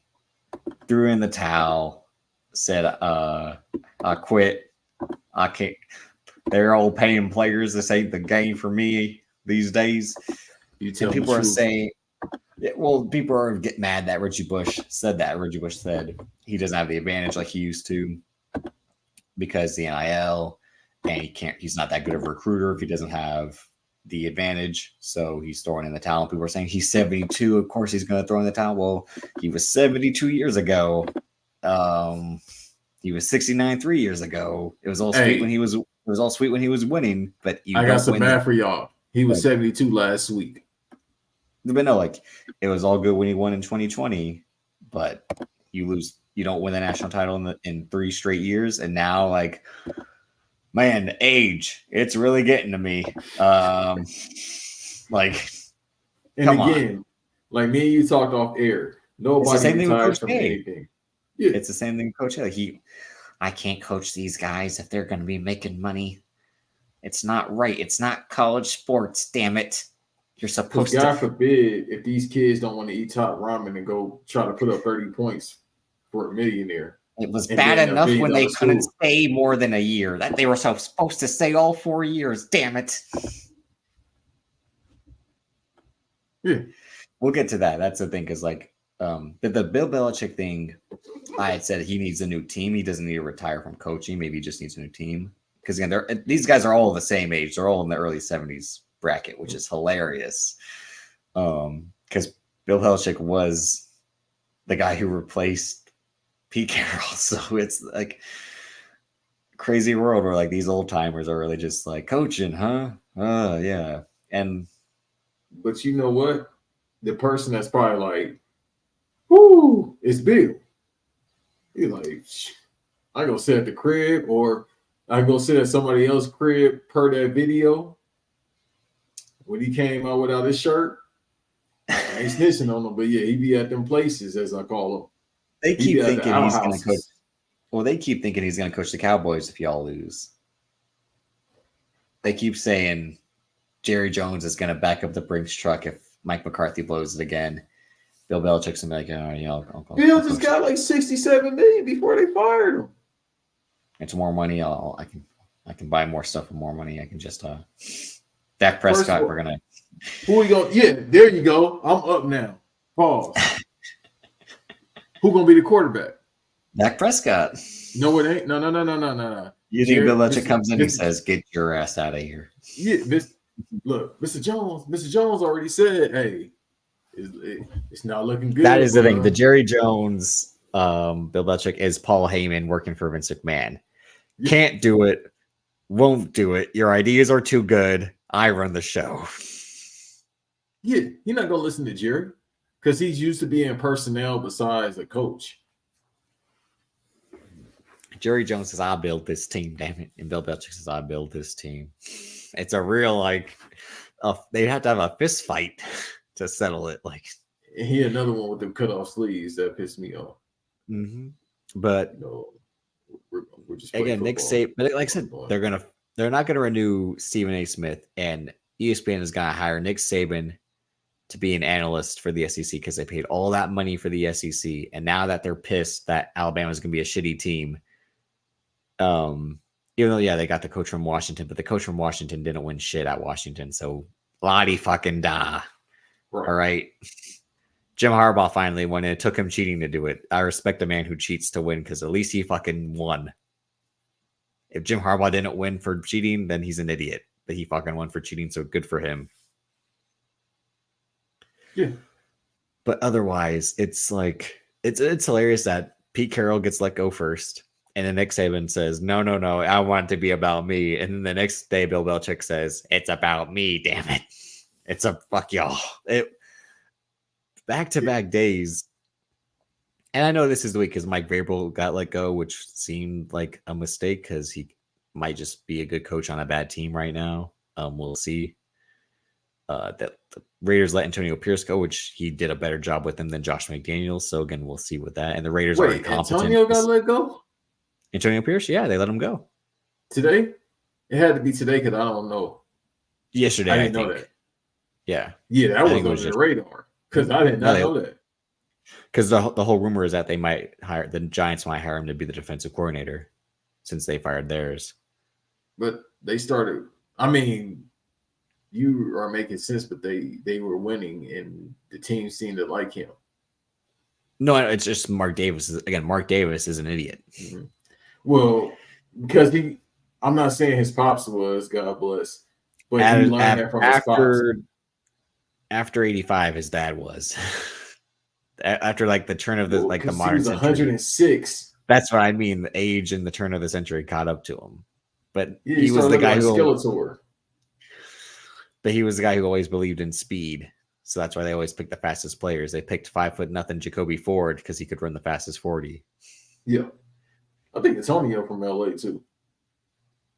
Speaker 2: threw in the towel, said, I quit. I can't. They're all paying players. This ain't the game for me these days. People are saying, well, people are getting mad that Reggie Bush said that. Reggie Bush said he doesn't have the advantage like he used to because the NIL, and he's not that good of a recruiter if he doesn't have the advantage. So he's throwing in the towel. People are saying he's 72. Of course, he's going to throw in the towel. Well, he was 72 years ago. He was 69 3 years ago. It was all sweet when he was. It was all sweet when he was winning, but
Speaker 1: I got some math for y'all. He was 72 last week.
Speaker 2: But no, like it was all good when he won in 2020, but you lose, you don't win the national title in 3 straight years, and now like, man, age, it's really getting to me. Like,
Speaker 1: and again, like me and you talked off air. Nobody retires from anything.
Speaker 2: Yeah. It's the same thing with Coach Haley. I can't coach these guys if they're going to be making money. It's not right. It's not college sports. Damn it. You're supposed to.
Speaker 1: God forbid if these kids don't want to eat top ramen and go try to put up 30 points for a millionaire.
Speaker 2: It was bad enough when they couldn't stay more than a year. That they were supposed to stay all 4 years. Damn it.
Speaker 1: Yeah.
Speaker 2: We'll get to that. That's the thing, because like the Bill Belichick thing, I had said he needs a new team. He doesn't need to retire from coaching. Maybe he just needs a new team. Because again, these guys are all the same age. They're all in the early 70s bracket, which is hilarious. Because Bill Belichick was the guy who replaced Pete Carroll. So it's like crazy world where like these old timers are really just like coaching, huh? Yeah.
Speaker 1: But you know what? The person that's probably like, whoo, it's Bill. He's like, I go sit at the crib, or I go sit at somebody else's crib per that video. When he came out without his shirt, I ain't snitching on him, but yeah, he be at them places, as I call them.
Speaker 2: They keep thinking he's going to coach. Well, they keep thinking he's going to coach the Cowboys if y'all lose. They keep saying Jerry Jones is going to back up the Brinks truck if Mike McCarthy blows it again. Bill Belichick's going to be like, oh, yeah, I'll
Speaker 1: Bill just got like $67 million before they fired him.
Speaker 2: It's more money. I can buy more stuff with more money. I can just Dak Prescott. We're gonna.
Speaker 1: Who we go? Yeah, there you go. I'm up now. Pause. Who gonna be the quarterback?
Speaker 2: Dak Prescott.
Speaker 1: No, it ain't. No.
Speaker 2: You think Bill Belichick comes in and says, "Get your ass out of here"?
Speaker 1: Yeah, look, Mr. Jones. Mr. Jones already said, "Hey, it's not looking good."
Speaker 3: That is the thing. The Jerry Jones, Bill Belichick is Paul Heyman working for Vince McMahon. Can't do it. Won't do it. Your ideas are too good. I run the show.
Speaker 1: Yeah, you're not gonna listen to Jerry because he's used to being personnel besides a coach.
Speaker 3: Jerry Jones says, "I'll build this team, damn it," and Bill Belichick says, "I'll build this team." It's a real they have to have a fist fight to settle it. Like,
Speaker 1: And he another one with the cut off sleeves that pissed me off.
Speaker 3: But
Speaker 1: You know, we're just
Speaker 3: again, Nick Saban. But like I said, they're not gonna renew Stephen A. Smith, and ESPN is gonna hire Nick Saban to be an analyst for the SEC because they paid all that money for the SEC, and now that they're pissed that Alabama's gonna be a shitty team. Even though, they got the coach from Washington, but the coach from Washington didn't win shit at Washington. So, Lottie fucking da. Right. All right. Jim Harbaugh finally won, and it took him cheating to do it. I respect a man who cheats to win because at least he fucking won. If Jim Harbaugh didn't win for cheating, then he's an idiot. But he fucking won for cheating, so good for him.
Speaker 1: Yeah.
Speaker 3: But otherwise, it's like, it's hilarious that Pete Carroll gets let go first. And then Nick Saban says, no, I want it to be about me. And then the next day, Bill Belichick says, it's about me, damn it. It's a fuck y'all. Back-to-back days. And I know this is the week because Mike Vrabel got let go, which seemed like a mistake because he might just be a good coach on a bad team right now. We'll see. That the Raiders let Antonio Pierce go, which he did a better job with him than Josh McDaniels. So again, we'll see with that. And the Raiders are incompetent.
Speaker 1: Antonio got let go?
Speaker 3: Antonio Pierce, yeah, they let him go.
Speaker 1: Today? It had to be today because I don't know.
Speaker 3: Yesterday,
Speaker 1: I didn't know that.
Speaker 3: Yeah.
Speaker 1: Yeah, that was on the radar because I did not know that.
Speaker 3: Because the whole rumor is that they might hire, the Giants might hire him to be the defensive coordinator since they fired theirs.
Speaker 1: But they started, I mean, you are making sense, but they were winning and the team seemed to like him.
Speaker 3: No, it's just Mark Davis. Mark Davis is an idiot.
Speaker 1: Mm-hmm. Well, because I'm not saying his pops was, God bless, but he learned that from his pops.
Speaker 3: After 85, his dad was. After like the turn of the the modern
Speaker 1: he was
Speaker 3: century.
Speaker 1: 106.
Speaker 3: That's what I mean. The age and the turn of the century caught up to him. But
Speaker 1: yeah,
Speaker 3: he was the guy who
Speaker 1: Skeletor.
Speaker 3: But he was the guy who always believed in speed. So that's why they always picked the fastest players. They picked 5'0" Jacoby Ford because he could run the fastest 40.
Speaker 1: Yeah. I think Antonio from LA too.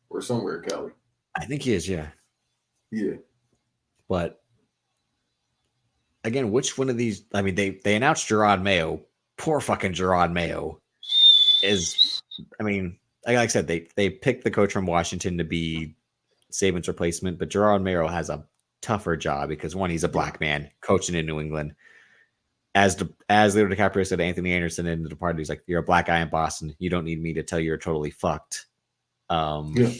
Speaker 1: Or somewhere in Cali.
Speaker 3: I think he is, yeah.
Speaker 1: Yeah.
Speaker 3: But again, which one of these? I mean, they announced Gerard Mayo. Poor fucking Gerard Mayo is. I mean, like I said, they picked the coach from Washington to be Saban's replacement, but Gerard Mayo has a tougher job because one, he's a black man coaching in New England. As Leonardo DiCaprio said to Anthony Anderson in The Departed, he's like, "You're a black guy in Boston. You don't need me to tell you you're totally fucked."
Speaker 1: Yeah.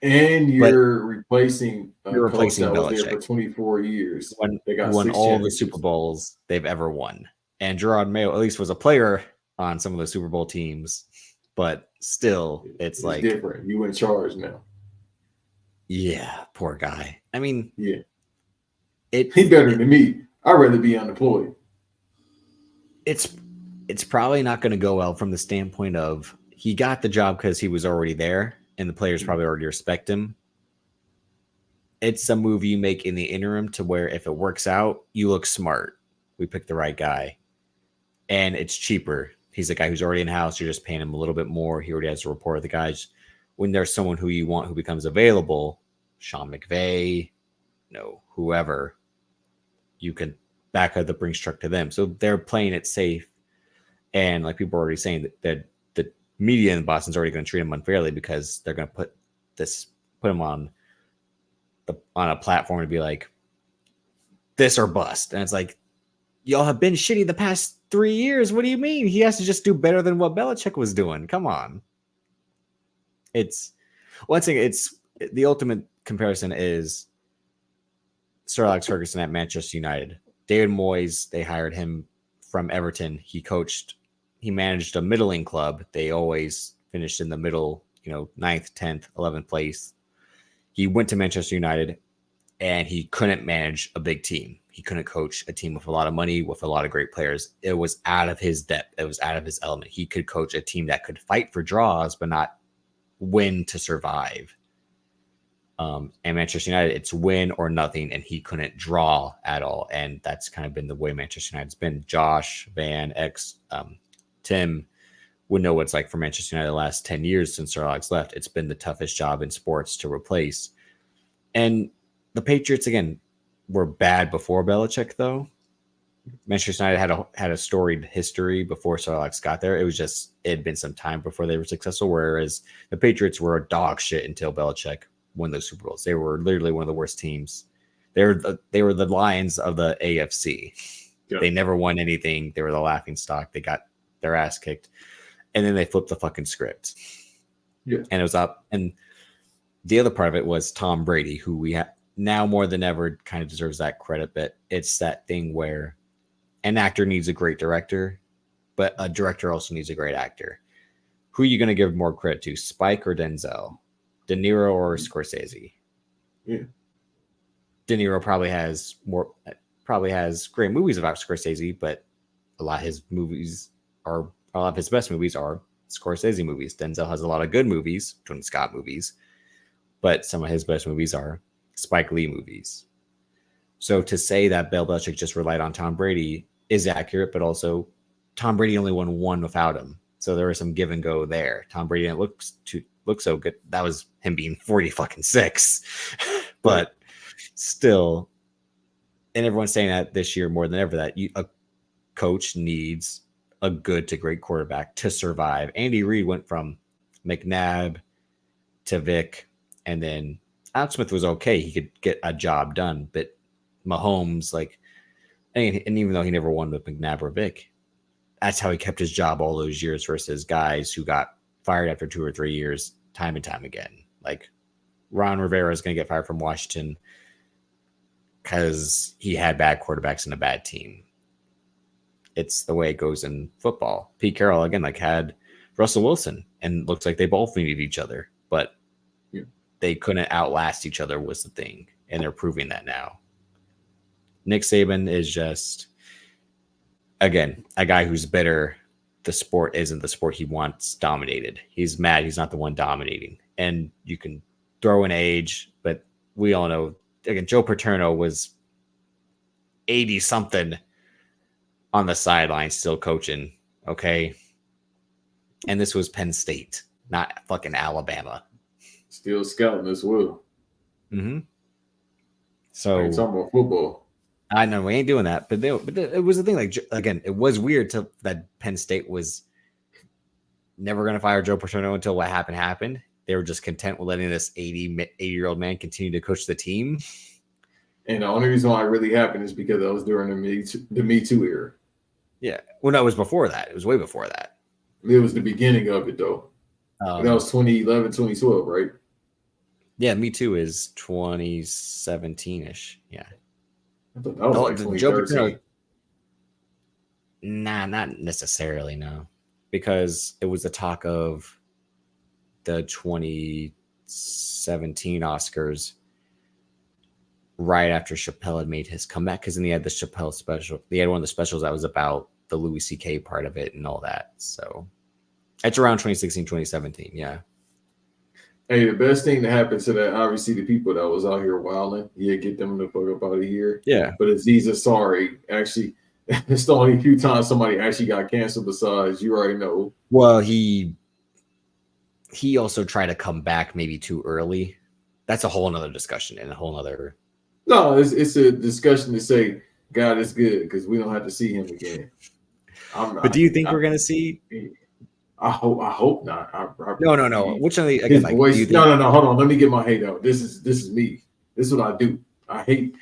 Speaker 1: And you're replacing
Speaker 3: Belichick
Speaker 1: was there for 24 years.
Speaker 3: They won all the Super Bowls they've ever won. And Gerard Mayo at least was a player on some of the Super Bowl teams, but still it's like
Speaker 1: different. You in charge now.
Speaker 3: Yeah, poor guy. I mean,
Speaker 1: yeah. He's better than me. I'd rather be unemployed.
Speaker 3: It's probably not going to go well from the standpoint of he got the job because he was already there and the players probably already respect him. It's a move you make in the interim to where if it works out, you look smart. We picked the right guy. And it's cheaper. He's a guy who's already in-house. You're just paying him a little bit more. He already has a rapport with the guys. When there's someone who you want who becomes available, Sean McVay, whoever, you can back up the Brinks truck to them. So they're playing it safe. And like people are already saying that the media in Boston's already going to treat him unfairly because they're going to put him on a platform to be like, this or bust. And it's like, y'all have been shitty the past 3 years. What do you mean? He has to just do better than what Belichick was doing. Come on. It's the ultimate comparison is Sir Alex Ferguson at Manchester United. David Moyes, they hired him from Everton. He managed a middling club. They always finished in the middle, 9th, 10th, 11th place. He went to Manchester United and he couldn't manage a big team. He couldn't coach a team with a lot of money, with a lot of great players. It was out of his depth. It was out of his element. He could coach a team that could fight for draws, but not win to survive. And Manchester United, it's win or nothing, and he couldn't draw at all. And that's kind of been the way Manchester United's been. Josh, Van, Tim would know what it's like for Manchester United the last 10 years since Sir Alex left. It's been the toughest job in sports to replace. And the Patriots, again, were bad before Belichick, though. Manchester United had a storied history before Sir Alex got there. It had been some time before they were successful, whereas the Patriots were a dog shit until Belichick won those Super Bowls. They were literally one of the worst teams. They were the Lions of the AFC. Yeah. They never won anything. They were the laughing stock. They got their ass kicked. And then they flipped the fucking script.
Speaker 1: Yeah.
Speaker 3: And it was up. And the other part of it was Tom Brady, who we have now more than ever kind of deserves that credit. But it's that thing where an actor needs a great director, but a director also needs a great actor. Who are you going to give more credit to, Spike or Denzel? De Niro or Scorsese?
Speaker 1: Yeah.
Speaker 3: De Niro probably has great movies about Scorsese, but a lot of his best movies are Scorsese movies. Denzel has a lot of good movies, Tony Scott movies, but some of his best movies are Spike Lee movies. So to say that Bill Belichick just relied on Tom Brady is accurate, but also Tom Brady only won one without him. So there was some give and go there. Tom Brady didn't look so good. That was him being 46, but still, and everyone's saying that this year more than ever, that a coach needs a good to great quarterback to survive. Andy Reid went from McNabb to Vic, and then Alex Smith was okay. He could get a job done, but Mahomes, and even though he never won with McNabb or Vic, that's how he kept his job all those years versus guys who got fired after 2 or 3 years, time and time again. Like Ron Rivera is going to get fired from Washington because he had bad quarterbacks and a bad team. It's the way it goes in football. Pete Carroll, again, had Russell Wilson, and looks like they both needed each other, but they couldn't outlast each other was the thing, and they're proving that now. Nick Saban is just, again, a guy who's bitter. The sport isn't the sport he wants dominated. He's mad he's not the one dominating. And you can throw in age, but we all know, again, Joe Paterno was 80-something on the sideline still coaching, okay? And this was Penn State, not fucking Alabama.
Speaker 1: Still scouting as well.
Speaker 3: Mm-hmm. So
Speaker 1: I'm talking about football.
Speaker 3: I know we ain't doing that, but it was the thing. Again, it was weird that Penn State was never going to fire Joe Paterno until what happened. They were just content with letting this 80-year-old man continue to coach the team.
Speaker 1: And the only reason why it really happened is because that was during the Me Too era.
Speaker 3: Yeah, well, no, it was before that. It was way before that.
Speaker 1: It was the beginning of it, though. That was 2011, 2012, right?
Speaker 3: Yeah, Me Too is 2017-ish. Yeah.
Speaker 1: I thought that was like 2013.
Speaker 3: Nah, not necessarily, no. Because it was the talk of the 2017 Oscars right after Chappelle had made his comeback, because then he had the Chappelle special. He had one of the specials that was about the Louis C.K. part of it and all that. So it's around 2016, 2017, yeah.
Speaker 1: Hey, the best thing that happened to that, obviously, the people that was out here wilding, get them the fuck up out of here.
Speaker 3: Yeah.
Speaker 1: But Aziz Ansari, actually, it's the only few times somebody actually got canceled besides, you already know.
Speaker 3: Well, he also tried to come back maybe too early. That's a whole nother discussion and a whole nother.
Speaker 1: No, it's a discussion to say God is good because we don't have to see him again.
Speaker 3: But do you think we're going to see?
Speaker 1: I hope not.
Speaker 3: No. Which one of the again?
Speaker 1: Voice, do you think... No. Hold on. Let me get my hate out. This is me. This is what I do. I hate.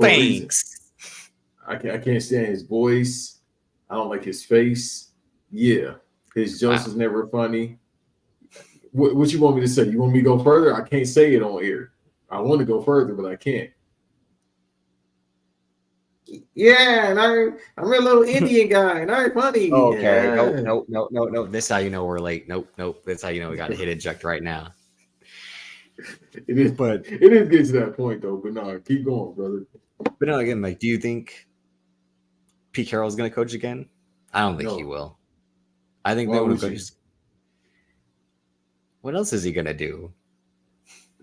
Speaker 3: Thanks.
Speaker 1: I can't stand his voice. I don't like his face. Yeah, his jokes is never funny. What you want me to say? You want me to go further? I can't say it on air. I want to go further, but I can't. Yeah, and I'm a little Indian guy, and I'm funny.
Speaker 3: Okay,
Speaker 1: yeah.
Speaker 3: No. This is how you know we're late. Nope. That's how you know we got to hit eject right now.
Speaker 1: It is getting to that point though. But no, keep going, brother.
Speaker 3: But no, again, do you think Pete Carroll is going to coach again? I don't think he will. I think they would have. What else is he going to do?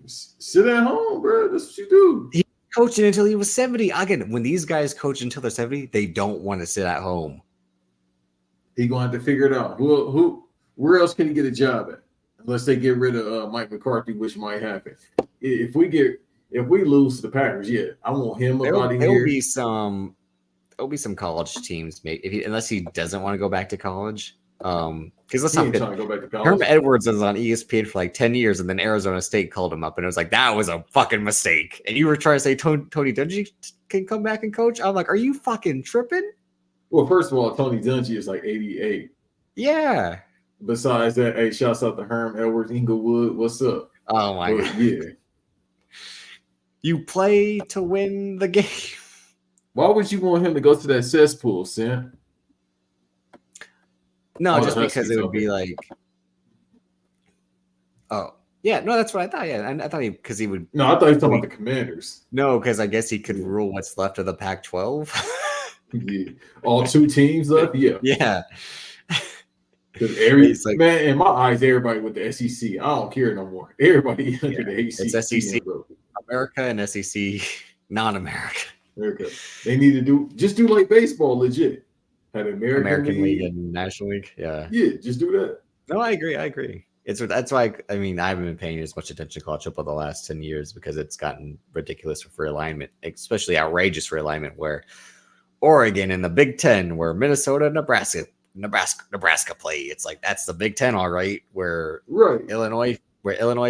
Speaker 1: Sit at home, bro. That's what you do.
Speaker 3: He coached until he was 70. Again, when these guys coach until they're 70, they don't want to sit at home.
Speaker 1: He gonna have to figure it out. Where else can he get a job at? Unless they get rid of Mike McCarthy, which might happen. If we lose to the Packers, yeah, I want him out of here.
Speaker 3: There'll be some college teams, maybe unless he doesn't want to go back to college. Because let's not
Speaker 1: trying to go back to college.
Speaker 3: Herm Edwards was on ESPN for like 10 years, and then Arizona State called him up, and it was like, that was a fucking mistake. And you were trying to say Tony Dungy can come back and coach? I'm like, are you fucking tripping?
Speaker 1: Well, first of all, Tony Dungy is like 88.
Speaker 3: Yeah.
Speaker 1: Besides that, hey, shouts out to Herm Edwards, Inglewood. What's up?
Speaker 3: Oh my God.
Speaker 1: Yeah.
Speaker 3: You play to win the game.
Speaker 1: Why would you want him to go to that cesspool, Sam?
Speaker 3: No, just because it would be like, oh yeah, no, that's what I thought. Yeah, I thought because he would.
Speaker 1: No, I thought he was talking about the Commanders.
Speaker 3: No, because I guess he could rule what's left of the Pac-12.
Speaker 1: Yeah, all two teams left. Yeah,
Speaker 3: yeah.
Speaker 1: Because man, in my eyes, everybody with the SEC, I don't care no more. Everybody under the ACC,
Speaker 3: it's SEC America and SEC non-America.
Speaker 1: America. They need to do like baseball, legit. Have
Speaker 3: American League and National League. Yeah.
Speaker 1: Yeah, just do that.
Speaker 3: No, I agree. That's why I haven't been paying as much attention to college football the last 10 years because it's gotten ridiculous for realignment, especially outrageous realignment where Oregon in the Big Ten, where Minnesota, Nebraska play. It's like that's the Big Ten, all right. Where Illinois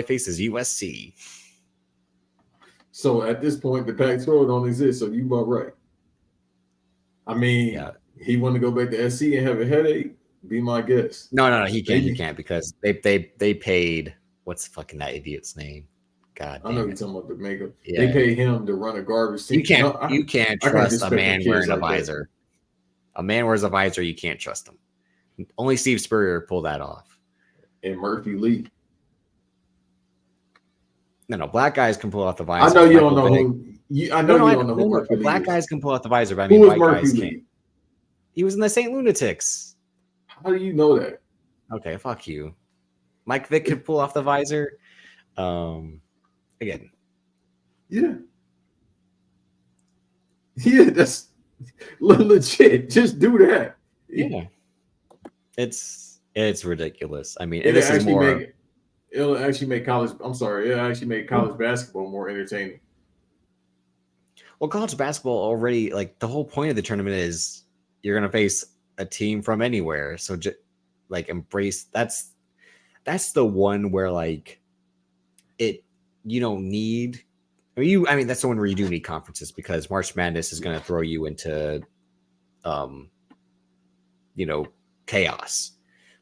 Speaker 3: faces USC.
Speaker 1: So at this point, the Pac-12 don't exist. So you about right. I mean, yeah. He want to go back to SC and have a headache. Be my guest.
Speaker 3: No, he can't. He can't because they paid what's fucking that idiot's name? God,
Speaker 1: I know you're talking about the makeup. Yeah. They pay him to run a garbage team.
Speaker 3: You can't trust a man wearing a visor. A man wears a visor. You can't trust him. Only Steve Spurrier pulled that off.
Speaker 1: And Murphy Lee.
Speaker 3: No, black guys can pull off the visor.
Speaker 1: I know you don't know who. I know you don't know who Murphy Lee is.
Speaker 3: Black guys can pull off the visor, but I mean white guys can't. He was in the St. Lunatics.
Speaker 1: How do you know that?
Speaker 3: Okay, fuck you. Mike Vick could pull off the visor. Again.
Speaker 1: Yeah. Yeah, that's legit. Just do that.
Speaker 3: Yeah. It's ridiculous. I mean, this is more.
Speaker 1: It'll actually make college. I'm sorry. It'll actually make college basketball more entertaining.
Speaker 3: Well, college basketball already, like the whole point of the tournament is you're gonna face a team from anywhere. So just like embrace. That's the one where like you don't need. I mean that's the one where you do need conferences because March Madness is gonna throw you into, chaos.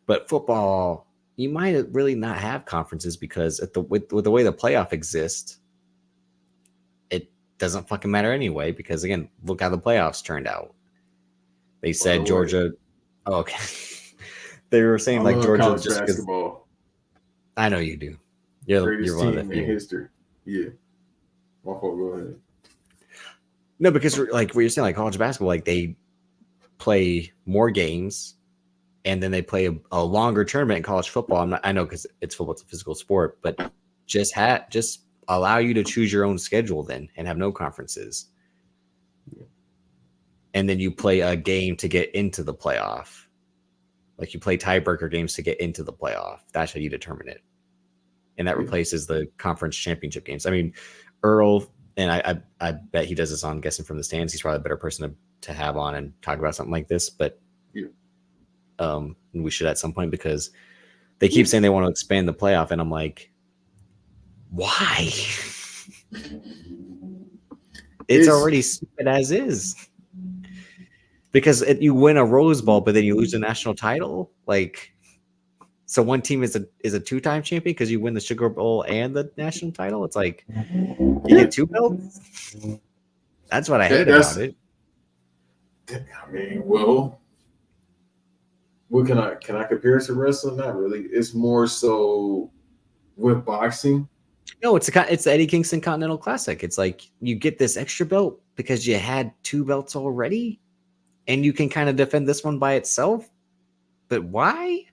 Speaker 3: But football, you might really not have conferences because with the way the playoff exists, it doesn't fucking matter anyway. Because again, look how the playoffs turned out. They said Georgia. Oh, okay. They were saying like Georgia just basketball. I know you do. You're one of the few.
Speaker 1: History. Yeah. My fault. Go ahead.
Speaker 3: No, because like what you're saying, like college basketball, like they play more games. And then they play a longer tournament in college football. I know because it's football, it's a physical sport, but just allow you to choose your own schedule then and have no conferences. And then you play a game to get into the playoff. Like you play tiebreaker games to get into the playoff. That's how you determine it. And that replaces the conference championship games. I mean, Earl, and I bet he does this on Guessing from the Stands. He's probably a better person to have on and talk about something like this, but we should at some point because they keep saying they want to expand the playoff, and I'm like, why? It's already stupid as is. Because you win a Rose Bowl, but then you lose a national title. Like, so one team is a two-time champion because you win the Sugar Bowl and the national title. It's like you get two belts. That's what I hate about it.
Speaker 1: I mean, well. What can I compare it to wrestling? Not really. It's more so with boxing.
Speaker 3: No, it's the Eddie Kingston Continental Classic. It's like you get this extra belt because you had two belts already, and you can kind of defend this one by itself. But why?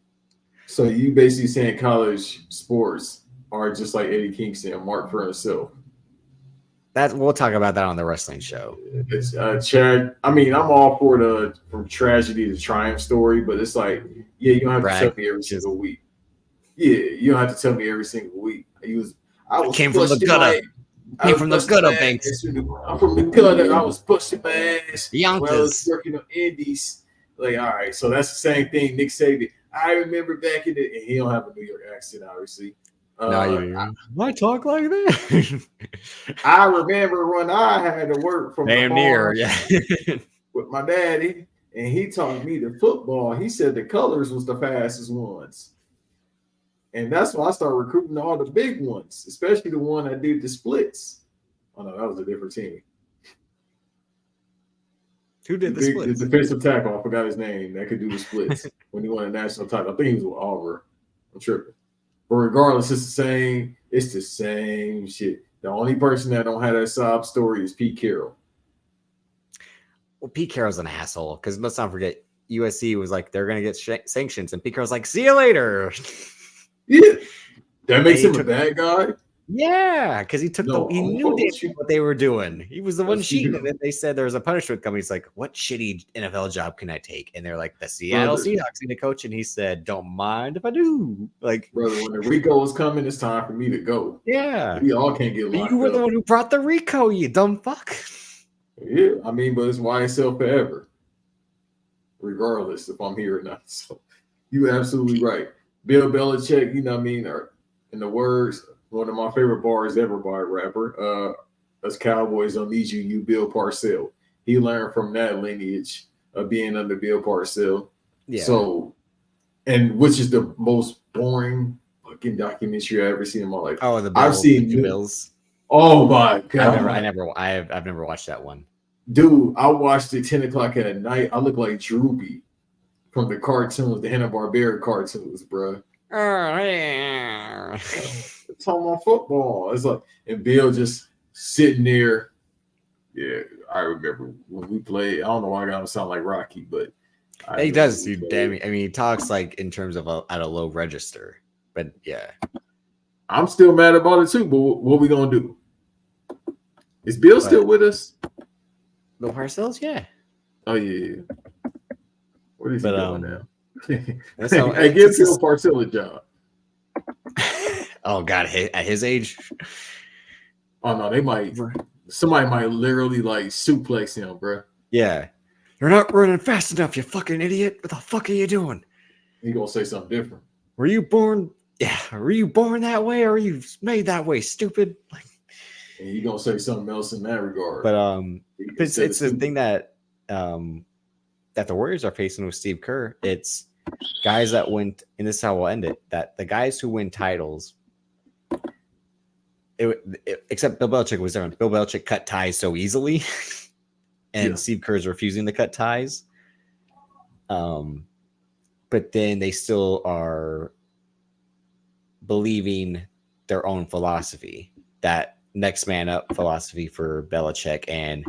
Speaker 1: So you basically saying college sports are just like Eddie Kingston and Mark for himself.
Speaker 3: We'll talk about that on the wrestling show.
Speaker 1: It's Chad. I mean, I'm all for the from tragedy to triumph story, but it's like, yeah, you don't have to tell me every single week. Yeah, you don't have to tell me every single week. I
Speaker 3: came from the gutter. Came from the gutter, Banks.
Speaker 1: I'm from the gutter. I was busting my ass
Speaker 3: Yonkers.
Speaker 1: when I was working on indies. Like, all right, so that's the same thing. Nick Saban. I remember back in the, and he don't have a New York accent, obviously.
Speaker 3: Why talk like that?
Speaker 1: I remember when I had to work from
Speaker 3: damn
Speaker 1: the
Speaker 3: near,
Speaker 1: with my daddy, and he taught me the football. He said the colors was the fastest ones. And that's why I started recruiting all the big ones, especially the one that did the splits. Oh no, that was a different team.
Speaker 3: Who did the splits?
Speaker 1: The defensive tackle, I forgot his name, that could do the splits when he won a national title. I think he was with Auburn. I'm tripping. But regardless, it's the same shit. The only person that don't have that sob story is Pete Carroll.
Speaker 3: Well, Pete Carroll's an asshole because let's not forget USC was like they're gonna get sanctions, and Pete Carroll's like, "See you later."
Speaker 1: Yeah, that makes him a bad guy.
Speaker 3: Yeah, because he knew what they were doing. He was the one cheating, and then they said there was a punishment coming. He's like, "What shitty NFL job can I take?" And they're like, "The Seattle Seahawks need a coach," and he said, "Don't mind if I do." Like,
Speaker 1: brother, when the RICO was coming, it's time for me to go.
Speaker 3: Yeah,
Speaker 1: we all can't get locked up.
Speaker 3: You were the one who brought the RICO, you dumb fuck.
Speaker 1: Yeah, I mean, but it's YSL forever, regardless if I'm here or not. So you're absolutely right. Bill Belichick, you know what I mean, or in the words, one of my favorite bars ever by a rapper, us Cowboys don't need you, you Bill Parcells. He learned from that lineage of being under Bill Parcells. Yeah. So, and which is the most boring fucking documentary I've ever seen in my life.
Speaker 3: Oh,
Speaker 1: I've seen
Speaker 3: the Bills.
Speaker 1: Oh my god!
Speaker 3: I've never watched that one.
Speaker 1: Dude, I watched it 10 o'clock at night. I look like Droopy from the cartoons, the Hanna-Barbera cartoons, bro. It's talking about football. It's like, and Bill just sitting there. Yeah, I remember when we played. I don't know why I got him sound like Rocky, but
Speaker 3: he does. Damn, I mean, he talks like in terms of at a low register. But yeah,
Speaker 1: I'm still mad about it too. But what we gonna do? Is Bill still with us?
Speaker 3: Bill Parcells, yeah.
Speaker 1: Oh yeah. What is he doing now?
Speaker 3: I
Speaker 1: give Bill Parcells a job.
Speaker 3: Oh God, at his age.
Speaker 1: Oh no, somebody might literally like suplex him, bro.
Speaker 3: Yeah. You're not running fast enough, you fucking idiot. What the fuck are you doing?
Speaker 1: He gonna say something different.
Speaker 3: Were you born that way or were you made that way, stupid? Like,
Speaker 1: and he gonna say something else in that regard.
Speaker 3: But it's the thing that that the Warriors are facing with Steve Kerr. It's guys that went, and this is how we'll end it, that the guys who win titles, except Bill Belichick was different. Bill Belichick cut ties so easily, and Steve Kerr's refusing to cut ties. But then they still are believing their own philosophy, that next man up philosophy for Belichick, and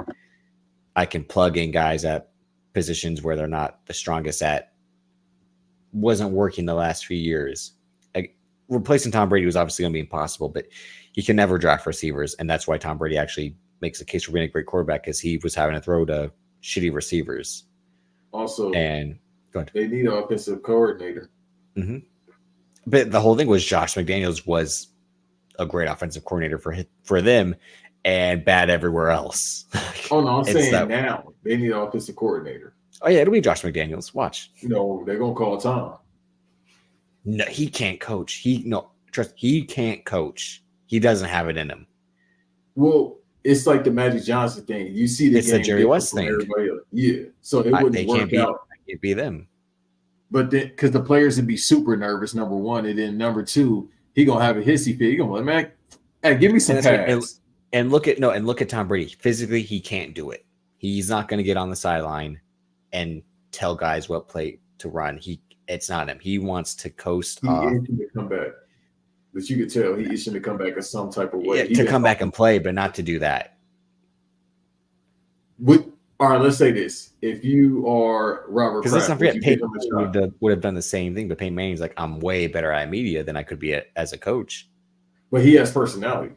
Speaker 3: I can plug in guys at positions where they're not the strongest at. Wasn't working the last few years. Like, replacing Tom Brady was obviously going to be impossible, but he can never draft receivers, and that's why Tom Brady actually makes a case for being a great quarterback, because he was having to throw to shitty receivers.
Speaker 1: Also,
Speaker 3: and go ahead.
Speaker 1: They need an offensive coordinator.
Speaker 3: Mm-hmm. But the whole thing was Josh McDaniels was a great offensive coordinator for them, and bad everywhere else.
Speaker 1: Oh no, I'm saying now they need an offensive coordinator.
Speaker 3: Oh yeah, it'll be Josh McDaniels. Watch.
Speaker 1: No, they're gonna call Tom.
Speaker 3: No, he can't coach. He can't coach. He doesn't have it in him.
Speaker 1: Well, it's like the Magic Johnson thing. You see
Speaker 3: it's the Jerry West thing.
Speaker 1: Yeah, so it wouldn't work out.
Speaker 3: It'd be them.
Speaker 1: But then, because the players would be super nervous, number one, and then number two, he gonna have a hissy fit. He gonna like, man, hey, give me some pass.
Speaker 3: And look at Tom Brady. Physically, he can't do it. He's not going to get on the sideline and tell guys what play to run. It's not him. He wants to coast.
Speaker 1: He itching to come back, but you could tell he itching to come back in some type of way.
Speaker 3: Yeah, to come back and play, but not to do that.
Speaker 1: All right, let's say this: if you are Robert,
Speaker 3: because let's not forget, Peyton would have done the same thing. But Peyton Manning's like, I'm way better at media than I could be as a coach.
Speaker 1: but he has personality.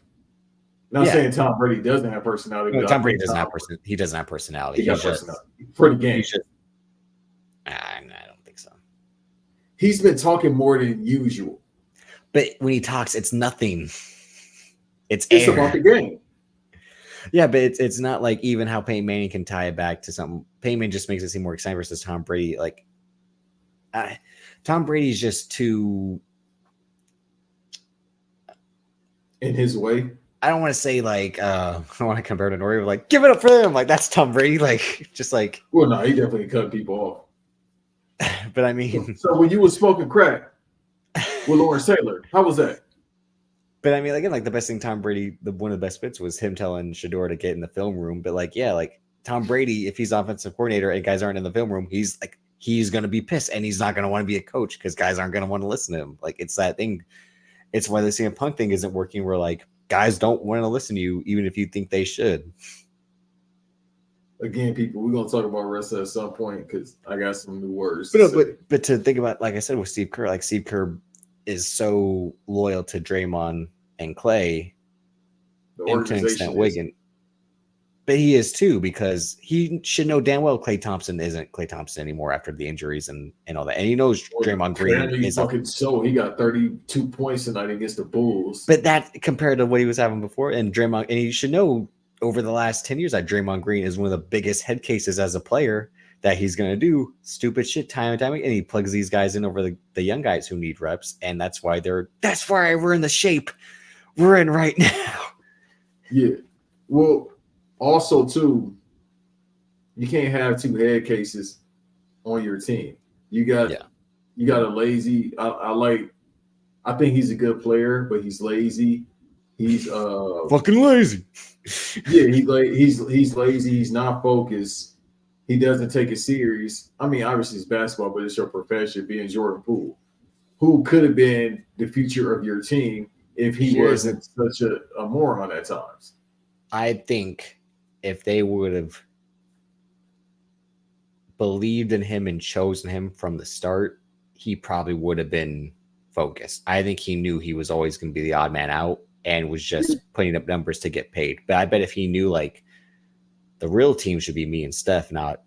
Speaker 1: Not
Speaker 3: Yeah.
Speaker 1: saying Tom Brady doesn't have personality.
Speaker 3: No,
Speaker 1: but
Speaker 3: Tom
Speaker 1: I
Speaker 3: Brady
Speaker 1: think
Speaker 3: he doesn't have personality.
Speaker 1: He got personality for the game.
Speaker 3: I don't think so.
Speaker 1: He's been talking more than usual.
Speaker 3: But when he talks, it's nothing. It's
Speaker 1: It's
Speaker 3: air.
Speaker 1: about the game.
Speaker 3: Yeah, but it's not like even how Peyton Manning can tie it back to something. Peyton Manning just makes it seem more exciting versus Tom Brady. Like, Tom Brady's just too.
Speaker 1: In his way.
Speaker 3: I don't want to say like I don't want to compare to Nori, but like give it up for him. Like that's Tom Brady. Like just like.
Speaker 1: Well, no, he definitely cut people off.
Speaker 3: But I mean,
Speaker 1: so when you was smoking crack with Lawrence Taylor, how was that?
Speaker 3: But I mean, again, like the best thing Tom Brady, one of the best bits was him telling Shador to get in the film room. But like, yeah, like Tom Brady, if he's offensive coordinator and guys aren't in the film room, he's going to be pissed and he's not going to want to be a coach because guys aren't going to want to listen to him. Like it's that thing. It's why the CM Punk thing isn't working. Where like guys don't want to listen to you, even if you think they should.
Speaker 1: Again, people, we're gonna talk about wrestling at some point because I got some new words.
Speaker 3: But to think about, like I said, with Steve Kerr, like Steve Kerr is so loyal to Draymond and Clay, and to an extent Wiggin. But he is too, because he should know damn well Klay Thompson isn't Klay Thompson anymore after the injuries and all that. And he knows Draymond Green is
Speaker 1: he got 32 points tonight against the Bulls.
Speaker 3: But that compared to what he was having before, and Draymond, and he should know over the last 10 years that Draymond Green is one of the biggest head cases as a player, that he's going to do stupid shit time and time again. And he plugs these guys in over the young guys who need reps. And that's why we're in the shape we're in right now.
Speaker 1: Yeah. Well, also too, you can't have two head cases on your team. You got a lazy. I think he's a good player, but he's lazy. He's
Speaker 3: fucking lazy.
Speaker 1: Yeah, he's lazy. He's not focused. He doesn't take it serious. I mean, obviously it's basketball, but it's your profession. Being Jordan Poole, who could have been the future of your team if he wasn't such a moron at times.
Speaker 3: I think if they would have believed in him and chosen him from the start, he probably would have been focused. I think he knew he was always going to be the odd man out and was just putting up numbers to get paid. But I bet if he knew, like, the real team should be me and Steph, not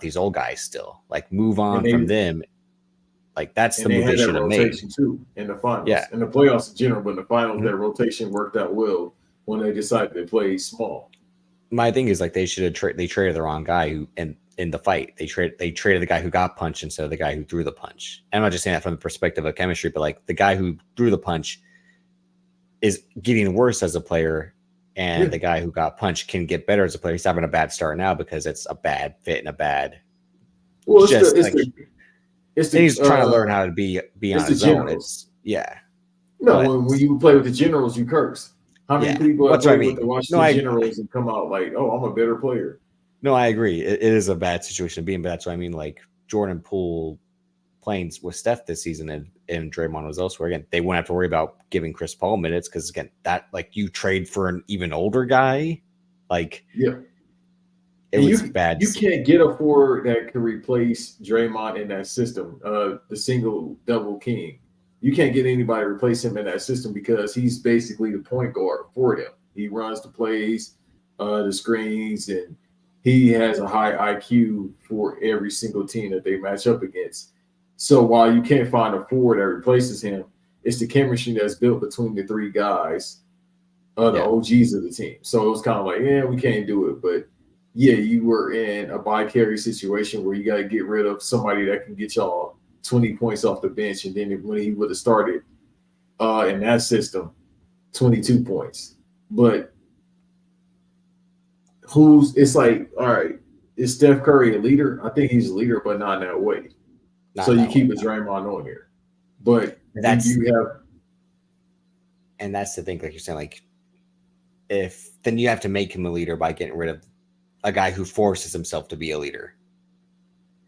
Speaker 3: these old guys still. Like, move on from them. Like, that's the move they should have made.
Speaker 1: Too, in the finals.
Speaker 3: Yeah.
Speaker 1: In the playoffs in general, but in the finals, that rotation worked out well when they decided to play small.
Speaker 3: My thing is, like, they should have they traded the wrong guy who in the fight. They traded the guy who got punched instead of the guy who threw the punch. And I'm not just saying that from the perspective of chemistry, but like the guy who threw the punch is getting worse as a player, and the guy who got punched can get better as a player. He's having a bad start now because it's a bad fit and a bad.
Speaker 1: Well,
Speaker 3: he's trying to learn how to be on his own.
Speaker 1: When you play with the generals, you curse. How many people have played with the Washington Generals and come out like, "Oh, I'm a better player"?
Speaker 3: No, I agree. It is a bad situation to be in, but that's what I mean. Like Jordan Poole playing with Steph this season and Draymond was elsewhere. Again, they won't have to worry about giving Chris Paul minutes because, again, that, like, you trade for an even older guy. Like, it was bad.
Speaker 1: You can't get a forward that can replace Draymond in that system, the single double king. You can't get anybody to replace him in that system because he's basically the point guard for them. He runs the plays, the screens, and he has a high IQ for every single team that they match up against. So while you can't find a forward that replaces him, it's the chemistry that's built between the three guys, the OGs of the team. So it was kind of like, we can't do it. But, you were in a by-carry situation where you got to get rid of somebody that can get y'all 20 points off the bench. And then when he would have started in that system, 22 points. But it's like, all right, is Steph Curry a leader? I think he's a leader, but not in that way. So you keep a Draymond on here. But
Speaker 3: that's the thing, like you're saying, like, then you have to make him a leader by getting rid of a guy who forces himself to be a leader.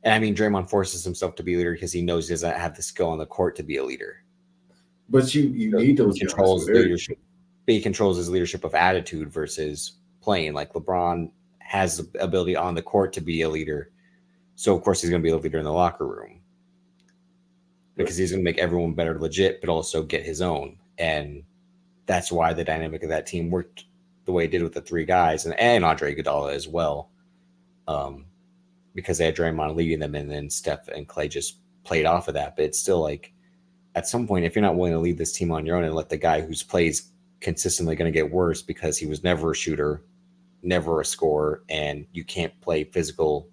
Speaker 3: And I mean, Draymond forces himself to be a leader because he knows he doesn't have the skill on the court to be a leader.
Speaker 1: But you need those
Speaker 3: controls leadership. But he controls his leadership of attitude versus playing. Like LeBron has the ability on the court to be a leader. So of course he's going to be a leader in the locker room because he's going to make everyone better legit, but also get his own. And that's why the dynamic of that team worked the way it did with the three guys and Andre Iguodala as well. Because they had Draymond leading them, and then Steph and Clay just played off of that. But it's still like, at some point, if you're not willing to lead this team on your own and let the guy whose plays consistently going to get worse because he was never a shooter, never a scorer, and you can't play physical.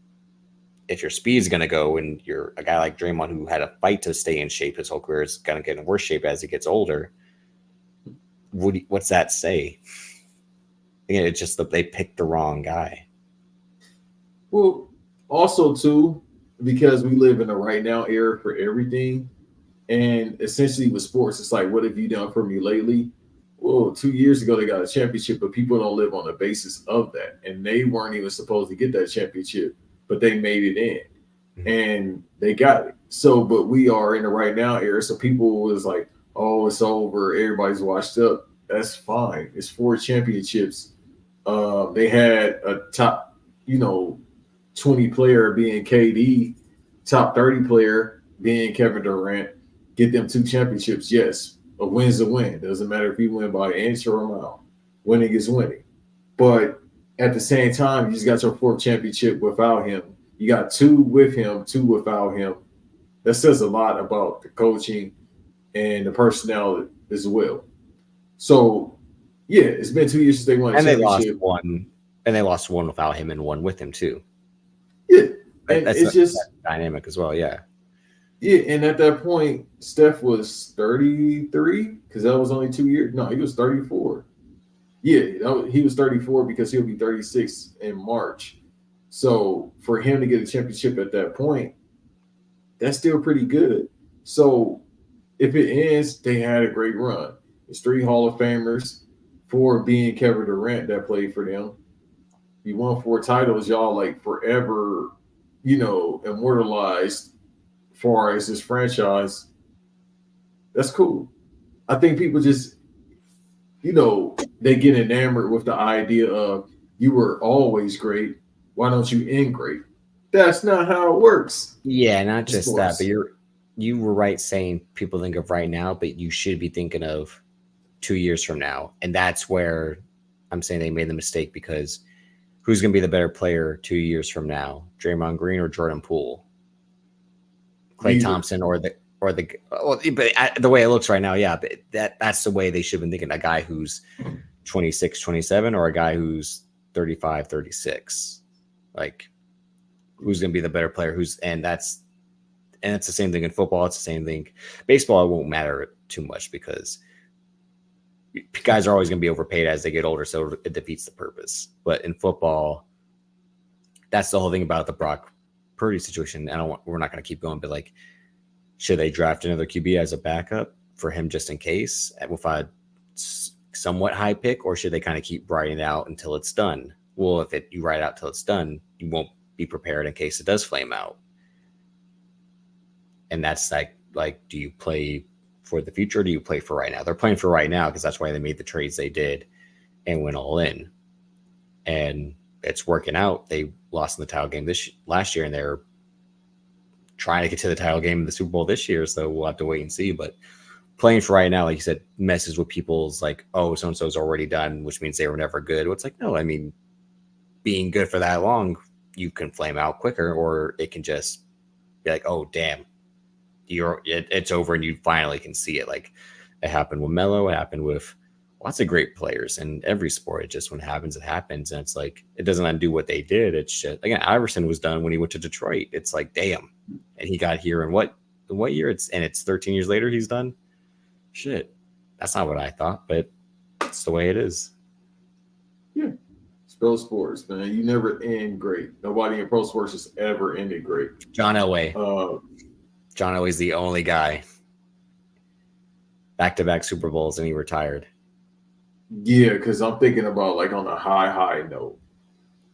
Speaker 3: If your speed is going to go, and you're a guy like Draymond who had a fight to stay in shape his whole career is going to get in worse shape as he gets older, what's that say? Again, it's just that they picked the wrong guy.
Speaker 1: Well, also too, because we live in a right now era for everything, and essentially with sports, it's like, what have you done for me lately? Well, 2 years ago they got a championship, but people don't live on the basis of that, and they weren't even supposed to get that championship, but they made it in, and they got it. So, but we are in a right now era, so people was like, oh, it's over, everybody's washed up. That's fine. It's 4 championships. They had a top, 20 player being KD, top 30 player being Kevin Durant. Get them 2 championships. Yes, a win's a win. Doesn't matter if you win by an inch or a mile. Winning is winning. But at the same time, you just got your 4th championship without him. You got 2 with him, 2 without him. That says a lot about the coaching and the personnel as well. So, yeah, it's been 2 years since they won a championship.
Speaker 3: They lost one without him and one with him too.
Speaker 1: Yeah, and
Speaker 3: that's just dynamic as well. Yeah.
Speaker 1: Yeah, and at that point, Steph was 33 because that was only 2 years. No, he was 34. Yeah, he was 34 because he'll be 36 in March. So for him to get a championship at that point, that's still pretty good. So if it ends, they had a great run. It's 3 Hall of Famers, 4 being Kevin Durant that played for them. You won 4 titles, y'all like forever, immortalized far as this franchise. That's cool. I think people just, they get enamored with the idea of you were always great. Why don't you end great? That's not how it works.
Speaker 3: Yeah, not just that, but you were right saying people think of right now, but you should be thinking of 2 years from now. And that's where I'm saying they made the mistake, because who's going to be the better player 2 years from now? Draymond Green or Jordan Poole? Klay Thompson or the but the way it looks right now, yeah, but that's the way they should have been thinking. A guy who's 26, 27, or a guy who's 35, 36. Like, who's going to be the better player? And it's the same thing in football. It's the same thing. Baseball, it won't matter too much because guys are always going to be overpaid as they get older, so it defeats the purpose. But in football, that's the whole thing about the Brock Purdy situation. We're not going to keep going, but like, should they draft another QB as a backup for him just in case with a somewhat high pick, or should they kind of keep riding it out until it's done? Well, if you ride out till it's done, you won't be prepared in case it does flame out. And that's like, do you play for the future? Or do you play for right now? They're playing for right now because that's why they made the trades they did and went all in. And it's working out. They lost in the title game last year, and they're trying to get to the title game in the Super Bowl this year. So we'll have to wait and see. But playing for right now, like you said, messes with people's like, oh, so-and-so's already done, which means they were never good. Well, it's like, no, I mean, being good for that long, you can flame out quicker, or it can just be like, oh, damn, it's over, and you finally can see it. Like it happened with Melo, it happened with lots of great players in every sport. It just, when it happens, it happens. And it's like, it doesn't undo what they did. It's just, again, Iverson was done when he went to Detroit. It's like, damn. And he got here in what year? It's 13 years later he's done. Shit. That's not what I thought, but it's the way it is.
Speaker 1: Yeah. It's pro sports, man. You never end great. Nobody in pro sports has ever ended great.
Speaker 3: John Elway. John Elway's the only guy. Back-to-back Super Bowls, and he retired.
Speaker 1: Yeah, because I'm thinking about like on a high note.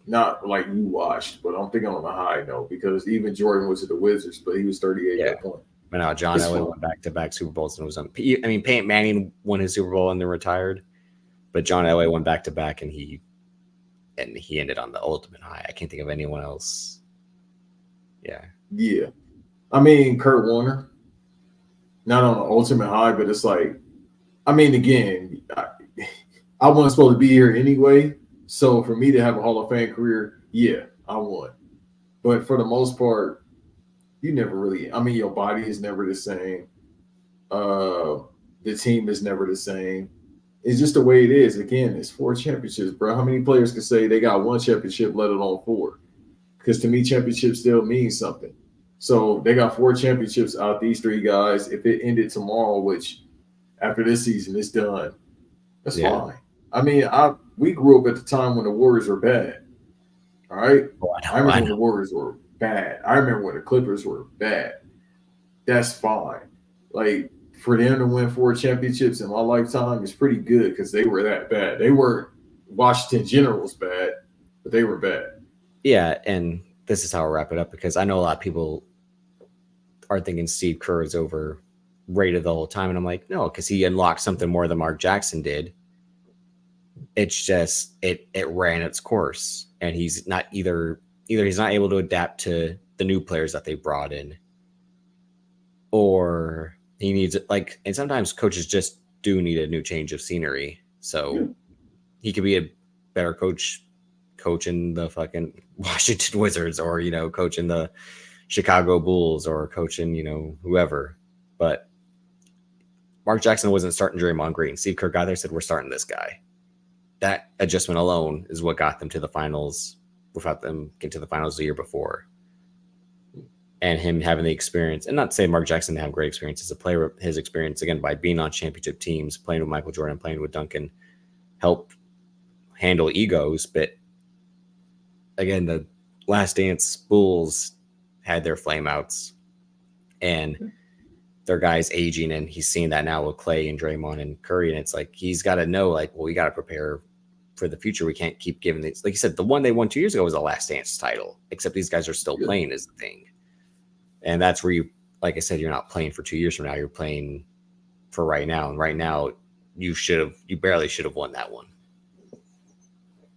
Speaker 1: Not like you watched, but I'm thinking on a high note, because even Jordan was at the Wizards, but he was 38 at that point.
Speaker 3: But now John Elway went back-to-back Super Bowls and was on. I mean, Peyton Manning won his Super Bowl and then retired, but John Elway went back-to-back, and he ended on the ultimate high. I can't think of anyone else. Yeah.
Speaker 1: I mean, Kurt Warner, not on the ultimate high, but it's like I mean, again, I wasn't supposed to be here anyway. So for me to have a Hall of Fame career, yeah, I won. But for the most part, you never really. I mean, your body is never the same. The team is never the same. It's just the way it is. Again, it's 4 championships, bro. How many players can say they got 1 championship, let alone 4? Because to me, championship still means something. So they got 4 championships out these 3 guys. If it ended tomorrow, which after this season it's done, that's fine. I mean, we grew up at the time when the Warriors were bad. All right. I remember when the Warriors were bad. I remember when the Clippers were bad. That's fine. Like, for them to win 4 championships in my lifetime is pretty good because they were that bad. They weren't Washington Generals bad, but they were bad.
Speaker 3: Yeah, and this is how I'll wrap it up because I know a lot of people are thinking Steve Kerr is overrated the whole time, and I'm like, no, because he unlocked something more than Mark Jackson did. It's just it ran its course, and he's not either he's not able to adapt to the new players that they brought in, or he needs like, and sometimes coaches just do need a new change of scenery. So he could be a better coaching the fucking Washington Wizards, or coaching the Chicago Bulls, or coaching whoever. But Mark Jackson wasn't starting Draymond Green. Steve Kerr got there, said we're starting this guy. That adjustment alone is what got them to the finals without them getting to the finals the year before. And him having the experience, and not to say Mark Jackson didn't have great experience as a player, his experience, again, by being on championship teams, playing with Michael Jordan, playing with Duncan, helped handle egos. But again, the Last Dance Bulls had their flameouts, and their guys aging, and he's seeing that now with Clay and Draymond and Curry, and it's like he's got to know, like, well, we got to prepare for the future. We can't keep giving these. Like you said, the one they won 2 years ago was a Last Dance title, except these guys are still playing is the thing. And that's where you, like I said, you're not playing for 2 years from now. You're playing for right now. And right now, you barely should have won that one.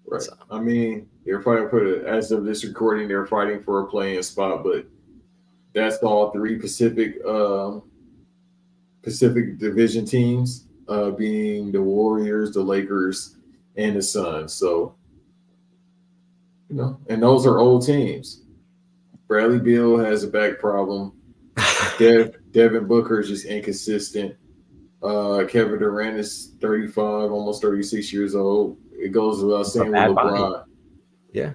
Speaker 1: Right. So, I mean, they're fighting for as of this recording, they're fighting for a playing spot, but that's all 3 Pacific Division teams, being the Warriors, the Lakers, and the Suns. So, and those are old teams. Bradley Beal has a back problem. Devin Booker is just inconsistent. Kevin Durant is 35, almost 36 years old. It goes without saying with LeBron.
Speaker 3: Body. Yeah.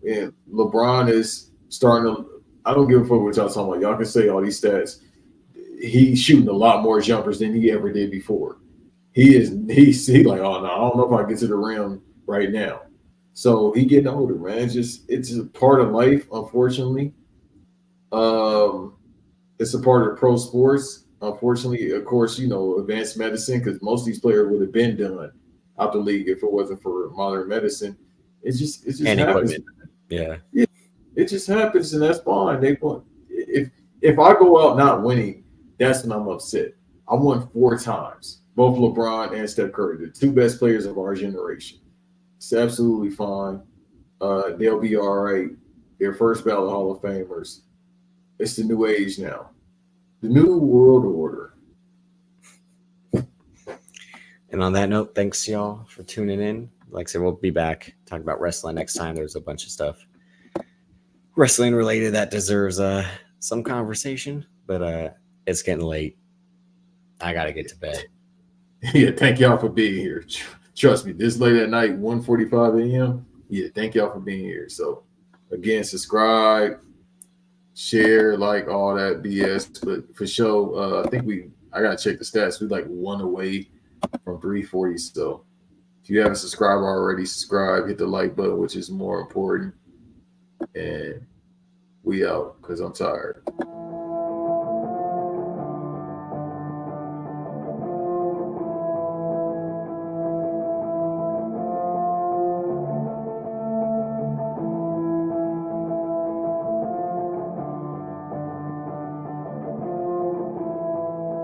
Speaker 1: And LeBron is starting to. I don't give a fuck what y'all talking about. Y'all can say all these stats. He's shooting a lot more jumpers than he ever did before. He's like, oh no, I don't know if I get to the rim right now. So he getting older, man. It's a part of life, unfortunately. It's a part of pro sports. Unfortunately, of course, advanced medicine, because most of these players would have been done out the league if it wasn't for modern medicine. It just
Speaker 3: and
Speaker 1: happens.
Speaker 3: Equipment. Yeah.
Speaker 1: It just happens, and that's fine. If I go out not winning, that's when I'm upset. I won 4 times, both LeBron and Steph Curry, the 2 best players of our generation. It's absolutely fine. They'll be all right. They're first ballot Hall of Famers. It's the new age now. The new world order.
Speaker 3: And on that note, thanks y'all for tuning in. Like I said, we'll be back talking about wrestling next time. There's a bunch of stuff wrestling related that deserves some conversation, but it's getting late. I gotta get to bed.
Speaker 1: Yeah, thank y'all for being here. Trust me, this late at night, 1:45 a.m. Yeah, thank y'all for being here. So again, subscribe, share, like all that BS. But for sure, I think I gotta check the stats. We like 1 away from 340. So if you haven't subscribed already, subscribe, hit the like button, which is more important. And we out because I'm tired.